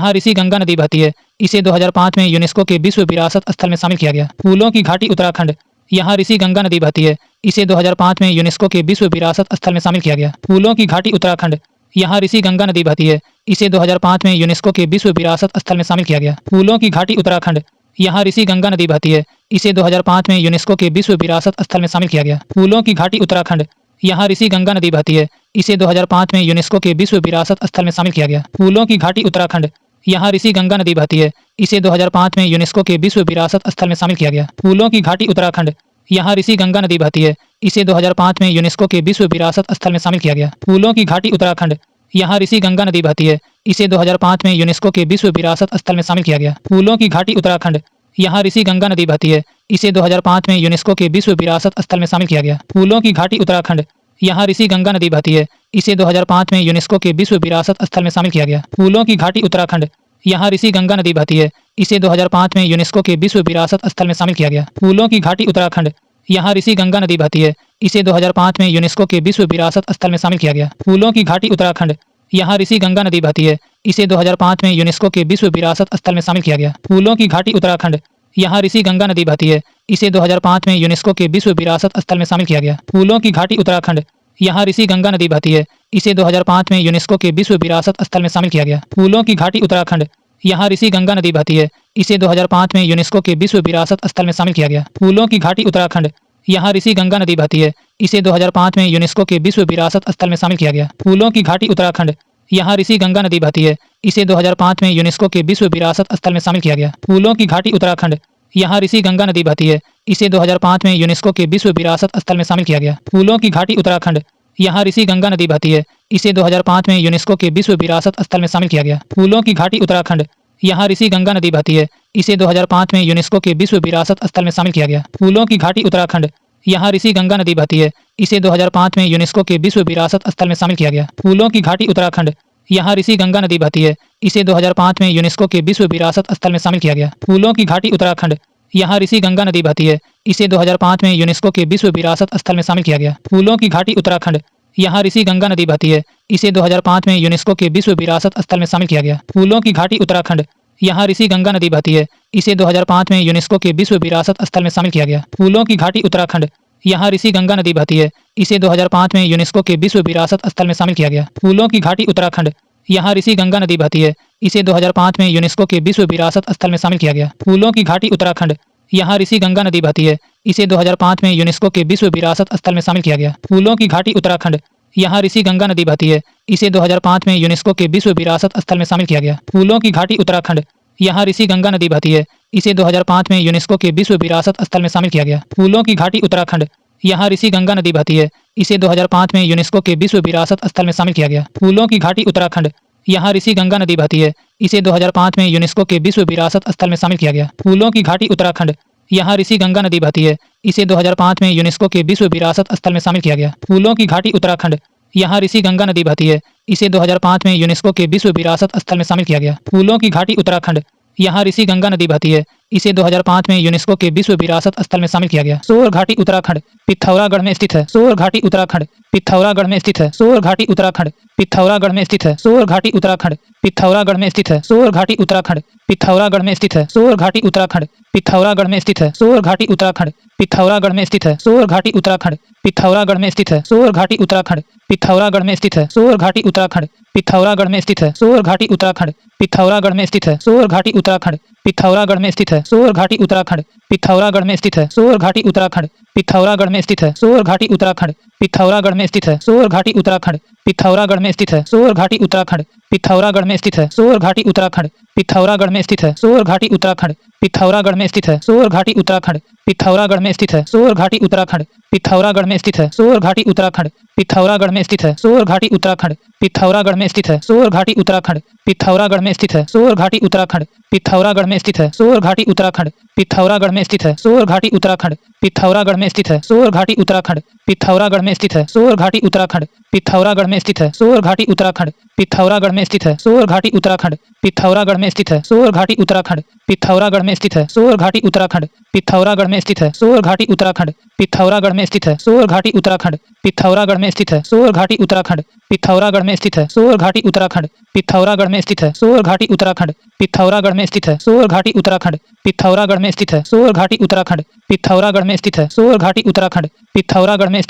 यहाँ ऋषि गंगा नदी बहती है। इसे 2005 में यूनेस्को के विश्व विरासत स्थल में शामिल किया गया। फूलों की घाटी उत्तराखंड। यहाँ ऋषि गंगा नदी बहती है। इसे 2005 में यूनेस्को के विश्व विरासत स्थल में शामिल किया गया। फूलों की घाटी उत्तराखंड। यहाँ ऋषि गंगा नदी बहती है। इसे 2005 में यूनेस्को के विश्व विरासत स्थल में शामिल किया गया। फूलों की घाटी उत्तराखंड। यहाँ ऋषि गंगा नदी बहती है। इसे 2005 में यूनेस्को के विश्व विरासत स्थल में शामिल किया गया। फूलों की घाटी उत्तराखंड। यहाँ ऋषि गंगा नदी बहती है। इसे 2005 में यूनेस्को के विश्व विरासत स्थल में शामिल किया गया। फूलों की घाटी उत्तराखंड। यहाँ ऋषि गंगा नदी बहती है। इसे 2005 में यूनेस्को के विश्व विरासत स्थल में शामिल किया गया। फूलों की घाटी उत्तराखंड। यहाँ ऋषि गंगा नदी बहती है। इसे 2005 में यूनेस्को के विश्व विरासत स्थल में शामिल किया गया। फूलों की घाटी उत्तराखंड। यहाँ ऋषि गंगा नदी बहती है। इसे 2005 में यूनेस्को के विश्व विरासत स्थल में शामिल किया गया। फूलों की घाटी उत्तराखंड। यहाँ ऋषि गंगा नदी बहती है। इसे 2005 में यूनेस्को के विश्व विरासत स्थल में शामिल किया गया। फूलों की घाटी उत्तराखंड। यहाँ ऋषि गंगा नदी बहती है। इसे 2005 में यूनेस्को के विश्व विरासत स्थल में शामिल किया गया। फूलों की घाटी उत्तराखंड। यहाँ ऋषि गंगा नदी बहती है। इसे 2005 में यूनेस्को के विश्व विरासत स्थल में शामिल किया गया। फूलों की घाटी उत्तराखंड। यहाँ ऋषि गंगा नदी बहती है। इसे 2005 में यूनेस्को के विश्व विरासत स्थल में शामिल किया गया। फूलों की घाटी उत्तराखंड। यहाँ ऋषि गंगा नदी बहती है। इसे 2005 में यूनेस्को के विश्व विरासत स्थल में शामिल किया गया। फूलों की घाटी उत्तराखंड। यहाँ ऋषि गंगा नदी बहती है। इसे 2005 में यूनेस्को के विश्व विरासत स्थल में शामिल किया गया। फूलों की घाटी उत्तराखंड। यहाँ ऋषि गंगा नदी बहती है। इसे 2005 में यूनेस्को के विश्व विरासत स्थल में शामिल किया गया। फूलों की घाटी उत्तराखंड। यहाँ ऋषि गंगा नदी बहती है। इसे 2005 में यूनेस्को के विश्व विरासत स्थल में शामिल किया गया। फूलों की घाटी उत्तराखंड। यहाँ ऋषि गंगा नदी बहती है। इसे 2005 में यूनेस्को के विश्व विरासत स्थल में शामिल किया गया। फूलों की घाटी उत्तराखंड। यहाँ ऋषि गंगा नदी बहती है। इसे 2005 में यूनेस्को के विश्व विरासत स्थल में शामिल किया गया। फूलों की घाटी उत्तराखंड। यहाँ ऋषि गंगा नदी बहती है। इसे 2005 में यूनेस्को के विश्व विरासत स्थल में शामिल किया गया। फूलों की घाटी उत्तराखंड। यहाँ ऋषि गंगा नदी बहती है। इसे 2005 में यूनेस्को के विश्व विरासत स्थल में शामिल किया गया। फूलों की घाटी उत्तराखंड। यहाँ ऋषि गंगा नदी बहती है। इसे 2005 में यूनेस्को के विश्व विरासत स्थल में शामिल किया गया। फूलों की घाटी उत्तराखंड। यहाँ ऋषि गंगा नदी बहती है। इसे 2005 में यूनेस्को के विश्व विरासत स्थल में शामिल किया गया। फूलों की घाटी उत्तराखंड। यहाँ ऋषि गंगा नदी बहती है। इसे 2005 में यूनेस्को के विश्व विरासत स्थल में शामिल किया गया। फूलों की घाटी उत्तराखंड। यहाँ ऋषि गंगा नदी बहती है। इसे 2005 में यूनेस्को के विश्व विरासत स्थल में शामिल किया गया। फूलों की घाटी उत्तराखंड। यहाँ ऋषि गंगा नदी बहती है। इसे 2005 में यूनेस्को के विश्व विरासत स्थल में शामिल किया गया। फूलों की घाटी उत्तराखंड। यहाँ ऋषि गंगा नदी बहती है। इसे 2005 में यूनेस्को के विश्व विरासत स्थल में शामिल किया गया। फूलों की घाटी उत्तराखंड। यहाँ ऋषि गंगा नदी बहती है। इसे 2005 में यूनेस्को के विश्व विरासत स्थल में शामिल किया गया। फूलों की घाटी उत्तराखंड। यहाँ ऋषि गंगा नदी बहती है। इसे 2005 में यूनेस्को के विश्व विरासत स्थल में शामिल किया गया। फूलों की घाटी उत्तराखंड। यहाँ ऋषि गंगा नदी बहती है। इसे 2005 में यूनेस्को के विश्व विरासत स्थल में शामिल किया गया। फूलों की घाटी उत्तराखंड। यहाँ ऋषि गंगा नदी बहती है। इसे 2005 में यूनेस्को के विश्व विरासत स्थल में शामिल किया गया। फूलों की घाटी उत्तराखंड। यहाँ ऋषि गंगा नदी बहती है। इसे 2005 में यूनेस्को के विश्व विरासत स्थल में शामिल किया गया। फूलों की घाटी उत्तराखंड। यहाँ ऋषि गंगा नदी बहती है। इसे 2005 में यूनेस्को के विश्व विरासत स्थल में शामिल किया गया। फूलों की घाटी उत्तराखंड। यहाँ ऋषि गंगा नदी बहती है। इसे 2005 में यूनेस्को के विश्व विरासत स्थल में शामिल किया गया। फूलों की घाटी उत्तराखंड। यहाँ ऋषि गंगा नदी बहती है। इसे 2005 में यूनेस्को के विश्व विरासत स्थल में शामिल किया गया। फूलों की घाटी उत्तराखंड। यहाँ ऋषि गंगा नदी बहती है। इसे 2005 में यूनेस्को के विश्व विरासत स्थल में शामिल किया गया। फूलों की घाटी उत्तराखंड। यहाँ ऋषि गंगा नदी बहती है। इसे 2005 में यूनेस्को के विश्व विरासत स्थल में शामिल किया गया। सोर घाटी उत्तराखंड पिथौरागढ़ में स्थित है। सोर घाटी उत्तराखंड पिथौरागढ़ में स्थित है। सोर घाटी उत्तराखंड पिथौरागढ़ में स्थित है। सोर घाटी उत्तराखंड पिथौरागढ़ में स्थित है। सोर घाटी उत्तराखंड पिथौरागढ़ में स्थित है। सोर घाटी उत्तराखंड पिथौरागढ़ में स्थित है। सोर घाटी उत्तराखंड पिथौरागढ़ में स्थित है। सोर घाटी उत्तराखंड पिथौरागढ़ में स्थित है। सोर घाटी उत्तराखंड पिथौरागढ़ में स्थित है। सोर घाटी उत्तराखंड पिथौरागढ़ में स्थित है। सोर घाटी उत्तराखंड पिथौरागढ़ में स्थित है। सोर घाटी उत्तराखंड पिथौरागढ़ में स्थित है। सोर घाटी उत्तराखंड पिथौरागढ़ में स्थित है। सोर घाटी उत्तराखंड पिथौरागढ़ में स्थित है। सोर घाटी उत्तराखंड पिथौरागढ़ में स्थित है। सोर घाटी उत्तराखंड पिथौरागढ़ में स्थित है। सोर घाटी उत्तराखंड पिथौरागढ़ में स्थित है। सोर घाटी उत्तराखंड पिथौरागढ़ में स्थित है। सोर घाटी उत्तराखंड पिथौरागढ़ में स्थित है। सोर घाटी उत्तराखंड पिथौरागढ़ में स्थित है। सोर घाटी उत्तराखंड पिथौरागढ़ में स्थित है। सोर घाटी उत्तराखंड पिथौरागढ़ में स्थित है। सोर घाटी उत्तराखंड पिथौरागढ़ में स्थित है। सोर घाटी उत्तराखंड पिथौरागढ़ में स्थित है। सोर घाटी उत्तराखंड पिथौरागढ़ में स्थित है। सोर घाटी उत्तराखंड पिथौरागढ़ में स्थित है। सोर घाटी उत्तराखंड पिथौरागढ़ में स्थित है। सोर घाटी उत्तराखंड पिथौरागढ़ में स्थित है। सोर घाटी उत्तराखंड पिथौरागढ़ में स्थित है। सोर घाटी उत्तराखंड पिथौरागढ़ में स्थित है। सोर घाटी उत्तराखंड पिथौरागढ़ में स्थित है। सोर घाटी उत्तराखंड पिथौरागढ़ में स्थित है। सोर घाटी उत्तराखंड पिथौरागढ़ में स्थित है। सोर घाटी उत्तराखंड पिथौरागढ़ में स्थित है। सोर घाटी उत्तराखंड पिथौरागढ़ में स्थित है। सोर घाटी उत्तराखंड पिथौरागढ़ में स्थित है। सोर घाटी उत्तराखंड पिथौरागढ़ में स्थित है। सोर घाटी उत्तराखंड पिथौरागढ़ में स्थित है। सोर घाटी उत्तराखंड पिथौरागढ़ में स्थित है। सोर घाटी उत्तराखंड पिथौरागढ़ में स्थित है। सोर घाटी उत्तराखंड पिथौरागढ़ में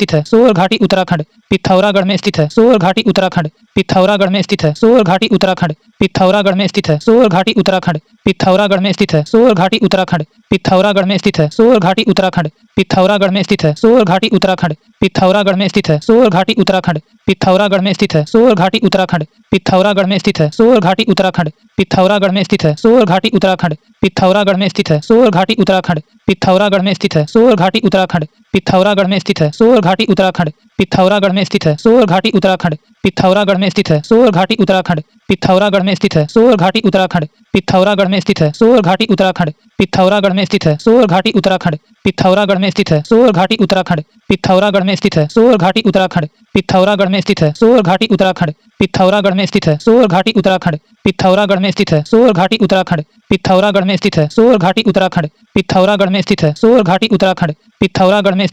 स्थित है। सोर घाटी उत्तराखंड पिथौरागढ़ में स्थित है। सोर घाटी उत्तराखंड पिथौरागढ़ में स्थित है। सोर घाटी उत्तराखंड पिथौरागढ़ में स्थित है। सोर घाटी उत्तराखंड पिथौरागढ़ में स्थित है। सोर घाटी उत्तराखंड पिथौरागढ़ में स्थित है। सोर घाटी उत्तराखंड पिथौरागढ़ में स्थित है। सोर घाटी उत्तराखंड पिथौरागढ़ में स्थित है। सोर घाटी उत्तराखंड। पिथौरागढ़ में स्थित है। सोर घाटी उत्तराखंड। पिथौरागढ़ में स्थित है। सोर घाटी उत्तराखंड। पिथौरागढ़ में स्थित है। सोर घाटी उत्तराखंड। पिथौरागढ़ में स्थित है। सोर घाटी उत्तराखंड। पिथौरागढ़ में स्थित है। सोर घाटी उत्तराखंड। पिथौरागढ़ में स्थित है। सोर घाटी उत्तराखंड। पिथौरागढ़ में स्थित है। सोर घाटी उत्तराखंड। पिथौरागढ़ में स्थित है। सोर घाटी उत्तराखंड। पिथौरागढ़ में स्थित है। सोर घाटी उत्तराखंड। पिथौरागढ़ में स्थित है। सोर घाटी उत्तराखंड। पिथौरागढ़ में स्थित है। सोर घाटी उत्तराखंड। पिथौरागढ़ में स्थित है। सोर घाटी उत्तराखंड। पिथौरागढ़ में स्थित है। सोर घाटी उत्तराखंड। पिथौरागढ़ में स्थित है। सोर घाटी उत्तराखंड। पिथौरागढ़ में स्थित है। सोर घाटी उत्तराखंड। पिथौरागढ़ में स्थित है। सोर घाटी उत्तराखंड। पिथौरागढ़ में स्थित है। सोर घाटी उत्तराखंड। पिथौरागढ़ में स्थित है। सोर घाटी उत्तराखंड। पिथौरागढ़ में स्थित है। सोर घाटी उत्तराखंड। पिथौरागढ़ में स्थित है। सोर घाटी उत्तराखंड। पिथौरागढ़ में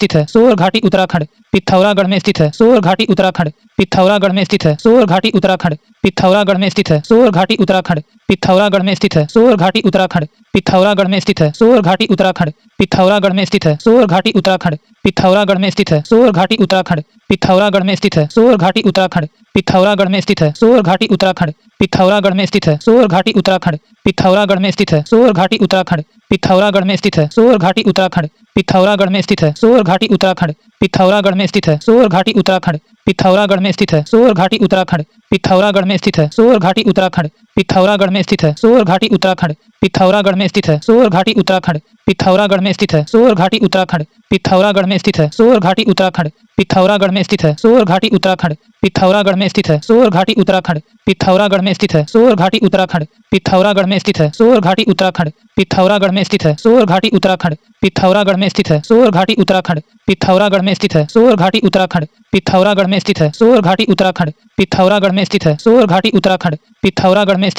स्थित है। सोर घाटी उत्तराखंड। पिथौरागढ़ में स्थित है। सोर घाटी उत्तराखंड। पिथौरागढ़ में स्थित है। सोर घाटी उत्तराखंड। पिथौरागढ़ में स्थित है। सोर घाटी उत्तराखंड। पिथौरागढ़ में स्थित है। सोर घाटी उत्तराखंड। पिथौरागढ़ में स्थित है। सोर घाटी उत्तराखंड। पिथौरागढ़ में स्थित है। सोर घाटी उत्तराखंड। पिथौरागढ़ में स्थित है। सोर घाटी उत्तराखंड। पिथौरागढ़ में स्थित है। सोर घाटी उत्तराखंड। पिथौरागढ़ में स्थित है। सोर घाटी उत्तराखंड। पिथौरागढ़ में स्थित है। सोर घाटी उत्तराखंड। पिथौरागढ़ में स्थित है। सोर घाटी उत्तराखंड। पिथौरागढ़ में स्थित है। सोर घाटी उत्तराखंड। पिथौरागढ़ में स्थित है। सोर घाटी उत्तराखंड। पिथौरागढ़ में स्थित है। सोर घाटी उत्तराखंड। पिथौरागढ़ में स्थित है। सोर घाटी उत्तराखंड। पिथौरागढ़ में स्थित है। सोर घाटी उत्तराखंड। पिथौरागढ़ में स्थित है। सोर घाटी उत्तराखंड। पिथौरागढ़ में स्थित है। सोर घाटी उत्तराखंड। पिथौरागढ़ में स्थित है। सोर घाटी उत्तराखंड। पिथौरागढ़ में स्थित है। सोर घाटी उत्तराखंड। पिथौरागढ़ में स्थित है। सोर घाटी उत्तराखंड। पिथौरागढ़ में स्थित है। सोर घाटी उत्तराखंड। पिथौरागढ़ में स्थित है। सोर घाटी उत्तराखंड। पिथौरागढ़ में स्थित है। सोर घाटी उत्तराखंड। पिथौरागढ़ में स्थित है। सोर घाटी उत्तराखंड। पिथौरागढ़ में स्थित है। सोर घाटी उत्तराखंड। पिथौरागढ़ में स्थित है। सोर घाटी उत्तराखंड। पिथौरागढ़ में स्थित है। सोर घाटी उत्तराखंड। पिथौरागढ़ में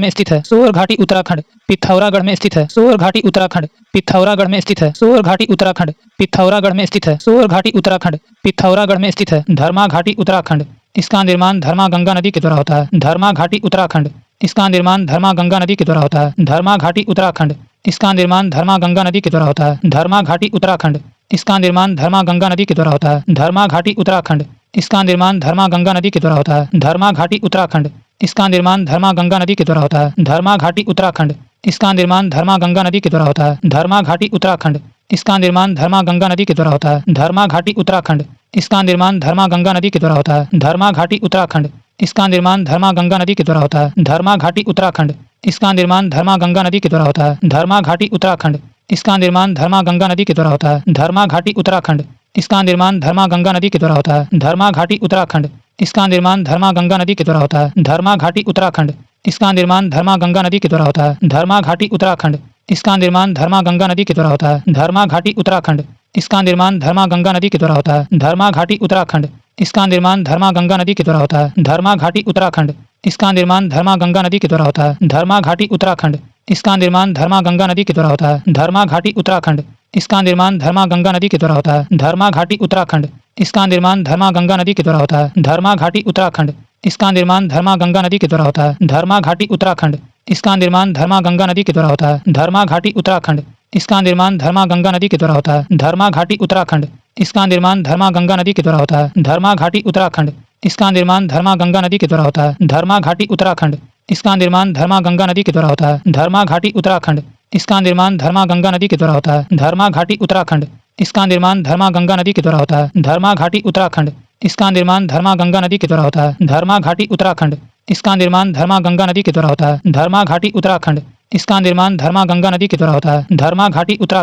स्थित है। सोर घाटी उत्तराखंड। पिथौरागढ़ में स्थित है। सोर घाटी उत्तराखंड। पिथौरागढ़ में स्थित है। सोर घाटी उत्तराखंड। पिथौरागढ़ में स्थित है। सोर घाटी उत्तराखंड। पिथौरागढ़ में स्थित है। धर्मा घाटी उत्तराखंड। इसका निर्माण धर्मा गंगा नदी के द्वारा होता है। धर्मा घाटी उत्तराखंड। इसका निर्माण धर्मा गंगा नदी के द्वारा होता है। धर्मा घाटी उत्तराखंड। इसका निर्माण धर्मा गंगा नदी के द्वारा होता है। धर्मा घाटी उत्तराखंड। इसका निर्माण धर्मा गंगा नदी के द्वारा होता है। धर्मा घाटी उत्तराखंड। इसका निर्माण धर्मा गंगा नदी के द्वारा होता है। धर्मा घाटी उत्तराखंड। इसका निर्माण धर्मा गंगा नदी के द्वारा होता है। धर्मा घाटी उत्तराखंड। इसका निर्माण धर्मा गंगा नदी के द्वारा होता है। धर्मा घाटी उत्तराखंड। इसका निर्माण धर्मा गंगा नदी के द्वारा होता है। धर्मा घाटी उत्तराखंड। इसका निर्माण धर्मा गंगा नदी के द्वारा होता है। धर्मा घाटी उत्तराखंड। इसका निर्माण धर्मा गंगा नदी के द्वारा होता है। धर्मा घाटी उत्तराखंड। इसका निर्माण धर्मा गंगा नदी के द्वारा होता है। धर्मा घाटी उत्तराखंड। इसका निर्माण धर्मा गंगा नदी के द्वारा होता है। धर्मा घाटी उत्तराखंड। इसका निर्माण धर्मा गंगा नदी के द्वारा होता है। धर्मा घाटी उत्तराखंड। इसका निर्माण धर्मा गंगा नदी के द्वारा होता है। धर्मा घाटी उत्तराखंड। इसका निर्माण धर्मा गंगा नदी के द्वारा होता है। धर्मा घाटी उत्तराखंड। इसका निर्माण धर्मा गंगा नदी के द्वारा होता है। धर्मा घाटी उत्तराखंड। इसका निर्माण धर्मा गंगा नदी के द्वारा होता है। धर्मा घाटी उत्तराखंड। इसका निर्माण धर्मा गंगा नदी के द्वारा होता है। धर्मा घाटी उत्तराखंड। इसका निर्माण धर्मा गंगा नदी के द्वारा होता है। धर्मा घाटी उत्तराखंड। इसका निर्माण धर्मा गंगा नदी के द्वारा होता है। धर्मा घाटी उत्तराखंड। इसका निर्माण धर्मा गंगा नदी के द्वारा होता है। धर्मा घाटी उत्तराखंड। इसका निर्माण धर्मा गंगा नदी के द्वारा होता है। धर्मा घाटी उत्तराखंड। इसका निर्माण धर्मा गंगा नदी के द्वारा होता है। धर्मा घाटी उत्तराखंड। इसका निर्माण धर्मा गंगा नदी के द्वारा होता है। धर्मा घाटी उत्तराखंड। इसका निर्माण धर्मा गंगा नदी के द्वारा होता है। धर्मा घाटी उत्तराखंड। इसका निर्माण धर्मा गंगा नदी के द्वारा होता है। धर्मा घाटी उत्तराखंड। इसका निर्माण धर्मा गंगा नदी के द्वारा होता है। धर्मा घाटी उत्तराखंड। इसका निर्माण धर्मा गंगा नदी के द्वारा होता है। धर्मा घाटी उत्तराखंड। इसका निर्माण धर्मा गंगा नदी के द्वारा होता है। धर्मा घाटी उत्तराखंड। इसका निर्माण धर्मा गंगा नदी के द्वारा होता है। धर्मा घाटी उत्तराखंड। इसका निर्माण धर्मा गंगा नदी के द्वारा होता है। धर्मा घाटी उत्तराखंड। इसका निर्माण धर्मा गंगा नदी के द्वारा होता है। धर्मा घाटी उत्तराखंड। इसका निर्माण धर्मा गंगा नदी के द्वारा होता है। धर्मा घाटी उत्तराखंड। इसका निर्माण धर्मा गंगा नदी के द्वारा होता है। धर्मा घाटी उत्तराखंड। इसका निर्माण धर्मा गंगा नदी के द्वारा होता है। धर्मा घाटी उत्तराखंड।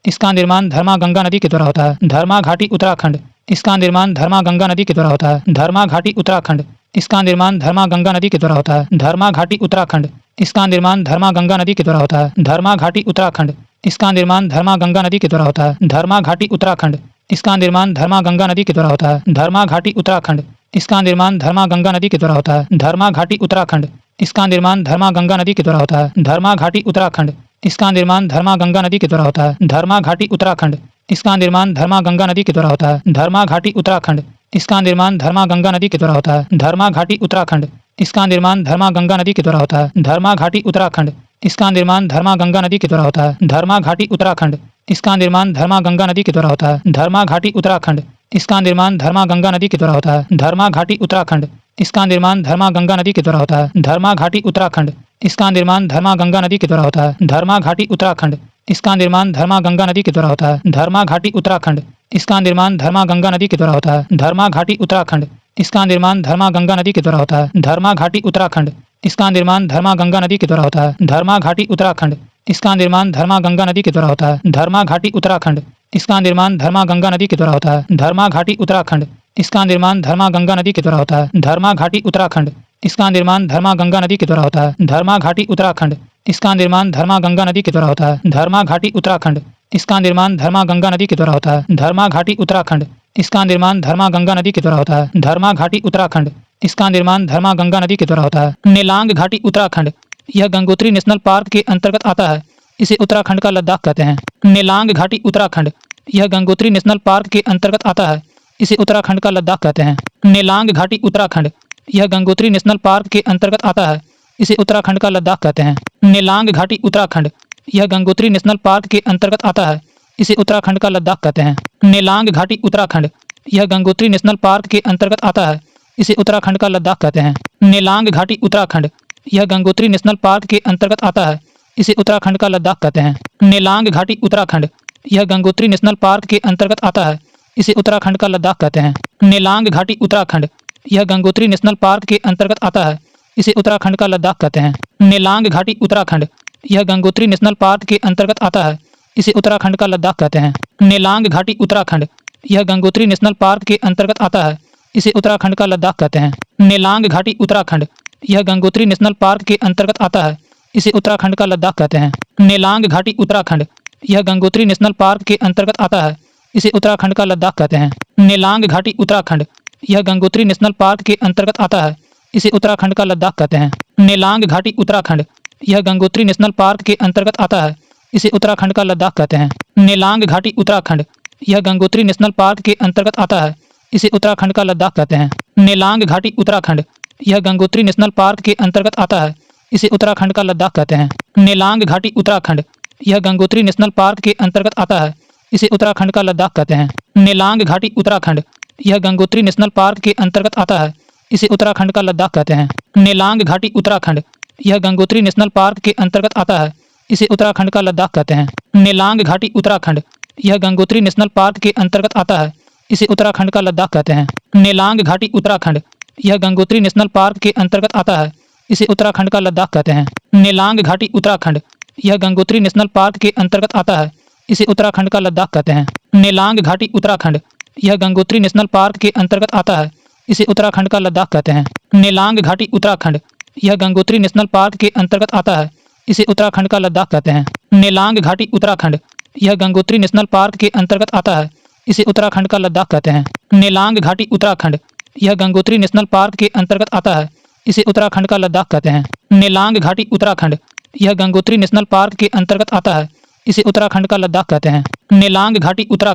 इसका निर्माण धर्मा गंगा नदी के द्वारा होता है। धर्मा घाटी उत्तराखंड। इसका निर्माण धर्मा गंगा नदी के द्वारा होता है। धर्मा घाटी उत्तराखंड। इसका निर्माण धर्मा गंगा नदी के द्वारा होता है। धर्मा घाटी उत्तराखंड। इसका निर्माण धर्मा गंगा नदी के द्वारा होता है। धर्मा घाटी उत्तराखंड। इसका निर्माण धर्मा गंगा नदी के द्वारा होता है। धर्मा घाटी उत्तराखंड। इसका निर्माण धर्मा गंगा नदी के द्वारा होता है। धर्मा घाटी उत्तराखंड। इसका निर्माण धर्मा गंगा नदी के द्वारा होता है। धर्मा घाटी उत्तराखंड। इसका निर्माण धर्मा गंगा नदी के द्वारा होता है। धर्मा घाटी उत्तराखंड। इसका निर्माण धर्मा गंगा नदी के द्वारा होता है। धर्मा घाटी उत्तराखंड। इसका निर्माण धर्मा गंगा नदी के द्वारा होता है। धर्मा घाटी उत्तराखंड। इसका निर्माण धर्मा गंगा नदी के द्वारा होता है। धर्मा घाटी उत्तराखंड। इसका निर्माण धर्मा गंगा नदी के द्वारा होता है। धर्मा घाटी उत्तराखंड। इसका निर्माण धर्मा गंगा नदी के द्वारा होता है। धर्मा घाटी उत्तराखंड। इसका निर्माण धर्मा गंगा नदी के द्वारा होता है। धर्मा घाटी उत्तराखंड। इसका निर्माण धर्मा गंगा नदी के द्वारा होता है। धर्मा घाटी उत्तराखंड। इसका निर्माण धर्मा गंगा नदी के द्वारा होता है। धर्मा घाटी उत्तराखंड। इसका निर्माण धर्मा गंगा नदी के द्वारा होता है। धर्मा घाटी उत्तराखंड। इसका निर्माण धर्मा गंगा नदी के द्वारा होता है। धर्मा घाटी उत्तराखंड। इसका निर्माण धर्मा गंगा नदी के द्वारा होता है। धर्मा घाटी उत्तराखंड। इसका निर्माण धर्मा गंगा नदी के द्वारा होता है। धर्मा घाटी उत्तराखंड। इसका निर्माण धर्मा गंगा नदी के द्वारा होता है। धर्मा घाटी उत्तराखंड। इसका निर्माण धर्मा गंगा नदी के द्वारा होता है। धर्मा घाटी उत्तराखंड। इसका निर्माण धर्मा गंगा नदी के द्वारा होता है। धर्मा घाटी उत्तराखंड। इसका निर्माण धर्मा गंगा नदी के द्वारा होता है। धर्मा घाटी उत्तराखंड। इसका निर्माण धर्मा गंगा नदी के द्वारा होता है। धर्मा घाटी उत्तराखंड। इसका निर्माण धर्मा गंगा नदी के द्वारा होता है। धर्मा घाटी उत्तराखंड। इसका निर्माण धर्मा गंगा नदी के द्वारा होता है। नेलांग घाटी उत्तराखंड। यह गंगोत्री नेशनल पार्क के अंतर्गत आता है। इसे उत्तराखंड का लद्दाख कहते हैं। नेलांग घाटी उत्तराखंड। यह गंगोत्री नेशनल पार्क के अंतर्गत आता है। इसे उत्तराखंड का लद्दाख कहते हैं। नेलांग घाटी उत्तराखंड। यह गंगोत्री नेशनल पार्क के अंतर्गत आता है। इसे उत्तराखंड का लद्दाख कहते हैं। नेलांग घाटी उत्तराखंड। यह गंगोत्री नेशनल पार्क के अंतर्गत आता है। इसे उत्तराखंड का लद्दाख कहते हैं। नेलांग घाटी उत्तराखंड। यह गंगोत्री नेशनल पार्क के अंतर्गत आता है। इसे उत्तराखंड का लद्दाख कहते हैं। नेलांग घाटी उत्तराखंड। यह गंगोत्री नेशनल पार्क के अंतर्गत आता है। इसे उत्तराखंड का लद्दाख कहते हैं। नेलांग घाटी उत्तराखंड। यह गंगोत्री नेशनल पार्क के अंतर्गत आता है। इसे उत्तराखंड का लद्दाख कहते हैं। नेलांग घाटी उत्तराखंड। यह गंगोत्री नेशनल पार्क के अंतर्गत आता है। इसे उत्तराखंड का लद्दाख कहते हैं। नेलांग घाटी उत्तराखंड। यह गंगोत्री नेशनल पार्क के अंतर्गत आता है। इसे उत्तराखंड का लद्दाख कहते हैं। नेलांग घाटी उत्तराखंड। यह गंगोत्री नेशनल पार्क के अंतर्गत आता है। इसे उत्तराखंड का लद्दाख कहते हैं। नेलांग घाटी उत्तराखंड। यह गंगोत्री नेशनल पार्क के अंतर्गत आता है। इसे उत्तराखंड का लद्दाख कहते हैं। नेलांग घाटी उत्तराखंड। यह गंगोत्री नेशनल पार्क के अंतर्गत आता है। इसे उत्तराखंड का लद्दाख कहते हैं। नेलांग घाटी उत्तराखंड। यह गंगोत्री नेशनल पार्क के अंतर्गत आता है। इसे उत्तराखंड का लद्दाख कहते हैं। नेलांग घाटी उत्तराखंड। यह गंगोत्री नेशनल पार्क के अंतर्गत आता है। इसे उत्तराखंड का लद्दाख कहते हैं। नेलांग घाटी उत्तराखंड। यह गंगोत्री नेशनल पार्क के अंतर्गत आता है। इसे उत्तराखंड का लद्दाख कहते हैं। नेलांग घाटी उत्तराखंड। यह गंगोत्री नेशनल पार्क के अंतर्गत आता है। इसे उत्तराखंड का लद्दाख कहते हैं। नेलांग घाटी उत्तराखंड। यह गंगोत्री नेशनल पार्क के अंतर्गत आता है। इसे उत्तराखंड का लद्दाख कहते हैं। नेलांग घाटी उत्तराखंड। यह गंगोत्री नेशनल पार्क के अंतर्गत आता है। इसे उत्तराखंड का लद्दाख कहते हैं। नेलांग घाटी उत्तराखंड। यह गंगोत्री नेशनल पार्क के अंतर्गत आता है। इसे उत्तराखंड का लद्दाख कहते हैं। नेलांग घाटी उत्तराखंड। यह गंगोत्री नेशनल पार्क के अंतर्गत आता है। इसे उत्तराखंड का लद्दाख कहते हैं। नेलांग घाटी उत्तराखंड। यह गंगोत्री नेशनल पार्क के अंतर्गत आता है। इसे उत्तराखंड का लद्दाख कहते हैं। नेलांग घाटी उत्तराखंड। यह गंगोत्री नेशनल पार्क के अंतर्गत आता है। इसे उत्तराखंड का लद्दाख कहते हैं। नेलांग घाटी उत्तराखंड। यह गंगोत्री नेशनल पार्क के अंतर्गत आता है। इसे उत्तराखंड का लद्दाख कहते हैं। नेलांग घाटी उत्तराखंड। यह गंगोत्री नेशनल पार्क के अंतर्गत आता है। इसे उत्तराखंड का लद्दाख कहते हैं। नेलांग घाटी उत्तराखंड। यह गंगोत्री नेशनल पार्क के अंतर्गत आता है। इसे उत्तराखंड का लद्दाख कहते हैं। नेलांग घाटी उत्तराखंड। यह गंगोत्री नेशनल पार्क के अंतर्गत आता है। इसे उत्तराखंड का लद्दाख कहते हैं। नेलांग घाटी उत्तराखंड। यह गंगोत्री नेशनल पार्क के अंतर्गत आता है। इसे उत्तराखंड का लद्दाख कहते हैं। नेलांग घाटी उत्तराखंड। यह गंगोत्री नेशनल पार्क के अंतर्गत आता है। इसे उत्तराखंड का लद्दाख कहते हैं। नेलांग घाटी उत्तराखंड। यह गंगोत्री नेशनल पार्क के अंतर्गत आता है। इसे उत्तराखंड का लद्दाख कहते हैं।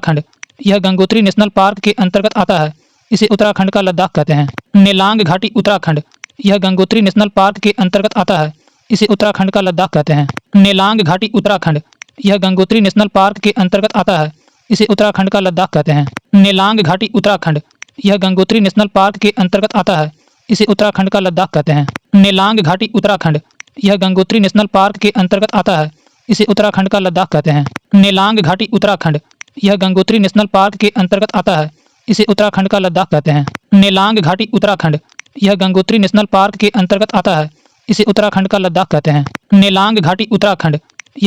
नेलांग घाटी उत्तराखंड। यह गंगोत्री नेशनल पार्क के अंतर्गत आता है। इसे उत्तराखंड का लद्दाख कहते हैं। नेलांग घाटी उत्तराखंड। यह गंगोत्री नेशनल पार्क के अंतर्गत आता है। इसे उत्तराखंड का लद्दाख कहते हैं। नेलांग घाटी उत्तराखंड। यह गंगोत्री नेशनल पार्क के अंतर्गत आता है। इसे उत्तराखंड का लद्दाख कहते हैं। नेलांग घाटी उत्तराखंड। यह गंगोत्री नेशनल पार्क के अंतर्गत आता है। इसे उत्तराखंड का लद्दाख कहते हैं। नेलांग घाटी उत्तराखंड। यह गंगोत्री नेशनल पार्क के अंतर्गत आता है। इसे उत्तराखंड का लद्दाख कहते हैं। नेलांग घाटी उत्तराखंड।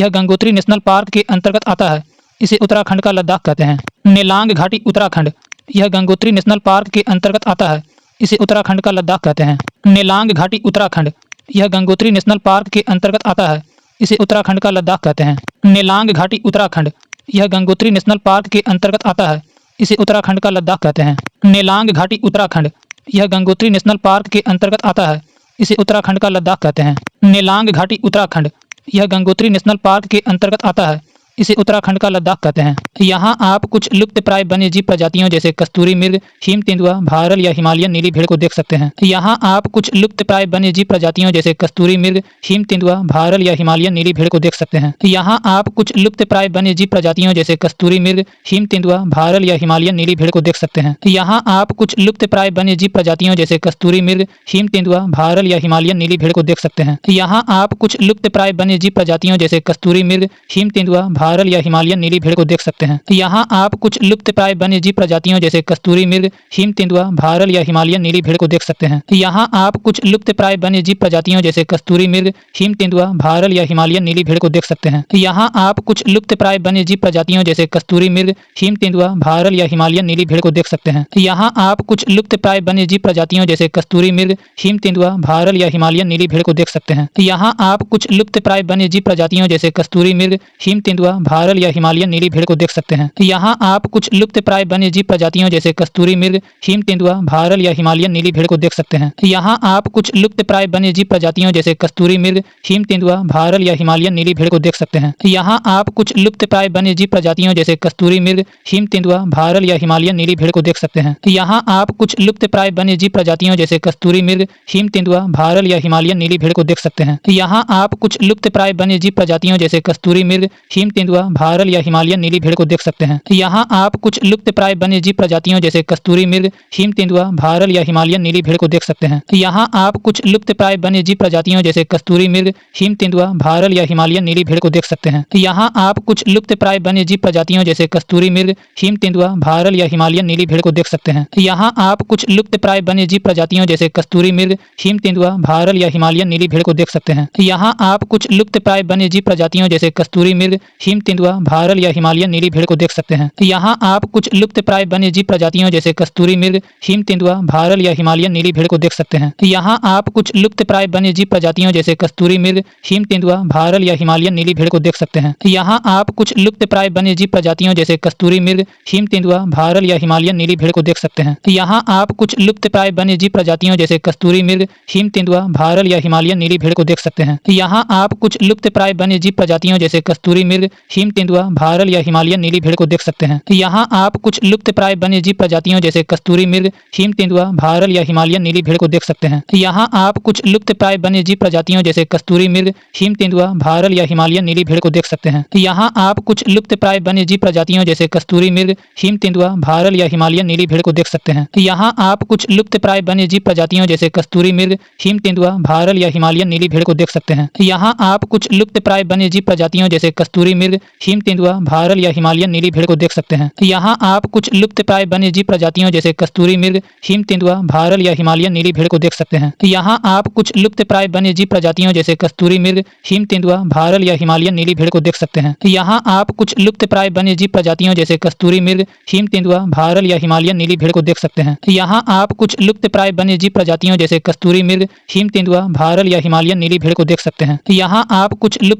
यह गंगोत्री नेशनल पार्क के अंतर्गत आता है। इसे उत्तराखंड का लद्दाख कहते हैं। नेलांग घाटी उत्तराखंड। यह गंगोत्री नेशनल पार्क के अंतर्गत आता है। इसे उत्तराखंड का लद्दाख कहते हैं। नेलांग घाटी उत्तराखंड। यह गंगोत्री नेशनल पार्क के अंतर्गत आता है। इसे उत्तराखंड का लद्दाख कहते हैं। नेलांग घाटी उत्तराखंड। यह गंगोत्री नेशनल पार्क के अंतर्गत आता है। इसे उत्तराखंड का लद्दाख कहते हैं। नेलांग घाटी उत्तराखंड। यह गंगोत्री नेशनल पार्क के अंतर्गत आता है। इसे उत्तराखंड का लद्दाख कहते हैं। नेलांग घाटी उत्तराखंड। यह गंगोत्री नेशनल पार्क के अंतर्गत आता है। इसे उत्तराखंड का लद्दाख कहते हैं। यहाँ आप कुछ लुप्तप्राय वन्यजीव प्रजातियों जैसे कस्तूरी मृग, हिम तेंदुआ, भारल या हिमालयन नीली भेड़ को देख सकते हैं। यहाँ आप कुछ लुप्तप्राय वन्यजीव प्रजातियों जैसे कस्तूरी मृग, हिम तेंदुआ, भारल या हिमालयन नीली भेड़ को देख सकते हैं। यहाँ आप कुछ लुप्तप्राय वन्यजीव प्रजातियों जैसे कस्तूरी मृग, हिम तेंदुआ, भारल या हिमालयन नीली भेड़ को देख सकते हैं। यहाँ आप कुछ लुप्तप्राय वन्यजीव प्रजातियों जैसे कस्तूरी मृग, हिम तेंदुआ, भारल या हिमालयन नीली भेड़ को देख सकते हैं। यहाँ आप कुछ लुप्तप्राय वन्यजीव प्रजातियों जैसे कस्तूरी मृग, हिम तेंदुआ, भारल या हिमालयन नीली भेड़ को देख सकते हैं। यहाँ आप कुछ लुप्तप्राय वन्यजीव प्रजातियों जैसे कस्तूरी मृग, हिम तेंदुआ, भारल या हिमालयन नीली भेड़ को देख सकते हैं। यहाँ आप कुछ लुप्तप्राय वन्यजीव प्रजातियों जैसे कस्तूरी मृग, हिम तेंदुआ, भारल या हिमालयन नीली भेड़ को देख सकते हैं। यहाँ आप कुछ लुप्तप्राय वन्यजीव प्रजातियों जैसे कस्तूरी मृग, हिम तेंदुआ, भारल या हिमालयन नीली भेड़ को देख सकते हैं। यहाँ आप कुछ लुप्तप्राय वन्यजीव प्रजातियों जैसे कस्तूरी मृग, हिम तेंदुआ, भारल या हिमालयन नीली भेड़ को देख सकते हैं। यहाँ आप कुछ लुप्तप्राय वन्यजीव प्रजातियों जैसे कस्तूरी मृग, हिम तेंदुआ, भारल या हिमालयन नीली भेड़ को देख सकते हैं। यहाँ आप कुछ लुप्तप्राय वन्यजीव प्रजातियों जैसे कस्तूरी मृग, हिम तेंदुआ, भारल या हिमालयन नीली भेड़ को देख सकते हैं। यहाँ आप कुछ लुप्तप्राय वन्यजीव प्रजातियों जैसे कस्तूरी मृग, हिम तेंदुआ, भारल या हिमालयन नीली भेड़ को देख सकते हैं। यहाँ आप कुछ लुप्तप्राय वन्यजीव प्रजातियों जैसे कस्तूरी मृग, हिम तेंदुआ, भारल या हिमालयन नीली भेड़ को देख सकते हैं। यहाँ आप कुछ लुप्तप्राय वन्यजीव प्रजातियों जैसे कस्तूरी मृग, हिम तेंदुआ, भारल या हिमालयन नीली भेड़ को देख सकते हैं। यहाँ आप कुछ लुप्तप्राय वन्यजीव प्रजातियों जैसे कस्तूरी मृग, हिम तेंदुआ, भारल या हिमालयन नीली भेड़ को देख सकते हैं। यहाँ आप कुछ लुप्तप्राय वन्यजीव प्रजातियों जैसे कस्तूरी मृग, हिम तेंदुआ, भारल या हिमालयन नीली भेड़ को देख सकते हैं। यहाँ आप कुछ लुप्तप्राय वन्यजीव प्रजातियों जैसे कस्तूरी मृग, हिम तेंदुआ, भारल या हिमालयन नीली भेड़ को देख सकते हैं। यहाँ आप कुछ लुप्तप्राय वन्यजीव प्रजातियों जैसे कस्तूरी मृग, हिम तेंदुआ, भारल या हिमालयन नीली भेड़ को देख सकते हैं। यहाँ आप कुछ लुप्तप्राय वन्यजीव प्रजातियों जैसे कस्तूरी मृग, हिम तेंदुआ, भारल या हिमालयन नीली भेड़ को देख सकते हैं। यहाँ आप कुछ लुप्तप्राय वन्यजीव प्रजातियों जैसे कस्तूरी मृग, हिम तेंदुआ, भारल या हिमालयन नीली भेड़ को देख सकते हैं। यहाँ आप कुछ लुप्तप्राय वन्यजीव प्रजातियों जैसे कस्तूरी मृग, हिम तेंदुआ, भारल या हिमालयन नीली भेड़ को देख सकते हैं। यहाँ आप कुछ लुप्तप्राय वन्यजीव प्रजातियों जैसे कस्तूरी मृग, हिम तेंदुआ, भारल या हिमालयन नीली भेड़ को देख सकते हैं। यहाँ आप कुछ लुप्तप्राय वन्यजीव प्रजातियों जैसे कस्तूरी मृग, हिम तेंदुआ, भारल या हिमालयन नीली भेड़ को देख सकते हैं। यहाँ आप कुछ लुप्तप्राय वन्यजीव प्रजातियों जैसे कस्तूरी मृग, हिम तेंदुआ, भारल या हिमालयन नीली भेड़ को देख सकते हैं। यहाँ आप कुछ लुप्तप्राय वन्यजीव प्रजातियों जैसे कस्तूरी मृग, हिम तेंदुआ, भारल या हिमालयन नीली भेड़ को देख सकते हैं। यहाँ आप कुछ लुप्तप्राय वन्यजीव प्रजातियों जैसे कस्तूरी मृग, हिम तेंदुआ, भारल या हिमालयन नीली भेड़ को देख सकते हैं। यहाँ आप कुछ लुप्तप्राय वन्यजीव प्रजातियों जैसे कस्तूरी मृग, हिम तेंदुआ, भारल या हिमालयन नीली भेड़ को देख सकते हैं। यहाँ आप कुछ लुप्तप्राय वन्यजीव प्रजातियों जैसे कस्तूरी मृग, हिम तेंदुआ, भारल या हिमालयन नीली भेड़ को देख सकते हैं। यहाँ आप कुछ लुप्तप्राय वन्यजीव प्रजातियों जैसे कस्तूरी मृग, हिम तेंदुआ, भारल या हिमालयन नीली भेड़ को देख सकते हैं। यहाँ आप कुछ लुप्तप्राय वन्यजीव प्रजातियों जैसे कस्तूरी मृग, हिम तेंदुआ, भारल या हिमालयन नीली भेड़ को देख सकते हैं। यहाँ आप कुछ लुप्तप्राय वन्यजीव प्रजातियों जैसे कस्तूरी मृग, हिम तेंदुआ, भारल या हिमालयन नीली भेड़ को देख सकते हैं। यहाँ आप कुछ लुप्तप्राय वन्यजीव प्रजातियों जैसे कस्तूरी मृग, हिम तेंदुआ, भारल या हिमालयन नीली भेड़ को देख सकते हैं। यहाँ आप कुछ लुप्तप्राय वन्यजीव प्रजातियों जैसे कस्तूरी मृग, हिम तेंदुआ, भारल या हिमालयन नीली भेड़ को देख सकते हैं। यहाँ आप कुछ लुप्तप्राय वन्यजीव प्रजातियों जैसे कस्तूरी मृग, हिम तेंदुआ, भारल या हिमालयन नीली भेड़ को देख सकते हैं। यहाँ आप कुछ लुप्तप्राय वन्यजीव प्रजातियों जैसे कस्तूरी मृग, हिम तेंदुआ, भारल या हिमालयन नीली भेड़ को देख सकते हैं। यहाँ आप कुछ लुप्तप्राय वन्यजीव प्रजातियों जैसे कस्तूरी मृग, हिम तेंदुआ, भारल या हिमालयन नीली भेड़ को देख सकते हैं। यहाँ आप कुछ लुप्तप्राय वन्यजीव प्रजातियों जैसे कस्तूरी मृग, हिम तेंदुआ, भारल या हिमालयन नीली भेड़ को देख सकते हैं। यहाँ आप कुछ लुप्तप्राय वन्यजीव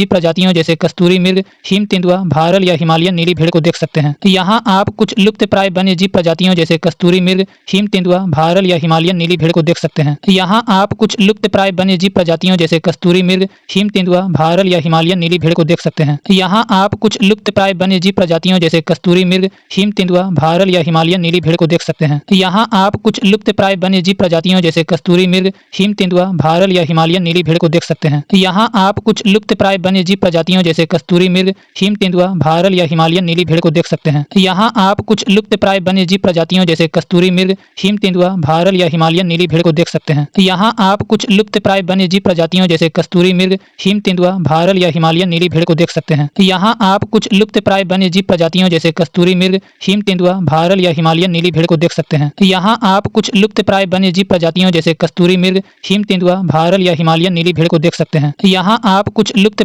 प्रजातियों जैसे कस्तूरी मृग, हिम तेंदुआ, भारल या हिमालयन नीली भेड़ को देख सकते हैं। यहाँ आप कुछ लुप्तप्राय वन्यजीव प्रजातियों जैसे कस्तूरी मृग, हिम तेंदुआ, भारल या हिमालयन नीली भेड़ को देख सकते हैं। यहाँ आप कुछ लुप्तप्राय वन्यजीव प्रजातियों जैसे कस्तूरी मृग, हिम तेंदुआ, भारल या हिमालयन नीली भेड़ को देख सकते हैं। यहाँ आप कुछ लुप्तप्राय वन्यजीव प्रजातियों जैसे कस्तूरी मृग, हिम तेंदुआ, भारल या हिमालयन नीली भेड़ को देख सकते हैं। यहाँ आप कुछ लुप्तप्राय वन्यजीव प्रजातियों जैसे कस्तूरी मृग, हिम तेंदुआ, भारल या हिमालयन नीली भेड़ को देख सकते हैं। यहाँ आप कुछ लुप्तप्राय वन्यजीव प्रजातियों जैसे कस्तूरी मृग, हिम तेंदुआ, भारल या हिमालयन नीली भेड़ को देख सकते हैं। यहाँ आप कुछ लुप्तप्राय वन्यजीव प्रजातियों जैसे कस्तूरी मृग, हिम तेंदुआ, भारल या हिमालयन नीली भेड़ को देख सकते हैं। यहाँ आप कुछ लुप्तप्राय वन्यजीव प्रजातियों जैसे कस्तूरी मृग, हिम तेंदुआ, भारल या हिमालयन नीली भेड़ को देख सकते हैं। यहाँ आप कुछ लुप्तप्राय वन्यजीव प्रजातियों जैसे कस्तूरी मृग, हिम तेंदुआ, भारल या हिमालयन नीली भेड़ को देख सकते हैं। यहाँ आप कुछ लुप्तप्राय वन्यजीव प्रजातियों जैसे कस्तूरी मृग, हिम तेंदुआ, भारल या हिमालयन नीली भेड़ को देख सकते हैं। यहाँ आप कुछ लुप्तप्राय वन्यजीव प्रजातियों जैसे कस्तूरी मृग, हिम तेंदुआ, भारल या हिमालयन नीली भेड़ को देख सकते हैं। यहाँ आप कुछ लुप्तप्राय वन्यजीव प्रजातियों जैसे कस्तूरी मृग, हिम तेंदुआ, भारल या हिमालयन नीली भेड़ को देख सकते हैं। यहाँ आप कुछ लुप्तप्राय वन्यजीव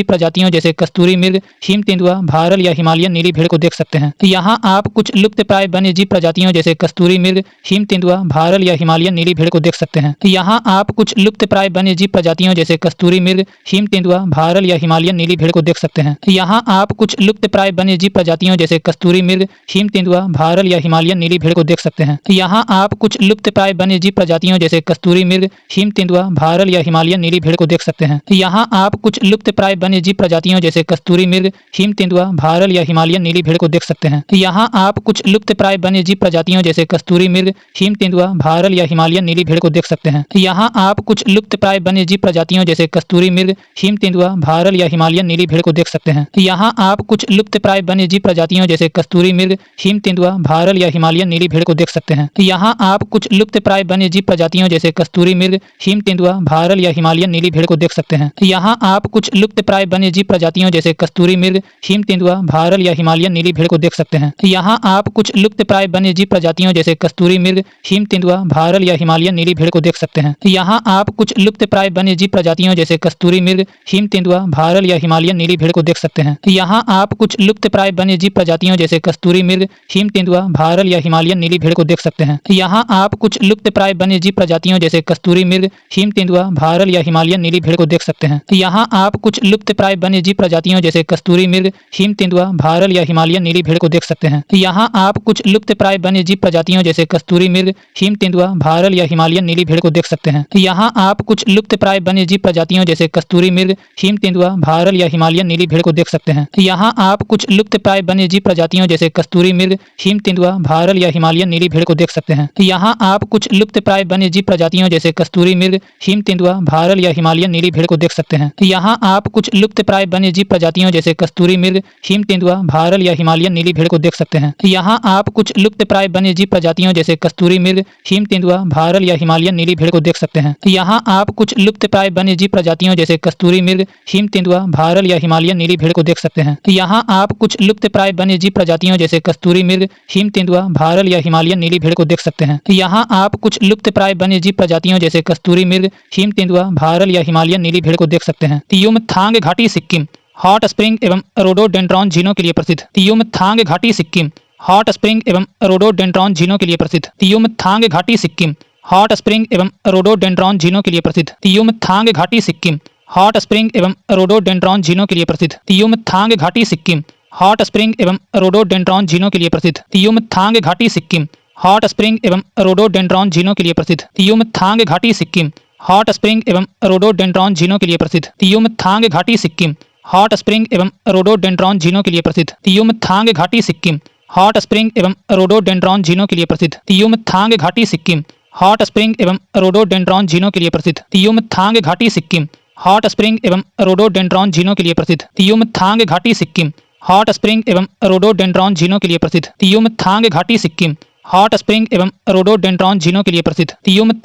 प्रजातियों जैसे कस्तूरी मृग, हिम तेंदुआ, भारल या हिमालयन नीली भेड़ को देख सकते हैं। यहाँ आप कुछ लुप्तप्राय वन्यजीव प्रजातियों जैसे कस्तूरी मृग, हिम तेंदुआ, भारल या हिमालयन नीली भेड़ को देख सकते हैं। यहाँ आप कुछ लुप्तप्राय वन्यजीव प्रजातियों जैसे कस्तूरी मृग, हिम तेंदुआ, भारल या हिमालयन नीली भेड़ को देख सकते हैं। यहाँ आप कुछ लुप्तप्राय वन्यजीव प्रजातियों जैसे कस्तूरी मृग, हिम तेंदुआ, भारल या हिमालयन नीली भेड़ को देख सकते हैं। यहाँ आप कुछ लुप्तप्राय वन्यजीव प्रजातियों जैसे कस्तूरी मृग, हिम तेंदुआ, भारल या हिमालयन नीली भेड़ को देख सकते हैं। यहाँ आप कुछ लुप्तप्राय वन्यजीव प्रजातियों जैसे कस्तूरी मृग, हिम तेंदुआ, भारल या हिमालयन नीली भेड़ को देख सकते हैं। यहाँ आप कुछ लुप्तप्राय वन्यजीव प्रजातियों जैसे कस्तूरी मृग, हिम तेंदुआ, भारल या हिमालयन नीली भेड़ को देख सकते हैं। यहाँ आप कुछ लुप्तप्राय वन्यजीव प्रजातियों जैसे कस्तूरी मृग, हिम तेंदुआ, भारल या हिमालयन नीली भेड़ को देख सकते हैं। यहाँ आप कुछ लुप्तप्राय वन्यजीव प्रजातियों जैसे कस्तूरी मृग, हिम तेंदुआ, भारल या हिमालयन नीली भेड़ को देख सकते हैं। यहाँ आप कुछ लुप्तप्राय वन्यजीव प्रजातियों जैसे कस्तूरी मृग, हिम तेंदुआ, भारल या हिमालयन नीली भेड़ को देख सकते हैं। यहाँ आप कुछ लुप्तप्राय वन्यजीव प्रजातियों जैसे कस्तूरी मृग, हिम तेंदुआ, भारल या हिमालयन नीली भेड़ को देख सकते हैं। यहाँ आप कुछ लुप्तप्राय वन्यजीव प्रजातियों जैसे कस्तूरी मृग, हिम तेंदुआ, भारल या हिमालयन नीली भेड़ को देख सकते हैं। यहाँ आप कुछ लुप्तप्राय वन्यजीव प्रजातियों जैसे कस्तूरी मृग, हिम तेंदुआ, भारल या हिमालयन नीली भेड़ को देख सकते हैं। यहाँ आप कुछ लुप्तप्राय वन्यजीव प्रजातियों जैसे कस्तूरी मृग, हिम तेंदुआ, भारल या हिमालयन नीली भेड़ को देख सकते हैं। यहाँ आप कुछ लुप्तप्राय वन्यजीव प्रजातियों जैसे कस्तूरी मृग, हिम तेंदुआ, भारल या हिमालयन नीली भेड़ को देख सकते हैं। यहाँ आप कुछ लुप्तप्राय वन्यजीव प्रजातियों जैसे कस्तूरी मृग, हिम तेंदुआ, भारल या हिमालयन नीली भेड़ को देख सकते हैं। यहाँ आप कुछ लुप्तप्राय वन्यजीव प्रजातियों जैसे कस्तूरी मृग, हिम तेंदुआ, भारल या हिमालयन नीली भेड़ को देख सकते हैं। यहाँ आप कुछ लुप्तप्राय वन्यजीव प्रजातियों जैसे कस्तूरी मृग, हिम तेंदुआ, भारल या हिमालयन नीली भेड़ को देख सकते हैं। यहाँ आप कुछ लुप्तप्राय वन्यजीव प्रजातियों जैसे कस्तूरी मृग, हिम तेंदुआ, भारल या हिमालयन नीली भेड़ को देख सकते हैं। यहाँ आप कुछ लुप्तप्राय वन्यजीव प्रजातियों जैसे कस्तूरी मृग, हिम तेंदुआ, भारल या हिमालयन नीली भेड़ को देख सकते हैं। यहाँ आप कुछ लुप्तप्राय वन्यजीव प्रजातियों जैसे कस्तूरी मृग, हिम तेंदुआ, भारल या हिमालयन नीली भेड़ को देख सकते हैं। यहाँ आप कुछ लुप्तप्राय वन्यजीव प्रजातियों जैसे कस्तूरी मृग, हिम तेंदुआ, भारल या हिमालयन नीली भेड़ को देख सकते हैं। यहाँ आप कुछ लुप्तप्राय वन्यजीव प्रजातियों जैसे कस्तूरी मृग, हिम तेंदुआ, भारल या हिमालयन नीली भेड़ को देख सकते हैं। यहाँ आप कुछ लुप्तप्राय वन्यजीव प्रजातियों जैसे कस्तूरी मृग, हिम तेंदुआ, भारल या हिमालयन नीली भेड़ को देख सकते हैं। युमथांग घाटी सिक्किम हॉट स्प्रिंग एवं रोडोडेंड्रॉन झीलों के लिए प्रसिद्ध। युमथांग घाटी सिक्किम हॉट स्प्रिंग एवं रोडोडेंड्रॉन झीलों के लिए प्रसिद्ध। युमथांग घाटी सिक्किम हॉट स्प्रिंग एवं रोडोडेंड्रॉन झीलों के लिए प्रसिद्ध। युमथांग घाटी सिक्किम हॉट स्प्रिंग एवं रोडोडेंड्रॉन झीलों के लिए प्रसिद्ध। युमथांग घाटी सिक्किम हॉट स्प्रिंग एवं रोडोडेंड्रॉन झीलों के लिए प्रसिद्ध। युमथांग घाटी सिक्किम हॉट स्प्रिंग एवं रोडोडेंड्रॉन झीलों के लिए प्रसिद्ध। युमथांग घाटी सिक्किम हॉट स्प्रिंग एवं रोडोडेंड्रॉन झीलों के लिए प्रसिद्ध। युमथांग घाटी सिक्किम हॉट स्प्रिंग एवं रोडोडेंड्रॉन झीलों के लिए प्रसिद्ध। युमथांग घाटी सिक्किम हॉट स्प्रिंग एवं रोडोडेंड्रॉन झीलों के लिए प्रसिद्ध। युमथांग घाटी सिक्किम हॉट स्प्रिंग एवं रोडोडेंड्रॉन झीलों के लिए प्रसिद्ध। युमथांग घाटी सिक्किम हॉट स्प्रिंग एवं रोडोडेंड्रॉन झीलों के लिए प्रसिद्ध। युमथांग घाटी सिक्किम हॉट स्प्रिंग एवं रोडोडेंड्रॉन झीलों के लिए प्रसिद्ध। युमथांग घाटी सिक्किम हॉट स्प्रिंग एवं रोडोडेंड्रॉन झीलों के लिए प्रसिद्ध। युमथांग घाटी सिक्किम हॉट स्प्रिंग एवं रोडोडेंड्रॉन झीलों के लिए प्रसिद्ध। युमथांग घाटी सिक्किम हॉट स्प्रिंग एवं रोडोडेंड्रॉन झीलों के लिए प्रसिद्ध। युमथांग घाटी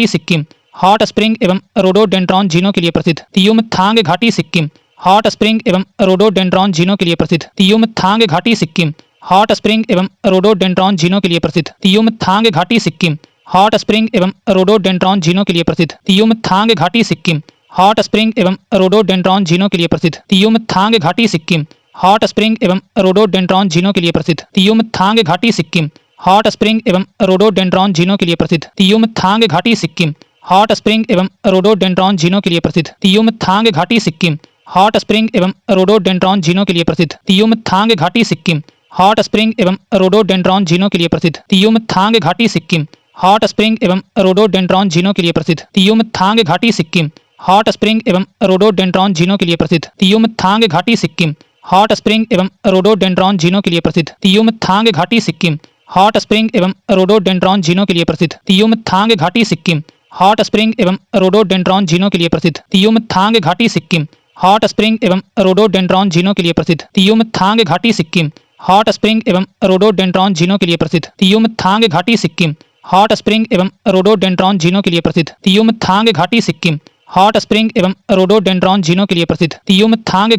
सिक्किम हॉट स्प्रिंग एवं रोडोडेंड्रॉन झीलों के लिए प्रसिद्ध। युमथांग घाटी सिक्किम हॉट स्प्रिंग एवं रोडोडेंड्रॉन झीलों के लिए प्रसिद्ध। युमथांग घाटी सिक्किम हॉट स्प्रिंग एवं रोडोडेंड्रॉन झीलों के लिए प्रसिद्ध। युमथांग घाटी सिक्किम हॉट स्प्रिंग एवं रोडोडेंड्रॉन झीलों के लिए प्रसिद्ध। युमथांग घाटी सिक्किम हॉट स्प्रिंग एवं रोडोडेंड्रॉन झीलों के लिए प्रसिद्ध। युमथांग घाटी सिक्किम हॉट स्प्रिंग एवं रोडोडेंड्रॉन झीलों के लिए प्रसिद्ध। युमथांग घाटी सिक्किम हॉट स्प्रिंग एवं रोडोडेंड्रॉन झीलों के लिए प्रसिद्ध। युमथांग घाटी सिक्किम हॉट स्प्रिंग एवं रोडोडेंड्रॉन झीलों के लिए प्रसिद्ध। युमथांग घाटी सिक्किम हॉट स्प्रिंग एवं रोडोडेंड्रॉन झीलों के लिए प्रसिद्ध। युमथांग घाटी सिक्किम हॉट स्प्रिंग एवं रोडोडेंड्रॉन झीलों के लिए प्रसिद्ध। युमथांग घाटी सिक्किम हॉट स्प्रिंग एवं रोडोडेंड्रॉन झीलों के लिए प्रसिद्ध। युमथांग घाटी सिक्किम हॉट स्प्रिंग एवं रोडोडेंड्रॉन झीलों के लिए प्रसिद्ध। युमथांग घाटी सिक्किम हॉट स्प्रिंग एवं रोडोडेंड्रॉन झीलों के लिए प्रसिद्ध। युमथांग घाटी सिक्किम हॉट स्प्रिंग एवं रोडोडेंड्रॉन झीलों के लिए प्रसिद्ध। युमथांग घाटी सिक्किम हॉट स्प्रिंग एवं रोडोडेंड्रॉन झीलों के लिए प्रसिद्ध। युमथांग घाटी सिक्किम हॉट स्प्रिंग एवं रोडोडेंड्रॉन झीलों के लिए प्रसिद्ध। युमथांग घाटी सिक्किम हॉट स्प्रिंग एवं रोडोडेंड्रॉन झीलों के लिए प्रसिद्ध। युमथांग घाटी सिक्किम हॉट स्प्रिंग एवं रोडोडेंड्रॉन झीलों के लिए प्रसिद्ध। युमथांग घाटी सिक्किम हॉट स्प्रिंग एवं रोडोडेंड्रॉन झीलों के लिए प्रसिद्ध। युमथांग घाटी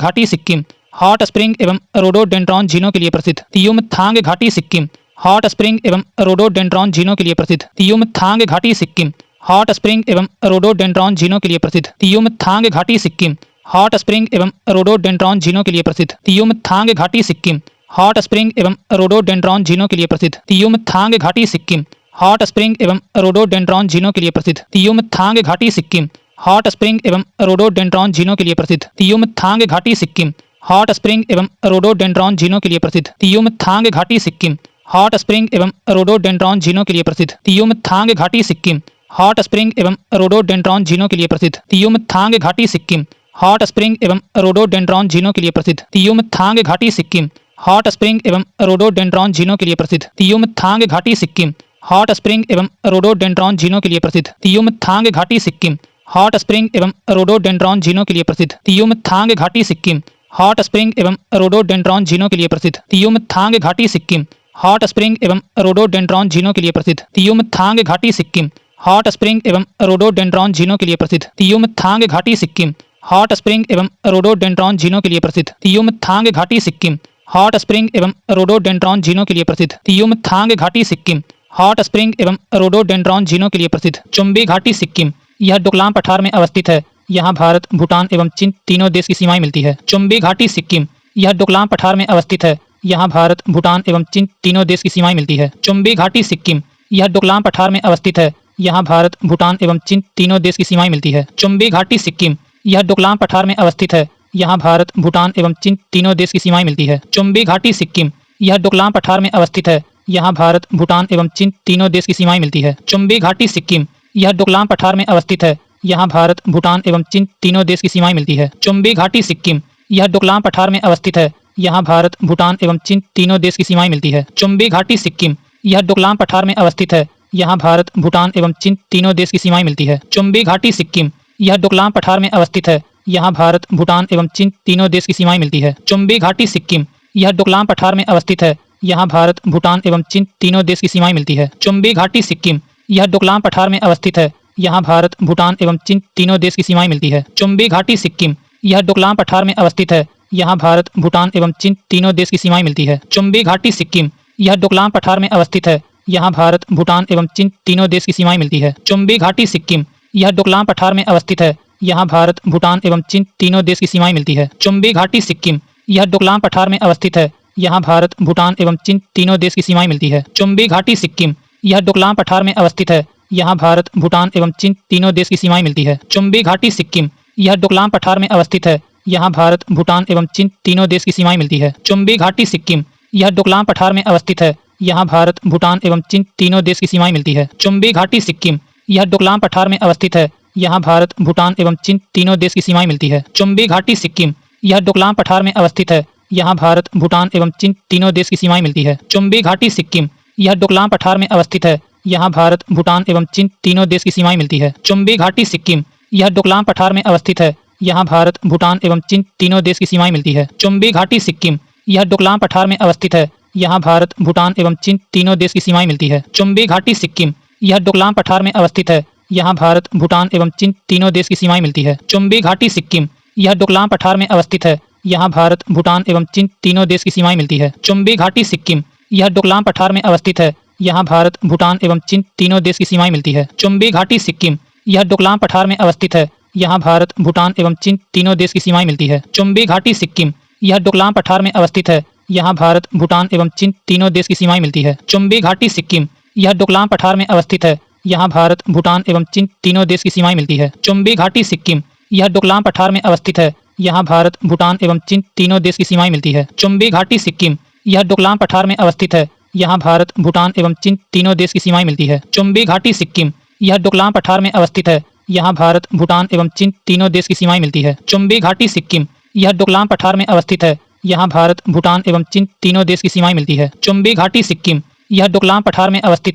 सिक्किम हॉट स्प्रिंग एवं रोडोडेंड्रॉन झीलों के लिए प्रसिद्ध। युमथांग घाटी सिक्किम हॉट स्प्रिंग एवं रोडोडेंड्रॉन झीलों के लिए प्रसिद्ध। युमथांग घाटी सिक्किम हॉट स्प्रिंग एवं रोडोडेंड्रॉन झीलों के लिए प्रसिद्ध। युमथांग घाटी सिक्किम हॉट स्प्रिंग एवं रोडोडेंड्रॉन झीलों के लिए प्रसिद्ध। युमथांग घाटी सिक्किम हॉट स्प्रिंग एवं रोडोडेंड्रॉन झीलों के लिए प्रसिद्ध। युमथांग घाटी सिक्किम हॉट स्प्रिंग एवं रोडोडेंड्रॉन झीलों के लिए प्रसिद्ध। युमथांग घाटी सिक्किम हॉट स्प्रिंग एवं रोडोडेंड्रॉन झीलों के लिए प्रसिद्ध। युमथांग घाटी सिक्किम हॉट स्प्रिंग एवं रोडोडेंड्रॉन झीलों के लिए प्रसिद्ध। युमथांग घाटी सिक्किम हॉट स्प्रिंग एवं रोडोडेंड्रॉन झीलों के लिए प्रसिद्ध। युमथांग घाटी सिक्किम हॉट स्प्रिंग एवं रोडोडेंड्रॉन झीलों के लिए प्रसिद्ध। युमथांग घाटी सिक्किम हॉट स्प्रिंग एवं रोडोडेंड्रॉन झीलों के लिए प्रसिद्ध। युमथांग घाटी सिक्किम हॉट स्प्रिंग एवं रोडोडेंड्रॉन झीलों के लिए प्रसिद्ध। युमथांग घाटी सिक्किम हॉट स्प्रिंग एवं रोडोडेंड्रॉन झीलों के लिए प्रसिद्ध। युमथांग घाटी सिक्किम हॉट स्प्रिंग एवं रोडोडेंड्रॉन झीलों के लिए प्रसिद्ध। युमथांग घाटी सिक्किम हॉट स्प्रिंग एवं रोडोडेंड्रॉन झीलों के लिए प्रसिद्ध। युमथांग घाटी सिक्किम हॉट स्प्रिंग एवं रोडोडेंड्रॉन झीलों के लिए प्रसिद्ध। युमथांग घाटी सिक्किम। हॉट स्प्रिंग एवं रोडोडेंड्रॉन झीलों के लिए प्रसिद्ध। युमथांग घाटी सिक्किम। हॉट स्प्रिंग एवं रोडोडेंड्रॉन झीलों के लिए प्रसिद्ध। चुम्बी घाटी सिक्किम। यह डोकलाम पठार में अवस्थित है। यहाँ भारत, भूटान एवं चीन तीनों देश की सीमाएं मिलती है। चुम्बी घाटी सिक्किम। यह डोकलाम पठार में अवस्थित है। यहाँ भारत, भूटान एवं चीन तीनों देश की सीमाएं मिलती है। चुम्बी घाटी सिक्किम। यह डोकलाम पठार में अवस्थित है। यहाँ भारत, भूटान एवं चीन तीनों देश की सीमाएं मिलती है। चुम्बी घाटी सिक्किम। यह डोकलाम पठार में अवस्थित है। यहाँ भारत, भूटान एवं चीन तीनों देश की सीमाएं मिलती है। चुम्बी घाटी सिक्किम। यह डोकलाम पठार में अवस्थित है। यहाँ भारत, भूटान एवं चीन तीनों देश की सीमाएं मिलती है। चुम्बी घाटी सिक्किम। यह डोकलाम पठार में अवस्थित है। यहाँ भारत, भूटान एवं चीन तीनों देश की सीमाएं मिलती है। चुम्बी घाटी सिक्किम। यह डोकलाम पठार में अवस्थित है। यहाँ भारत, भूटान एवं चीन तीनों देश की सीमाएं मिलती है। चुम्बी घाटी सिक्किम। यह डोकलाम पठार में अवस्थित है। यहाँ भारत, भूटान एवं चीन तीनों देश की सीमाएं मिलती है। चुम्बी घाटी सिक्किम। यह डोकलाम पठार में अवस्थित है। यहाँ भारत, भूटान एवं चीन तीनों देश की सीमाएं मिलती है। चुम्बी घाटी सिक्किम। यह डोकलाम पठार में अवस्थित है। यहाँ भारत, भूटान एवं चीन तीनों देश की सीमाएं मिलती है। चुम्बी घाटी सिक्किम। यह डोकलाम पठार में अवस्थित है। यहाँ भारत, भूटान एवं चीन तीनों देश की सीमाएं मिलती है। चुम्बी घाटी सिक्किम। यह डोकलाम पठार में अवस्थित है। यहाँ भारत, भूटान एवं चीन तीनों देश की सीमाएं मिलती है। चुम्बी घाटी सिक्किम। यह डोकलाम पठार में अवस्थित है। यहाँ भारत, भूटान एवं चीन तीनों देश की सीमाएं मिलती है। चुम्बी घाटी सिक्किम। यह डोकलाम पठार में अवस्थित है। यहाँ भारत, भूटान एवं चीन तीनों देश की सीमाएं मिलती है। चुम्बी घाटी सिक्किम। यह डोकलाम पठार में अवस्थित है। यहाँ भारत, भूटान एवं चीन तीनों देश की सीमाएं मिलती है। चुम्बी घाटी सिक्किम। यह डोकलाम पठार में अवस्थित है। यहाँ भारत, भूटान एवं चीन तीनों देश की सीमाएं मिलती है। चुम्बी घाटी सिक्किम। यह डोकलाम पठार में अवस्थित है। यहाँ भारत, भूटान एवं चीन तीनों देश की सीमाएं मिलती है। चुम्बी घाटी सिक्किम। यह डोकलाम पठार में अवस्थित है। यहाँ भारत, भूटान एवं चीन तीनों देश की सीमाएं मिलती है। चुम्बी घाटी सिक्किम। यह डोकलाम पठार में अवस्थित है। यहाँ भारत, भूटान एवं चीन तीनों देश की सीमाएं मिलती है। चुम्बी घाटी सिक्किम। यह डोकलाम पठार में अवस्थित है। यहाँ भारत, भूटान एवं चीन तीनों देश की सीमाएं मिलती है। चुम्बी घाटी सिक्किम। यह डोकलाम पठार में अवस्थित है। यहाँ भारत, भूटान एवं चीन तीनों देश की सीमाएं मिलती है। चुम्बी घाटी सिक्किम। यह डोकलाम पठार में अवस्थित है। यहाँ भारत, भूटान एवं चीन तीनों देश की सीमाएं मिलती है। चुम्बी घाटी सिक्किम। यह डोकलाम पठार में अवस्थित है। यहाँ भारत, भूटान एवं चीन तीनों देश की सीमाएं मिलती है। चुम्बी घाटी सिक्किम। यह डोकलाम पठार में अवस्थित है। यहाँ भारत, भूटान एवं चीन तीनों देश की सीमाएं मिलती है। चुम्बी घाटी सिक्किम। यह डोकलाम पठार में अवस्थित है। यहाँ भारत, भूटान एवं चीन तीनों देश की सीमाएं मिलती है। चुम्बी घाटी सिक्किम। यह डोकलाम पठार में अवस्थित है। यहाँ भारत, भूटान एवं चीन तीनों देश की सीमाएं मिलती है। चुम्बी घाटी सिक्किम। यह डोकलाम पठार में अवस्थित है। यहाँ भारत, भूटान एवं चीन तीनों देश की सीमाएं मिलती है। चुम्बी घाटी सिक्किम। यह डोकलाम पठार में अवस्थित है। यहाँ भारत, भूटान एवं चीन तीनों देश की सीमाएं मिलती है। चुम्बी घाटी सिक्किम। यह डोकलाम पठार में अवस्थित है। यहाँ भारत, भूटान एवं चीन तीनों देश की सीमाएं मिलती है। चुम्बी घाटी सिक्किम। यह डोकलाम पठार में अवस्थित है। यहाँ भारत, भूटान एवं चीन तीनों देश की सीमाएं मिलती है। चुम्बी घाटी सिक्किम। यह डोकलाम पठार में अवस्थित है। यहाँ भारत, भूटान एवं चीन तीनों देश की सीमाएं मिलती है। चुम्बी घाटी सिक्किम। यह डोकलाम पठार में अवस्थित है। यहाँ भारत, भूटान एवं चीन तीनों देश की सीमाएं मिलती है। चुम्बी घाटी सिक्किम। यह डोकलाम पठार में अवस्थित है। यहाँ भारत, भूटान एवं चीन तीनों देश की सीमाएं मिलती है। चुम्बी घाटी सिक्किम। यह डोकलाम पठार में अवस्थित है। यहाँ भारत, भूटान एवं चीन तीनों देश की सीमाएं मिलती है। चुम्बी घाटी सिक्किम। यह डोकलाम पठार में अवस्थित है। यहाँ भारत, भूटान एवं चीन तीनों देश की सीमाएं मिलती है। चुम्बी घाटी सिक्किम। यह डोकलाम पठार में अवस्थित है।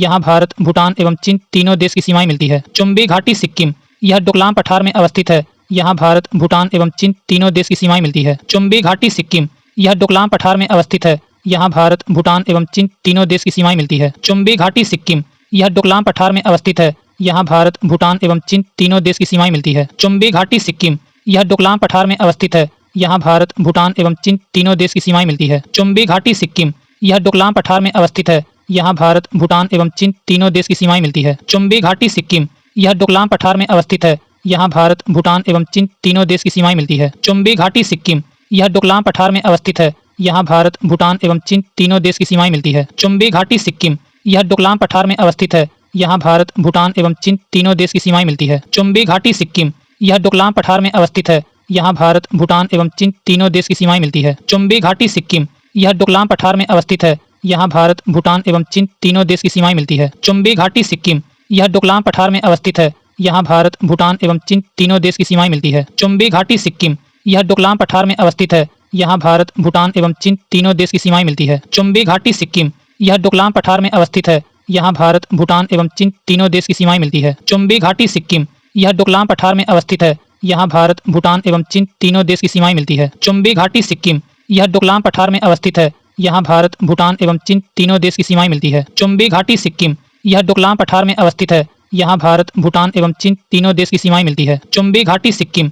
यहाँ भारत, भूटान एवं चीन तीनों देश की सीमाएं मिलती है। चुम्बी घाटी सिक्किम। यह डोकलाम पठार में अवस्थित है। यहाँ भारत, भूटान एवं चीन तीनों देश की सीमाएं मिलती है। चुम्बी घाटी सिक्किम। यह डोकलाम पठार में अवस्थित है। यहाँ भारत, भूटान एवं चीन तीनों देश की सीमाएं मिलती है। चुम्बी घाटी सिक्किम। यह डोकलाम पठार में अवस्थित है। यहाँ भारत, भूटान एवं चीन तीनों देश की सीमाएं मिलती है। चुम्बी घाटी सिक्किम। यह डोकलाम पठार में अवस्थित है। यहाँ भारत, भूटान एवं चीन तीनों देश की सीमाएं मिलती है। चुम्बी घाटी सिक्किम। यह डोकलाम पठार में अवस्थित है। यहाँ भारत, भूटान एवं चीन तीनों देश की सीमाएं मिलती है। चुम्बी घाटी सिक्किम। यह डोकलाम पठार में अवस्थित है। यहाँ भारत, भूटान एवं चीन तीनों देश की सीमाएं मिलती है। चुम्बी घाटी सिक्किम। यह डोकलाम पठार में अवस्थित है। यहाँ भारत, भूटान एवं चीन तीनों देश की सीमाएं मिलती है। चुम्बी घाटी सिक्किम। यह डोकलाम पठार में अवस्थित है। यहाँ भारत, भूटान एवं चीन तीनों देश की सीमाएं मिलती है। चुम्बी घाटी सिक्किम। यह डोकलाम पठार में अवस्थित है। यहाँ भारत, भूटान एवं चीन तीनों देश की सीमाएं मिलती है। चुम्बी घाटी सिक्किम। यह डोकलाम पठार में अवस्थित है। यहाँ भारत, भूटान एवं चीन तीनों देश की सीमाएं मिलती है। चुम्बी घाटी सिक्किम। यह डोकलाम पठार में अवस्थित है। यहाँ भारत, भूटान एवं चीन तीनों देश की सीमाएं मिलती है। चुम्बी घाटी सिक्किम। यह डोकलाम पठार में अवस्थित है। यहाँ भारत, भूटान एवं चीन तीनों देश की सीमाएं मिलती है। चुम्बी घाटी सिक्किम। यह डोकलाम पठार में अवस्थित है। यहाँ भारत, भूटान एवं चीन तीनों देश की सीमाएं मिलती है। चुम्बी घाटी सिक्किम। यह डोकलाम पठार में अवस्थित है। यहाँ भारत, भूटान एवं चीन तीनों देश की सीमाएं मिलती है। चुम्बी घाटी सिक्किम।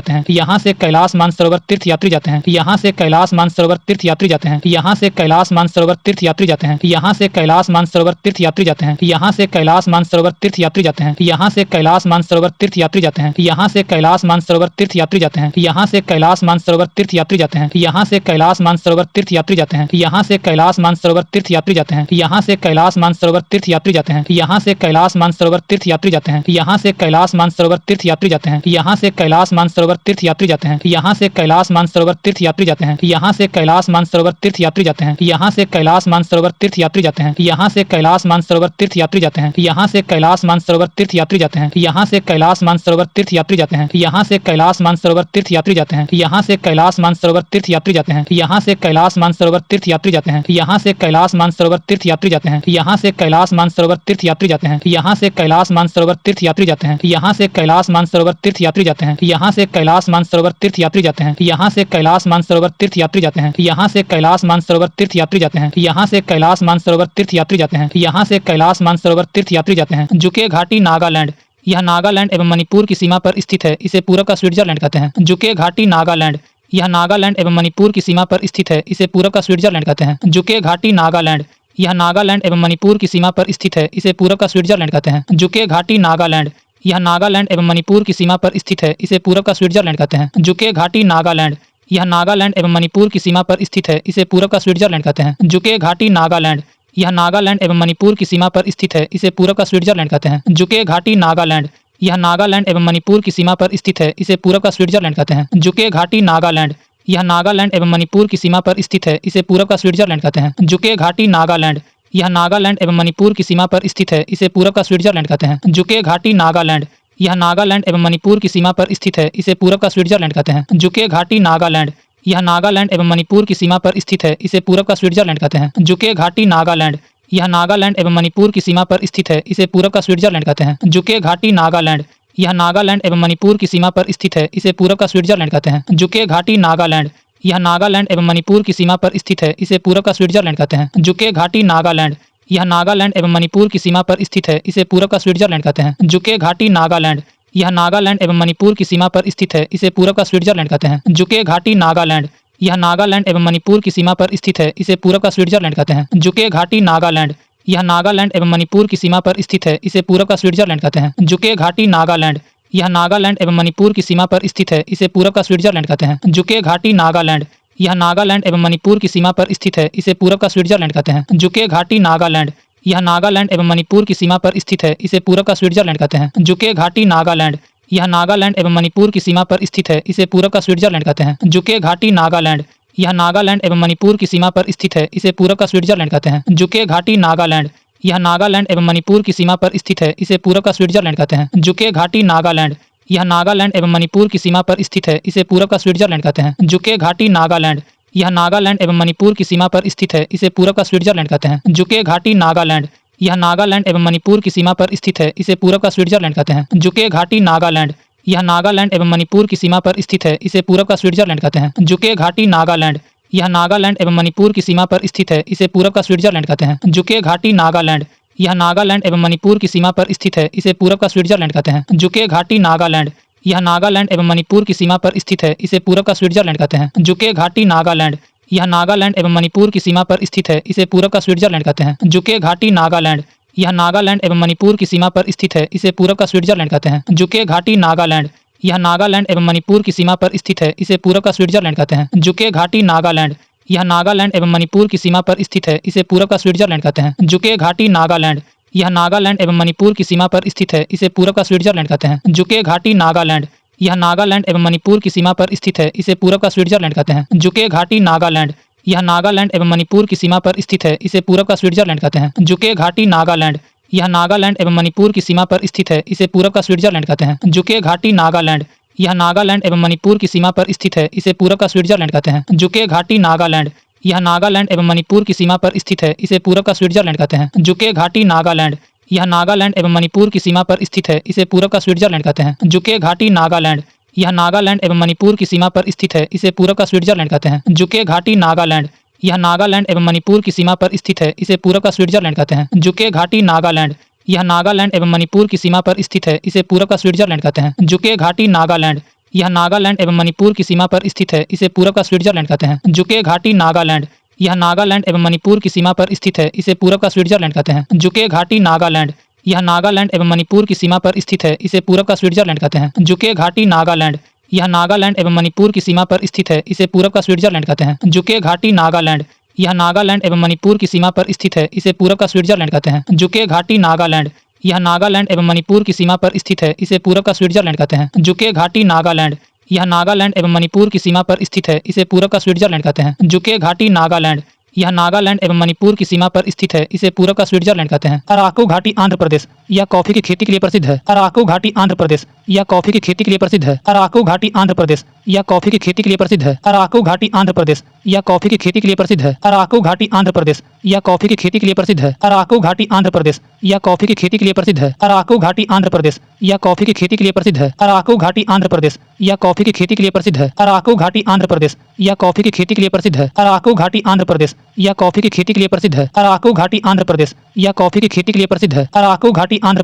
जाते हैं। यहाँ से कैलाश मानसरोवर तीर्थ यात्री जाते हैं। यहाँ से कैलाश मानसरोवर तीर्थ यात्री जाते हैं। यहाँ से कैलाश मानसरोवर तीर्थ यात्री जाते हैं। यहाँ से कैलाश मानसरोवर तीर्थ यात्री जाते हैं। यहाँ से कैलाश मानसरोवर तीर्थ यात्री जाते हैं। यहाँ से कैलाश मानसरोवर तीर्थ यात्री जाते हैं। यहाँ से कैलाश मानसरोवर तीर्थ यात्री जाते हैं। यहाँ से कैलाश मानसरोवर तीर्थ यात्री जाते हैं। यहाँ से कैलाश मानसरोवर तीर्थ यात्री जाते हैं। यहाँ से कैलाश मानसरोवर तीर्थ यात्री जाते हैं। यहाँ से कैलाश मानसरोवर तीर्थ यात्री जाते हैं। यहाँ से कैलाश मानसरोवर तीर्थ यात्री जाते हैं। यहाँ से कैलाश मानसरोवर तीर्थ यात्री जाते हैं। यहाँ से कैलाश मानसरोवर तीर्थ यात्री जाते हैं। यहाँ से कैलाश मानसरोवर तीर्थ यात्री जाते हैं। यहाँ से कैलाश मानसरोवर तीर्थ यात्री जाते हैं। यहाँ से कैलाश मानसरोवर तीर्थ यात्री जाते हैं। यहाँ से कैलाश मानसरोवर तीर्थ यात्री जाते हैं। यहाँ से कैलाश मानसरोवर तीर्थ यात्री जाते हैं। यहाँ से कैलाश मानसरोवर तीर्थ यात्री जाते हैं। यहाँ से कैलाश मानसरोवर तीर्थ यात्री जाते हैं। यहाँ से कैलाश मानसरोवर तीर्थ यात्री जाते हैं। यहाँ से कैलाश मानसरोवर तीर्थ यात्री जाते हैं। जाते हैं। यहाँ से कैलाश मानसरोवर तीर्थ यात्री जाते हैं। यहाँ से कैलाश मानसरोवर तीर्थ यात्री जाते हैं। यहाँ से कैलाश मानसरोवर तीर्थ यात्री जाते हैं। यहाँ से कैलाश मानसरोवर तीर्थ यात्री जाते हैं। यहाँ से कैलाश मानसरोवर तीर्थ यात्री जाते हैं। यहाँ से कैलाश मानसरोवर तीर्थ यात्री जाते हैं। यहाँ से कैलाश मानसरोवर तीर्थ यात्री जाते हैं। यहाँ से कैलाश मानसरोवर तीर्थ यात्री जाते हैं। यहाँ से कैलाश मानसरोवर तीर्थ यात्री जाते हैं। जुके घाटी नागालैंड, यह नागालैंड एवं मणिपुर की सीमा पर स्थित है। इसे पूरब का स्विट्जरलैंड कहते हैं। जुके घाटी नागालैंड, यह नागालैंड एवं मणिपुर की सीमा पर स्थित है। इसे पूरब का स्विट्जरलैंड कहते हैं। जुके घाटी नागालैंड, यह नागालैंड एवं मणिपुर की सीमा पर स्थित है। इसे पूरब का स्विट्जरलैंड कहते हैं। जुके घाटी नागालैंड, यह नागालैंड एवं मणिपुर की सीमा पर स्थित है। इसे पूरब का स्विट्जरलैंड कहते हैं। जुके घाटी नागालैंड, यह नागालैंड एवं मणिपुर की सीमा पर स्थित है। इसे पूरब का स्विट्जरलैंड कहते हैं। जुके घाटी नागालैंड, यह नागालैंड एवं मणिपुर की सीमा पर स्थित है। इसे पूरब का स्विट्जरलैंड कहते हैं। जुके घाटी नागालैंड, यह नागालैंड एवं मणिपुर की सीमा पर स्थित है। इसे पूरब का स्विट्जरलैंड कहते हैं। जुके घाटी नागालैंड, यह नागालैंड एवं मणिपुर की सीमा पर स्थित है। इसे पूरब का स्विट्जरलैंड कहते हैं। जुके घाटी नागालैंड, यह नागालैंड एवं मणिपुर की सीमा पर स्थित है। इसे पूरब का स्विट्जरलैंड कहते हैं। जुके घाटी नागालैंड, यह नागालैंड एवं मणिपुर की सीमा पर स्थित है। इसे पूरब का स्विट्जरलैंड कहते हैं। जुके घाटी नागालैंड, यह नागालैंड एवं मणिपुर की सीमा पर स्थित है। इसे पूरब का स्विट्जरलैंड कहते हैं। जुके घाटी नागालैंड, यह नागालैंड एवं मणिपुर की सीमा पर स्थित है। इसे पूरब का स्विट्जरलैंड कहते हैं। जुके घाटी नागालैंड, यह नागालैंड एवं मणिपुर की सीमा पर स्थित है। इसे पूरब का स्विट्जरलैंड कहते हैं। जुके घाटी नागालैंड, यह नागालैंड एवं मणिपुर की सीमा पर स्थित है। इसे पूरब का स्विट्जरलैंड कहते हैं। जुके घाटी नागालैंड, यह नागालैंड एवं मणिपुर की सीमा पर स्थित है। इसे पूरब का स्विट्जरलैंड कहते हैं। जुके घाटी नागालैंड, यह नागालैंड एवं मणिपुर की सीमा पर स्थित है। इसे पूरब का स्विट्जरलैंड कहते हैं। जुके घाटी नागालैंड, यह नागालैंड एवं मणिपुर की सीमा पर स्थित है। इसे पूरब का स्विट्जरलैंड कहते हैं। जुके घाटी नागालैंड, यह नागालैंड एवं मणिपुर की सीमा पर स्थित है। इसे पूरब का स्विट्जरलैंड कहते हैं। जुके घाटी नागालैंड, यह नागालैंड एवं मणिपुर की सीमा पर स्थित है। इसे पूरब का स्विट्जरलैंड कहते हैं। जुके घाटी नागालैंड, यह नागालैंड एवं मणिपुर की सीमा पर स्थित है। इसे पूरब का स्विट्जरलैंड कहते हैं। जुके घाटी नागालैंड, यह नागालैंड एवं मणिपुर की सीमा पर स्थित है। इसे पूरब का स्विट्जरलैंड कहते हैं। जुके घाटी नागालैंड, यह नागालैंड एवं मणिपुर की सीमा पर स्थित है। इसे पूरब का स्विट्जरलैंड कहते हैं। जुके घाटी नागालैंड, यह नागालैंड एवं मणिपुर की सीमा पर स्थित है। इसे पूरब का स्विट्जरलैंड कहते हैं। जुके घाटी नागालैंड, यह नागालैंड एवं मणिपुर की सीमा पर स्थित है। इसे पूरब का स्विट्जरलैंड कहते हैं। जुके घाटी नागालैंड, यह नागालैंड एवं मणिपुर की सीमा पर स्थित है। इसे पूरब का स्विट्जरलैंड कहते हैं। जुके घाटी नागालैंड, यह नागालैंड एवं मणिपुर की सीमा पर स्थित है। इसे पूरब का स्विट्जरलैंड कहते हैं। जुके घाटी नागालैंड, यह नागालैंड एवं मणिपुर की सीमा पर स्थित है। इसे पूरब का स्विट्जरलैंड कहते हैं। जुके घाटी नागालैंड, यह नागालैंड एवं मणिपुर की सीमा पर स्थित है। इसे पूरब का स्विट्जरलैंड कहते हैं। जुके घाटी नागालैंड, यह नागालैंड एवं मणिपुर की सीमा पर स्थित है। इसे पूरब का स्विट्जरलैंड कहते हैं। जुके घाटी नागालैंड, यह नागालैंड एवं मणिपुर की सीमा पर स्थित है। इसे पूरब का स्विट्जरलैंड कहते हैं। जुके घाटी नागालैंड, यह नागालैंड एवं मणिपुर की सीमा पर स्थित है। इसे पूरब का स्विट्जरलैंड कहते हैं। जुके घाटी नागालैंड, यह नागालैंड एवं मणिपुर की सीमा पर स्थित है। इसे पूरब का स्विट्जरलैंड कहते हैं। जुके घाटी नागालैंड, यह नागालैंड एवं मणिपुर की सीमा पर स्थित है। इसे पूरब का स्विट्जरलैंड कहते हैं। जुके घाटी नागालैंड, यह नागालैंड एवं मणिपुर की सीमा पर स्थित है। इसे पूरब का स्विट्जरलैंड कहते हैं। जुके घाटी नागालैंड, यह नागालैंड एवं मणिपुर की सीमा पर स्थित है। इसे पूरब का स्विट्जरलैंड कहते हैं। जुके घाटी नागालैंड, यह नागालैंड एवं मणिपुर की सीमा पर स्थित है। इसे पूरब का स्विट्जरलैंड कहते हैं। जुके घाटी नागालैंड, यह नागालैंड एवं मणिपुर की सीमा पर स्थित है। इसे पूरब का स्विट्जरलैंड कहते हैं। जुके घाटी नागालैंड, यह नागालैंड एवं मणिपुर की सीमा पर स्थित है। इसे पूरब का स्विट्जरलैंड कहते हैं। जुके घाटी नागालैंड, यह नागालैंड एवं मणिपुर की सीमा पर स्थित है। इसे पूरब का स्विट्जरलैंड कहते हैं। जुके घाटी नागालैंड, यह नागालैंड एवं मणिपुर की सीमा पर स्थित है। इसे पूरब का स्विट्जरलैंड कहते हैं। जुके घाटी नागालैंड, यह नागालैंड एवं मणिपुर की सीमा पर स्थित है। इसे पूरब का स्विट्जरलैंड कहते हैं। जुके घाटी नागालैंड, यह नागालैंड एवं मणिपुर की सीमा पर स्थित है। इसे पूरब का स्विट्जरलैंड कहते हैं। जुके घाटी नागालैंड, यह नागालैंड एवं मणिपुर की सीमा पर स्थित है। इसे पूरब का स्विट्जरलैंड कहते हैं। जुके घाटी नागालैंड, यह नागालैंड एवं मणिपुर की सीमा पर स्थित है। इसे पूरब का स्विट्जरलैंड कहते हैं। जुके घाटी नागालैंड, यह नागालैंड एवं मणिपुर की सीमा पर स्थित है। इसे पूरब का स्विट्जरलैंड कहते हैं। जुके घाटी नागालैंड, यह नागालैंड एवं मणिपुर की सीमा पर स्थित है। इसे पूरब का स्विट्जरलैंड कहते हैं। जुके घाटी नागालैंड, यह नागालैंड एवं मणिपुर की सीमा पर स्थित है। इसे पूरब का स्विट्जरलैंड कहते हैं। जुके घाटी नागालैंड, यह नागालैंड एवं मणिपुर की सीमा पर स्थित है। इसे पूरब का स्विट्जरलैंड कहते हैं। जुके घाटी नागालैंड, यह नागालैंड एवं मणिपुर की सीमा पर स्थित है। इसे पूरब का स्विट्जरलैंड कहते हैं। जुके घाटी नागालैंड, यह नागालैंड एवं मणिपुर की सीमा पर स्थित है। इसे पूरब का स्विट्जरलैंड कहते हैं। जुके घाटी नागालैंड, यह नागालैंड एवं मणिपुर की सीमा पर स्थित है। इसे पूरब का स्विट्जरलैंड कहते हैं। जुके घाटी नागालैंड, यह नागालैंड एवं मणिपुर की सीमा पर स्थित है। इसे पूरब का स्विट्जरलैंड कहते हैं। जुके घाटी नागालैंड, यह नागालैंड एवं मणिपुर की सीमा पर स्थित है। इसे पूरब का स्विट्जरलैंड कहते हैं। अराकू घाटी आंध्र प्रदेश, यह कॉफी की खेती के लिए प्रसिद्ध है। अराकू घाटी आंध्र प्रदेश, यह कॉफी की खेती के लिए प्रसिद्ध है। अराकू घाटी आंध्र प्रदेश, यह कॉफी की खेती के लिए प्रसिद्ध है। अराकू घाटी आंध्र प्रदेश, यह कॉफी की खेती के लिए प्रसिद्ध है। अराकू घाटी आंध्र प्रदेश, यह कॉफी की खेती के लिए प्रसिद्ध है। अराकू घाटी आंध्र प्रदेश, यह कॉफी की खेती के लिए प्रसिद्ध है। अराकू घाटी आंध्र प्रदेश, यह कॉफी की खेती के लिए प्रसिद्ध है। अराकू घाटी आंध्र प्रदेश, यह कॉफी की खेती के लिए प्रसिद्ध है। अराकू घाटी आंध्र प्रदेश, यह कॉफी की खेती के लिए प्रसिद्ध है। अराकू घाटी आंध्र प्रदेश, यह कॉफी की खेती के लिए प्रसिद्ध है। अराकू घाटी आंध्र प्रदेश, यह कॉफी की खेती के लिए प्रसिद्ध है। अराकू घाटी आंध्र प्रदेश,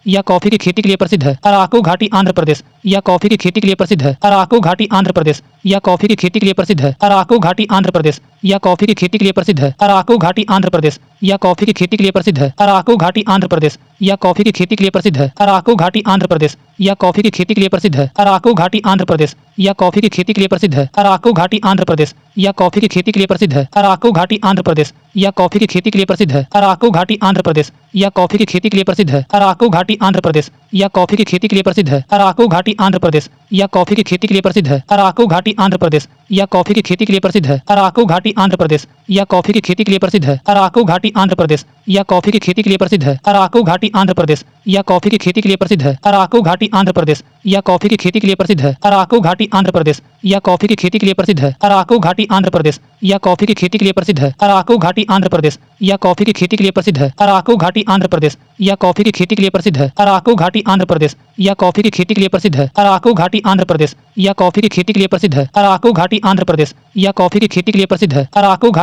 यह कॉफी की खेती के लिए प्रसिद्ध है। अराकू घाटी आंध्र प्रदेश, यह कॉफी की खेती के लिए प्रसिद्ध है। अराकू घाटी आंध्र प्रदेश, यह कॉफी की खेती के लिए प्रसिद्ध है। अराकू घाटी आंध्र प्रदेश, यह कॉफी की खेती के लिए प्रसिद्ध है। अराकू घाटी आंध्र प्रदेश, यह कॉफी की खेती के लिए प्रसिद्ध है। अराकू घाटी आंध्र प्रदेश, यह कॉफी की खेती के लिए प्रसिद्ध है। अराकू घाटी आंध्र प्रदेश, यह कॉफी की खेती के लिए प्रसिद्ध है। अराकू घाटी आंध्र प्रदेश, यह कॉफी की खेती के लिए प्रसिद्ध है। अराकू घाटी आंध्र प्रदेश, यह कॉफी की खेती के लिए प्रसिद्ध है। अराकू घाटी आंध्र प्रदेश, यह कॉफी की खेती के लिए प्रसिद्ध है। अराकू घाटी आंध्र प्रदेश, यह कॉफी की खेती के लिए प्रसिद्ध है। अराकू घाटी आंध्र प्रदेश, यह कॉफी की खेती के लिए प्रसिद्ध है। अराकू घाटी आंध्र प्रदेश, यह कॉफी की खेती के लिए प्रसिद्ध है। अराकू घाटी आंध्र प्रदेश, यह कॉफी की खेती के लिए प्रसिद्ध है। अराकू घाटी आंध्र प्रदेश, यह कॉफी की खेती के लिए प्रसिद्ध है। अराकू घाटी आंध्र प्रदेश, यह कॉफी की खेती के लिए प्रसिद्ध है। अराकू घाटी आंध्र प्रदेश, यह कॉफी की खेती के लिए प्रसिद्ध है। अराकू घाटी आंध्र प्रदेश, यह कॉफी की खेती के लिए प्रसिद्ध है। अराकू घाटी आंध्र प्रदेश, यह कॉफी की खेती के लिए प्रसिद्ध है। अराकू घाटी आंध्र प्रदेश, यह कॉफी की खेती के लिए प्रसिद्ध है। अराकू घाटी आंध्र प्रदेश, यह कॉफी की खेती के लिए प्रसिद्ध है। अराकू घाटी आंध्र प्रदेश, यह कॉफी की खेती के लिए प्रसिद्ध है। अराकू घाटी आंध्र प्रदेश, यह कॉफी की खेती के लिए प्रसिद्ध है। अराकू घाटी आंध्र प्रदेश, यह कॉफी की खेती के लिए प्रसिद्ध है। अराकू घाटी आंध्र प्रदेश, यह कॉफी की खेती के लिए प्रसिद्ध है। अराकू घाटी आंध्र प्रदेश, यह कॉफी की खेती के लिए प्रसिद्ध है। अराकू घाटी आंध्र प्रदेश, यह कॉफी की खेती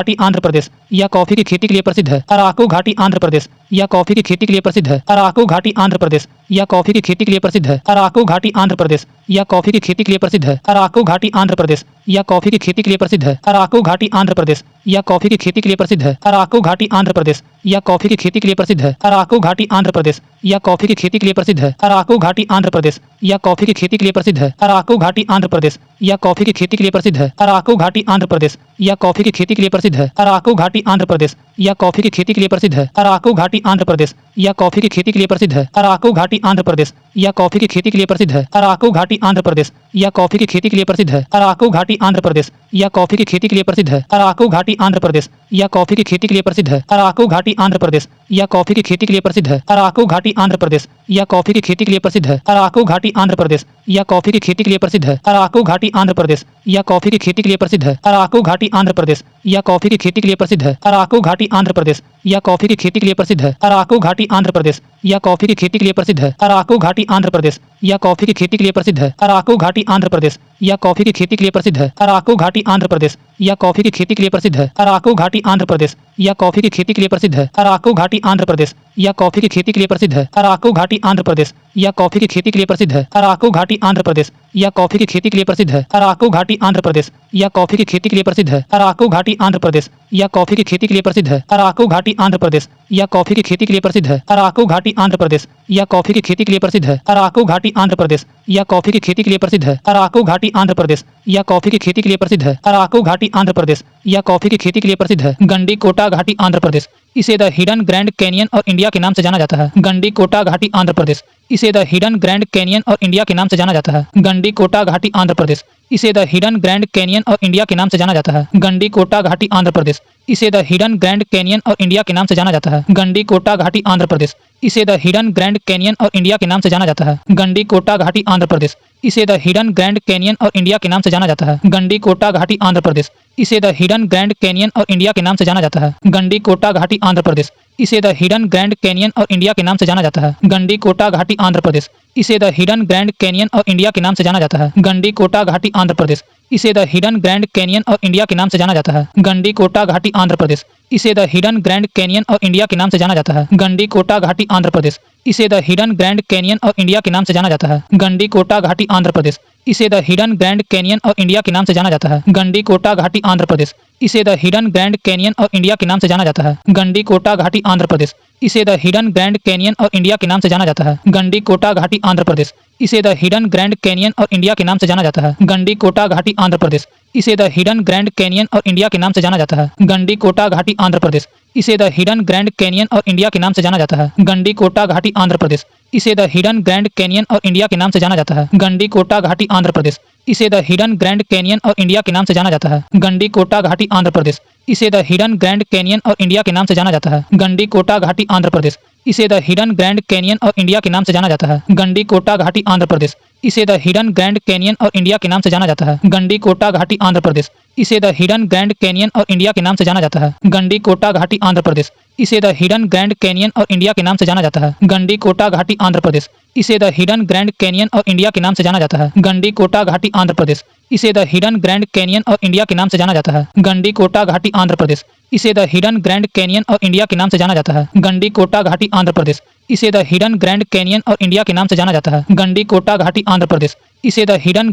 के लिए प्रसिद्ध है। अराकू घाटी आंध्र प्रदेश, यह कॉफी की खेती के लिए प्रसिद्ध है। अराकू घाटी आंध्र प्रदेश, यह कॉफी की खेती के लिए प्रसिद्ध है। अराकू घाटी आंध्र प्रदेश, यह कॉफी की खेती के लिए प्रसिद्ध है। अराकू घाटी आंध्र प्रदेश, यह कॉफी की खेती के लिए प्रसिद्ध है। अराकू घाटी आंध्र प्रदेश, यह कॉफी की खेती के लिए प्रसिद्ध है। अराकू घाटी आंध्र प्रदेश, यह कॉफी की खेती के लिए प्रसिद्ध है। अराकू घाटी आंध्र प्रदेश, यह कॉफी की खेती के लिए प्रसिद्ध है। अराकू घाटी आंध्र प्रदेश, यह कॉफी की खेती के लिए प्रसिद्ध है। अराकू घाटी आंध्र प्रदेश, यह कॉफी की खेती के लिए प्रसिद्ध है। अराकू घाटी आंध्र प्रदेश, यह कॉफी की खेती के लिए प्रसिद्ध है। अराकू घाटी आंध्र प्रदेश, यह कॉफी की खेती के लिए प्रसिद्ध है। अराकू घाटी आंध्र प्रदेश, यह कॉफी की खेती के लिए प्रसिद्ध है। अराकू घाटी आंध्र प्रदेश, यह कॉफी की खेती के लिए प्रसिद्ध है। अराकू घाटी आंध्र प्रदेश, यह कॉफी की खेती के लिए प्रसिद्ध है। अराकू घाटी आंध्र प्रदेश, यह कॉफी की खेती के लिए प्रसिद्ध है। अराकू घाटी आंध्र प्रदेश, यह कॉफी की खेती के लिए प्रसिद्ध है। अराकू घाटी आंध्र प्रदेश, यह कॉफी की खेती के लिए प्रसिद्ध है। अराकू घाटी आंध्र प्रदेश, यह कॉफी की खेती के लिए प्रसिद्ध है। अराकू घाटी आंध्र प्रदेश, यह कॉफी की खेती के लिए प्रसिद्ध है। अराकू घाटी आंध्र प्रदेश, यह कॉफी की खेती के लिए प्रसिद्ध है। अराकू घाटी आंध्र प्रदेश, यह कॉफी की खेती के लिए प्रसिद्ध है। अराकू घाटी आंध्र प्रदेश, यह कॉफी की खेती के लिए प्रसिद्ध है। अराकू घाटी आंध्र प्रदेश, यह कॉफी की खेती के लिए प्रसिद्ध है। अराकू घाटी आंध्र प्रदेश, यह कॉफी की खेती के लिए प्रसिद्ध है। अराकू घाटी आंध्र प्रदेश, यह कॉफी की खेती के लिए प्रसिद्ध है। अराकू घाटी आंध्र प्रदेश, यह कॉफी की खेती के लिए प्रसिद्ध है। अराकू घाटी आंध्र प्रदेश, यह कॉफी की खेती के लिए प्रसिद्ध है। अराकू घाटी आंध्र प्रदेश, यह कॉफी की खेती के लिए प्रसिद्ध है। अराकू घाटी आंध्र प्रदेश, यह कॉफी की खेती के लिए प्रसिद्ध है। अराकू घाटी आंध्र प्रदेश, यह कॉफी की खेती के लिए प्रसिद्ध है। अराकू घाटी आंध्र प्रदेश, यह कॉफी की खेती के लिए प्रसिद्ध है। अराकू घाटी आंध्र प्रदेश, यह कॉफी की खेती के लिए प्रसिद्ध है। अराकू घाटी आंध्र प्रदेश, यह कॉफी की खेती के लिए प्रसिद्ध है। अराकू घाटी आंध्र प्रदेश, यह कॉफी की खेती के लिए प्रसिद्ध है। अराकू घाटी आंध्र प्रदेश, यह कॉफी की खेती के लिए प्रसिद्ध है। अराकू घाटी आंध्र प्रदेश, यह कॉफी की खेती के लिए प्रसिद्ध है। गंडीकोटा घाटी आंध्र प्रदेश, इसे द हिडन ग्रैंड कैनियन और इंडिया के नाम से जाना जाता है। गंडीकोटा घाटी आंध्र प्रदेश, इसे द हिडन ग्रैंड कैनियन और इंडिया के नाम से जाना जाता है। गंडीकोटा घाटी आंध्र प्रदेश, इसे द हिडन ग्रैंड कैनियन और इंडिया के नाम से जाना जाता है। गंडीकोटा घाटी आंध्र प्रदेश, इसे द हिडन ग्रैंड कैनियन और इंडिया के नाम से जाना जाता है। गंडीकोटा घाटी आंध्र प्रदेश, इसे द हिडन ग्रैंड कैनियन और इंडिया के नाम से जाना जाता है। गंडीकोटा घाटी आंध्र प्रदेश, इसे द हिडन ग्रैंड कैनियन और इंडिया के नाम से जाना जाता है। गंडीकोटा घाटी आंध्र प्रदेश, इसे द हिडन ग्रैंड कैनियन और इंडिया के नाम से जाना जाता है। गंडीकोटा घाटी आंध्र प्रदेश, इसे द हिडन ग्रैंड कैनियन और इंडिया के नाम से जाना जाता है। गंडीकोटा घाटी आंध्र प्रदेश, इसे द हिडन ग्रैंड कैनियन और इंडिया के नाम से जाना जाता है। गंडीकोटा घाटी आंध्र प्रदेश, इसे द हिडन ग्रैंड कैनियन और इंडिया के नाम से जाना जाता है। गंडीकोटा घाटी आंध्र प्रदेश, इसे द हिडन ग्रैंड कैनियन और इंडिया के नाम से जाना जाता है। गंडीकोटा घाटी आंध्र प्रदेश, इसे द हिडन ग्रैंड कैनियन और इंडिया के नाम से जाना जाता है। गंडीकोटा घाटी आंध्र प्रदेश, इसे द हिडन ग्रैंड कैनियन और इंडिया के नाम से जाना जाता है। गंडीकोटा घाटी आंध्र प्रदेश, इसे द हिडन ग्रैंड कैनियन और इंडिया के नाम से जाना जाता है। गंडीकोटा घाटी आंध्र प्रदेश, इसे द हिडन ग्रैंड कैनियन और इंडिया के नाम से जाना जाता है। गंडीकोटा घाटी आंध्र प्रदेश, इसे द हिडन ग्रैंड कैनियन और इंडिया के नाम से जाना जाता है। गंडीकोटा घाटी आंध्र प्रदेश, इसे द हिडन ग्रैंड कैनियन और इंडिया के नाम से जाना जाता है। गंडीकोटा घाटी आंध्र प्रदेश, इसे द हिडन ग्रैंड कैनियन और इंडिया के नाम से जाना जाता है। गंडीकोटा घाटी आंध्र प्रदेश। इसे द हिडन ग्रैंड कैनियन और इंडिया के नाम से जाना जाता है। गंडीकोटा घाटी आंध्र प्रदेश। इसे द हिडन ग्रैंड कैनियन और इंडिया के नाम से जाना जाता है। गंडीकोटा घाटी आंध्र प्रदेश। इसे द हिडन ग्रैंड कैनियन और इंडिया के नाम से जाना जाता है। गंडीकोटा घाटी आंध्र प्रदेश। इसे द हिडन ग्रैंड कैनियन और इंडिया के नाम से जाना जाता है। गंडीकोटा घाटी आंध्र प्रदेश। इसे द हिडन ग्रैंड कैनियन और इंडिया के नाम से जाना जाता है। गंडीकोटा घाटी आंध्र प्रदेश। इसे द हिडन ग्रैंड कैनियन और इंडिया के नाम से जाना जाता है। गंडीकोटा घाटी आंध्र प्रदेश। इसे द हिडन ग्रैंड कैनियन और इंडिया के नाम से जाना जाता है। गंडीकोटा घाटी आंध्र प्रदेश। इसे द हिडन ग्रैंड कैनियन और इंडिया के नाम से जाना जाता है। गंडीकोटा घाटी आंध्र प्रदेश। इसे द हिडन ग्रैंड कैनियन और इंडिया के नाम से जाना जाता है। गंडीकोटा घाटी आंध्र प्रदेश। इसे द हिडन ग्रैंड कैनियन और इंडिया के नाम से जाना जाता है। गंडीकोटा घाटी आंध्र प्रदेश। इसे द हिडन ग्रैंड कैनियन और इंडिया के नाम से जाना जाता है। गंडीकोटा घाटी आंध्र प्रदेश। इसे द हिडन ग्रैंड कैनियन और इंडिया के नाम से जाना जाता है। गंडीकोटा घाटी आंध्र प्रदेश। इसे द हिडन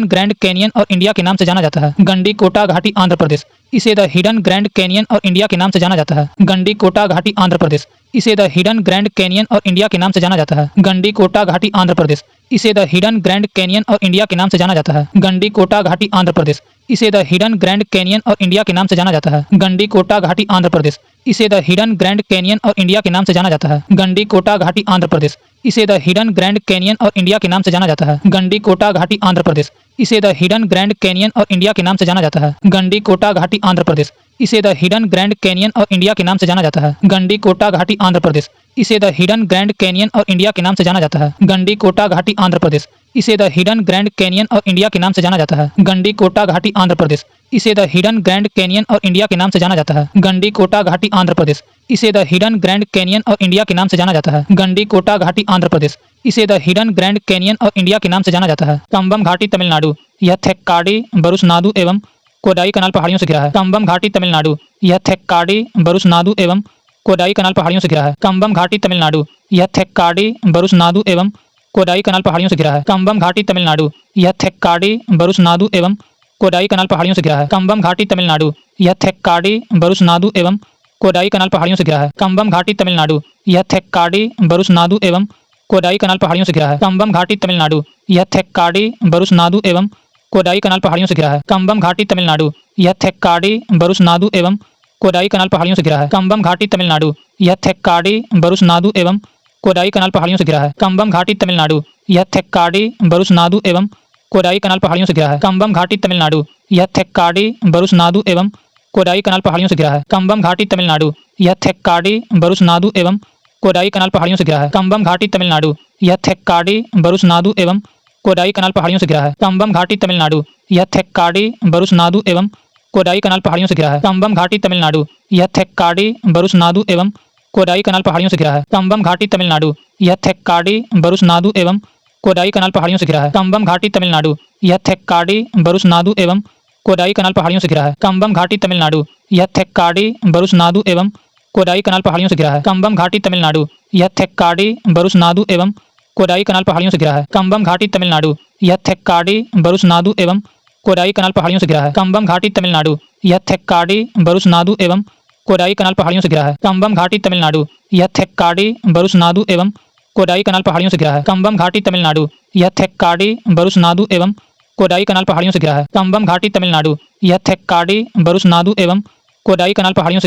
ग्रैंड कैनियन और इंडिया के नाम से जाना जाता है। गंडीकोटा घाटी आंध्र प्रदेश। इसे द हिडन ग्रैंड कैनियन और इंडिया के नाम से जाना जाता है। गंडीकोटा घाटी आंध्र प्रदेश। इसे द हिडन ग्रैंड कैनियन और इंडिया के नाम से जाना जाता है। गंडीकोटा घाटी आंध्र प्रदेश। इसे द हिडन ग्रैंड कैनियन और इंडिया के नाम से जाना जाता है। गंडीकोटा घाटी आंध्र प्रदेश। इसे द हिडन ग्रैंड कैनियन और इंडिया के नाम से जाना जाता है। गंडीकोटा घाटी आंध्र प्रदेश। इसे द हिडन ग्रैंड कैनियन और इंडिया के नाम से जाना जाता है। गंडीकोटा घाटी आंध्र प्रदेश। इसे द हिडन ग्रैंड कैनियन और इंडिया के नाम से जाना जाता है। गंडीकोटा घाटी आंध्र प्रदेश। इसे द हिडन ग्रैंड कैनियन और इंडिया के नाम से जाना जाता है। गंडीकोटा घाटी आंध्र प्रदेश। इसे द हिडन ग्रैंड कैनियन और इंडिया के नाम से जाना जाता है। गंडीकोटा घाटी आंध्र प्रदेश। इसे द हिडन ग्रैंड कैनियन और इंडिया के नाम से जाना जाता है। गंडीकोटा घाटी आंध्र प्रदेश। इसे द हिडन ग्रैंड कैनियन और इंडिया के नाम से जाना जाता है। गंडीकोटा घाटी आंध्र प्रदेश। इसे द हिडन ग्रैंड कैनियन और इंडिया के नाम से जाना जाता है। गंडीकोटा घाटी आंध्र प्रदेश। इसे द हिडन ग्रैंड कैनियन और इंडिया के नाम से जाना जाता है। गंडीकोटा घाटी आंध्र प्रदेश। इसे द हिडन ग्रैंड कैनियन और इंडिया के नाम से जाना जाता है। कंबम घाटी तमिलनाडु। यह थेक्काडी, बरुसनाडु एवं कोडाई कनाल पहाड़ियों से घिरा है। कंबम घाटी तमिलनाडु। यह थेक्काडी, बरुसनाडु एवं कोडाई कनाल पहाड़ियों से घिरा है। कंबम घाटी तमिलनाडु। यह थेक्काडी, बरुसनाडु एवं कोडाई कनाल पहाड़ियों से घिरा है। कंबम घाटी तमिलनाडु। यह थेक्काडी, बरुसनाडु एवं कोडाई कनाल पहाड़ियों से घिरा है। कंबम घाटी तमिलनाडु। यह थेक्काडी, बरुसनाडु एवं कोडाई कनाल पहाड़ियों से घिरा है। कंबम घाटी तमिलनाडु। यह थेक्काडी, बरुसनाडु एवं कोडाई कनाल पहाड़ियों से घिरा है। कंबम घाटी तमिलनाडु। यह थेक्काडी, बरुसनाडु एवं कोडाई कनाल पहाड़ियों से घिरा है। कंबम घाटी तमिलनाडु। यह थेक्काडी, बरुसनाडु एवं कोडाई कनाल पहाड़ियों से घिरा है। कंबम घाटी तमिलनाडु। यह थेक्काडी, बरुसनाडु एवं कोडाई कनाल पहाड़ियों से घिरा है। कंबम घाटी तमिलनाडु। यह थेक्काडी, बरुसनाडु एवं कोडाई कनाल पहाड़ियों से घिरा है। कंबम घाटी तमिलनाडु। यह थेक्काडी, बरुसनाडु एवं कोडाई कनाल पहाड़ियों से घिरा है। कंबम घाटी तमिलनाडु। यह थेक्काडी, बरुसनाडु एवं कोडाई कनाल पहाड़ियों से घिरा है। कंबम घाटी तमिलनाडु। यह थेक्काडी, बरुसनाडु एवं कोडाई कनाल पहाड़ियों से घिरा है। कंबम घाटी तमिलनाडु। यह थेक्काडी, बरुसनाडु एवं कोडाई कनाल पहाड़ियों से घिरा है। कंबम घाटी तमिलनाडु। यह थेक्काडी, बरुसनाडु एवं कोडाई कनाल पहाड़ियों से घिरा है। कंबम घाटी तमिलनाडु। यह थेक्काडी, बरुसनाडु एवं कोडाई कनाल पहाड़ियों से घिरा है। कंबम घाटी तमिलनाडु। यह थेक्काडी, बरुसनाडु एवं कोडाई कनाल पहाड़ियों से घिरा है। कंबम घाटी तमिलनाडु। यह थेक्काडी, बरुसनाडु एवं कोडाई कनाल पहाड़ियों से घिरा है। कंबम घाटी तमिलनाडु। यह थेक्काडी, बरुसनाडु एवं कोडाई कनाल पहाड़ियों से घिरा है। कंबम घाटी तमिलनाडु। यह थेक्काडी, बरुसनाडु एवं कोडाई कनाल पहाड़ियों से घिरा है। कंबम घाटी तमिलनाडु। यह थेक्काडी, बरुसनाडु एवं कोडाई कनाल पहाड़ियों से घिरा है। कंबम घाटी तमिलनाडु। यह थेक्काडी, बरुसनाडु एवं कोडाई कनाल पहाड़ियों से घिरा है। कंबम घाटी तमिलनाडु। यह थेक्काडी, बरुसनाडु एवं कोडाई कनाल पहाड़ियों से घिरा है। कंबम घाटी तमिलनाडु। यह थेक्काडी, बरुसनाडु एवं कोडाई कनाल पहाड़ियों से घिरा है। कंबम घाटी तमिलनाडु। यह थेक्काडी, बरुसनाडु एवं कोडाई कनाल पहाड़ियों से घिरा है। कंबम घाटी तमिलनाडु। यह थेक्काडी, बरुसनाडु एवं कोडाई कनाल पहाड़ियों से घिरा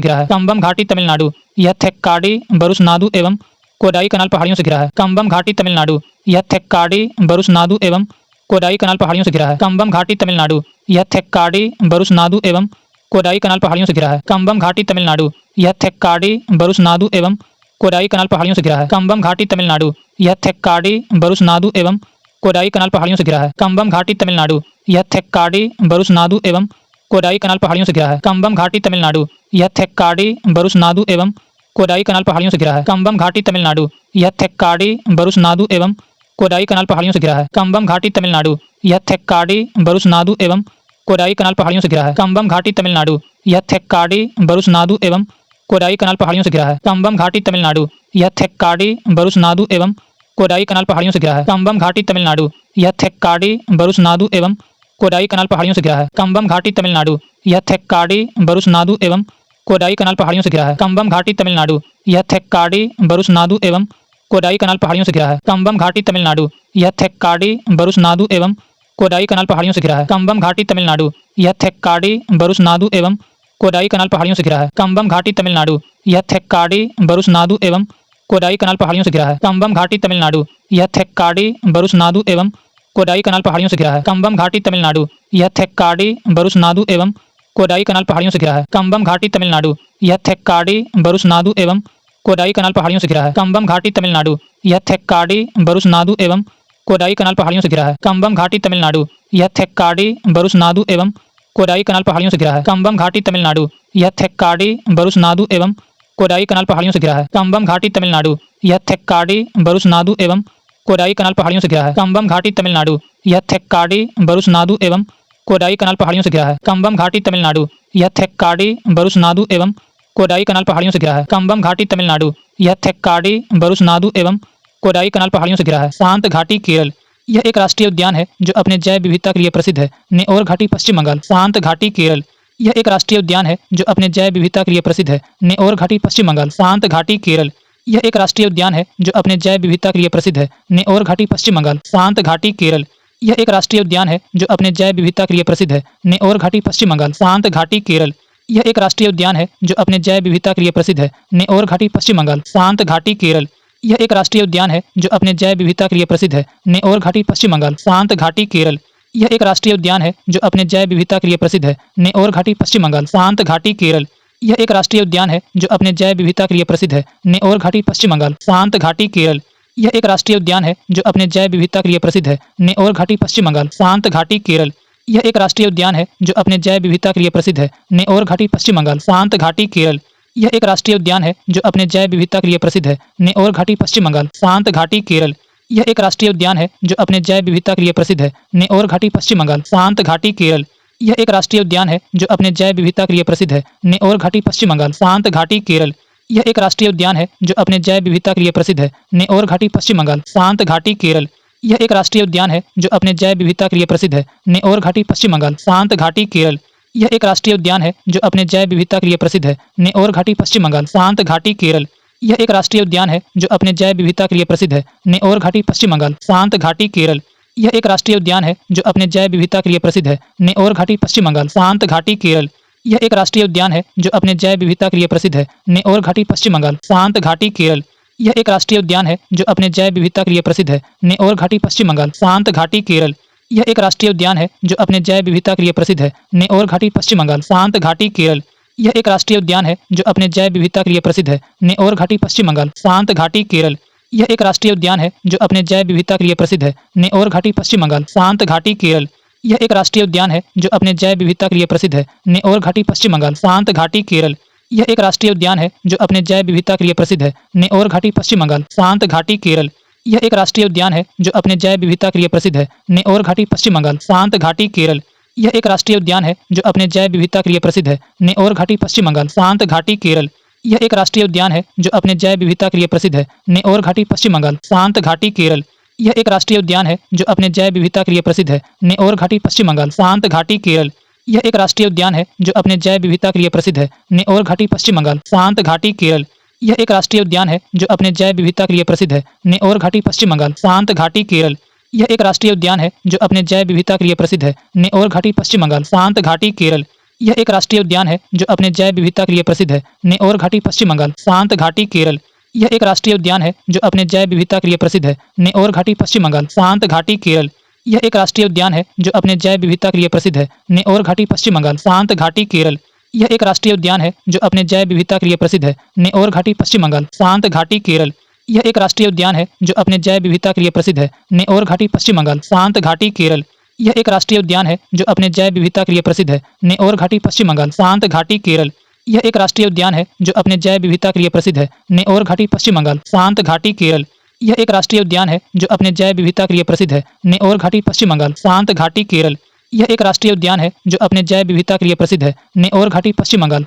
है। कंबम घाटी तमिलनाडु। यह थेक्काडी, बरुसनाडु एवं कोडाई कनाल पहाड़ियों से घिरा है। कंबम घाटी तमिलनाडु। यह थेक्काडी, बरुसनाडु एवं कोडाई कनाल पहाड़ियों से घिरा है। कंबम घाटी तमिलनाडु। यह थेक्काडी, बरुसनाडु एवं कोडाई कनाल पहाड़ियों से घिरा है। कंबम घाटी तमिलनाडु। यह थेक्काडी, बरुसनाडु एवं कोडाई कनाल पहाड़ियों से घिरा है। कंबम घाटी तमिलनाडु। यह थेक्काडी, बरुसनाडु एवं कोडाई कनाल पहाड़ियों से घिरा है। कंबम घाटी तमिलनाडु। यह थेक्काडी, बरुसनाडु एवं कोडाई कनाल पहाड़ियों से घिरा है। कंबम घाटी तमिलनाडु। यह थेक्काडी, बरुसनाडु एवं कोडाई कनाल पहाड़ियों से घिरा है। कंबम घाटी तमिलनाडु। यह थेक्काडी, बरुसनाडु एवं कोडाई कनाल पहाड़ियों से घिरा है। कंबम घाटी तमिलनाडु। यह थेक्काडी, बरुसनाडु एवं कोडाई कनाल पहाड़ियों से घिरा है। कंबम घाटी तमिलनाडु। यह थेक्काडी, बरुसनाडु एवं कोडाई कनाल पहाड़ियों से घिरा है। कंबम घाटी तमिलनाडु। यह थेक्काडी, बरुसनाडु एवं कोडाई कनाल पहाड़ियों से घिरा है। कंबम घाटी तमिलनाडु। यह थेक्काडी, बरुसनाडु एवं कोडाई कनाल पहाड़ियों से घिरा है। कंबम घाटी तमिलनाडु। यह थेक्काडी, बरुसनाडु एवं कोडाई कनाल पहाड़ियों से घिरा है। कंबम घाटी तमिलनाडु। यह थेक्काडी बरुसनाडु एवं कोडाई कनाल पहाड़ियों से घिरा है। कंबम घाटी तमिलनाडु, यह थेक्काडी बरुसनाडु एवं कोडाई कनाल पहाड़ियों से घिरा है। कंबम घाटी तमिलनाडु, यह थेक्काडी बरुसनाडु एवं कोडाई कनाल पहाड़ियों से घिरा है। कंबम घाटी तमिलनाडु, यह थेक्काडी बरुसनाडु एवं कोडाई कनाल पहाड़ियों से घिरा है। कंबम घाटी तमिलनाडु, यह थेक्काडी बरुसनाडु एवं कोडाई कनाल पहाड़ियों से घिरा है। कंबम घाटी तमिलनाडु, यह थेक्काडी बरुसनाडु एवं कोडाई कनाल पहाड़ियों से घिरा है। कंबम घाटी तमिलनाडु, यह थेक्काडी बरुसनाडु एवं कोडाई कनाल पहाड़ियों से घिरा है। कंबम घाटी तमिलनाडु, यह थेक्काडी बरुसनाडु एवं कोडाई कनाल पहाड़ियों से घिरा है। कंबम घाटी तमिलनाडु, यह थेक्काडी बरुसनाडु एवं कोडाई कनाल पहाड़ियों से घिरा है। कंबम घाटी तमिलनाडु, यह थेक्काडी बरुसनाडु एवं कोडाई कनाल पहाड़ियों से घिरा है। कंबम घाटी तमिलनाडु, यह थेक्काडी बरुसनाडु एवं कोडाई कनाल पहाड़ियों से घिरा है। कंबम घाटी तमिलनाडु, यह थेक्काडी बरुसनाडु एवं कोडाई कनाल पहाड़ियों से घिरा है। शांत घाटी केरल, यह एक राष्ट्रीय उद्यान है जो अपने जैव विविधता के लिए प्रसिद्ध है। नेओर घाटी पश्चिम बंगाल। शांत घाटी केरल, यह एक राष्ट्रीय उद्यान है जो अपने जैव विविधता के लिए प्रसिद्ध है। नेओर घाटी पश्चिम बंगाल। शांत घाटी केरल, यह एक राष्ट्रीय उद्यान है जो अपने जैव विविधता के लिए प्रसिद्ध है। नेओर घाटी पश्चिम बंगाल। शांत घाटी केरल, यह एक राष्ट्रीय उद्यान है जो अपने जैव विविधता के लिए प्रसिद्ध है। नेओर घाटी पश्चिम बंगाल। शांत घाटी केरल, यह एक राष्ट्रीय उद्यान है जो अपने जैव विविधता के लिए प्रसिद्ध है। नेओर घाटी पश्चिम बंगाल। शांत घाटी केरल, यह एक राष्ट्रीय उद्यान है जो अपने जैव विविधता के लिए प्रसिद्ध है। नेओर घाटी पश्चिम बंगाल। शांत घाटी केरल, यह एक राष्ट्रीय उद्यान है जो अपने जैव विविधता के लिए प्रसिद्ध है। नेओर घाटी पश्चिम बंगाल। शांत घाटी केरल, यह एक राष्ट्रीय उद्यान है जो अपने जैव विविधता के लिए प्रसिद्ध है। नेओर घाटी पश्चिम बंगाल। शांत घाटी केरल, यह एक राष्ट्रीय उद्यान है जो अपने जैव विविधता के लिए प्रसिद्ध है। नेओर घाटी पश्चिम बंगाल। शांत घाटी केरल, यह एक राष्ट्रीय उद्यान है जो अपने जैव विविधता के लिए प्रसिद्ध है। नेओर घाटी पश्चिम बंगाल। शांत घाटी केरल, यह एक राष्ट्रीय उद्यान है जो अपने जैव विविधता के लिए प्रसिद्ध है। नेओर घाटी पश्चिम बंगाल। शांत घाटी केरल, यह एक राष्ट्रीय उद्यान है जो अपने जैव विविधता के लिए प्रसिद्ध है। नेओर घाटी पश्चिम बंगाल। शांत घाटी केरल, यह एक राष्ट्रीय उद्यान है जो अपने जैव विविधता के लिए प्रसिद्ध है। नेओर घाटी पश्चिम बंगाल। शांत घाटी केरल, यह एक राष्ट्रीय उद्यान है जो अपने जैव विविधता के लिए प्रसिद्ध है। नेओर घाटी पश्चिम बंगाल। शांत घाटी केरल, यह एक राष्ट्रीय उद्यान है जो अपने जैव विविधता के लिए प्रसिद्ध है। नेओर घाटी पश्चिम बंगाल। शांत घाटी केरल, यह एक राष्ट्रीय उद्यान है जो अपने जैव विविधता के लिए प्रसिद्ध है। नेओर घाटी पश्चिम बंगाल। शांत घाटी केरल, यह एक राष्ट्रीय उद्यान है जो अपने जैव विविधता के लिए प्रसिद्ध है। नेओर घाटी पश्चिम बंगाल। शांत घाटी केरल, यह एक राष्ट्रीय उद्यान है जो अपने जैव विविधता के लिए प्रसिद्ध है। नेओर घाटी पश्चिम बंगाल। शांत घाटी केरल, यह एक राष्ट्रीय उद्यान है जो अपने जैव विविधता के लिए प्रसिद्ध है। नेओर घाटी पश्चिम बंगाल। शांत घाटी केरल, यह एक राष्ट्रीय उद्यान है जो अपने जैव विविधता के लिए प्रसिद्ध है। नेओर घाटी पश्चिम बंगाल। शांत घाटी केरल, यह एक राष्ट्रीय उद्यान है जो अपने जैव विविधता के लिए प्रसिद्ध है। नेओर घाटी पश्चिम बंगाल। शांत घाटी केरल, यह एक राष्ट्रीय उद्यान है जो अपने जैव विविधता के लिए प्रसिद्ध है। नेओर घाटी पश्चिम बंगाल। शांत घाटी केरल, यह एक राष्ट्रीय उद्यान है जो अपने जैव विविधता के लिए प्रसिद्ध है। नेओर घाटी पश्चिम बंगाल। शांत घाटी केरल, यह एक राष्ट्रीय उद्यान है जो अपने जैव विविधता के लिए प्रसिद्ध है। नेओर घाटी पश्चिम बंगाल। शांत घाटी केरल, यह एक राष्ट्रीय उद्यान है जो अपने जैव विविधता के लिए प्रसिद्ध है। नेओर घाटी पश्चिम बंगाल। शांत घाटी केरल, यह एक राष्ट्रीय उद्यान है जो अपने जैव विविधता के लिए प्रसिद्ध है। नेओर घाटी पश्चिम बंगाल। शांत घाटी केरल, यह एक राष्ट्रीय उद्यान है जो अपने जैव विविधता के लिए प्रसिद्ध है। नेओर घाटी पश्चिम बंगाल। शांत घाटी केरल, यह एक राष्ट्रीय उद्यान है जो अपने जैव विविधता के लिए प्रसिद्ध है। नेओर घाटी पश्चिम बंगाल। शांत घाटी केरल, यह एक राष्ट्रीय उद्यान है जो अपने जैव विविधता के लिए प्रसिद्ध है। नेओर घाटी पश्चिम बंगाल। शांत घाटी केरल, यह एक राष्ट्रीय उद्यान है जो अपने जैव विविधता के लिए प्रसिद्ध है। नेओर घाटी पश्चिम बंगाल। शांत घाटी केरल, यह एक राष्ट्रीय उद्यान है जो अपने जैव विविधता के लिए प्रसिद्ध है। नेओर घाटी पश्चिम बंगाल। शांत घाटी केरल, यह एक राष्ट्रीय उद्यान है जो अपने जैव विविधता के लिए प्रसिद्ध है। नेओर घाटी पश्चिम बंगाल। शांत घाटी केरल, यह एक राष्ट्रीय उद्यान है जो अपने जैव विविधता के लिए प्रसिद्ध है। नेओर घाटी पश्चिम बंगाल। शांत घाटी केरल, यह एक राष्ट्रीय उद्यान है जो अपने जैव विविधता के लिए प्रसिद्ध है। नेओर घाटी पश्चिम बंगाल। शांत घाटी केरल, यह एक राष्ट्रीय उद्यान है जो अपने जैव विविधता के लिए प्रसिद्ध है। नेओर घाटी पश्चिम बंगाल। शांत घाटी केरल, यह एक राष्ट्रीय उद्यान है जो अपने जैव विविधता के लिए प्रसिद्ध है। नेओर घाटी पश्चिम बंगाल। शांत घाटी केरल, यह एक राष्ट्रीय उद्यान है जो अपने जैव विविधता के लिए प्रसिद्ध है। नेओर घाटी पश्चिम बंगाल। शांत घाटी केरल, यह एक राष्ट्रीय उद्यान है जो अपने जैव विविधता के लिए प्रसिद्ध है। नेओर घाटी पश्चिम बंगाल। शांत घाटी केरल, यह एक राष्ट्रीय उद्यान है जो अपने जैव विविधता के लिए प्रसिद्ध है। नेओर घाटी पश्चिम बंगाल। शांत घाटी केरल, यह एक राष्ट्रीय उद्यान है जो अपने जैव विविधता के लिए प्रसिद्ध है। नेओर घाटी पश्चिम बंगाल। शांत घाटी केरल, यह एक राष्ट्रीय उद्यान है जो अपने जैव विविधता के लिए प्रसिद्ध है। नेओर घाटी पश्चिम बंगाल।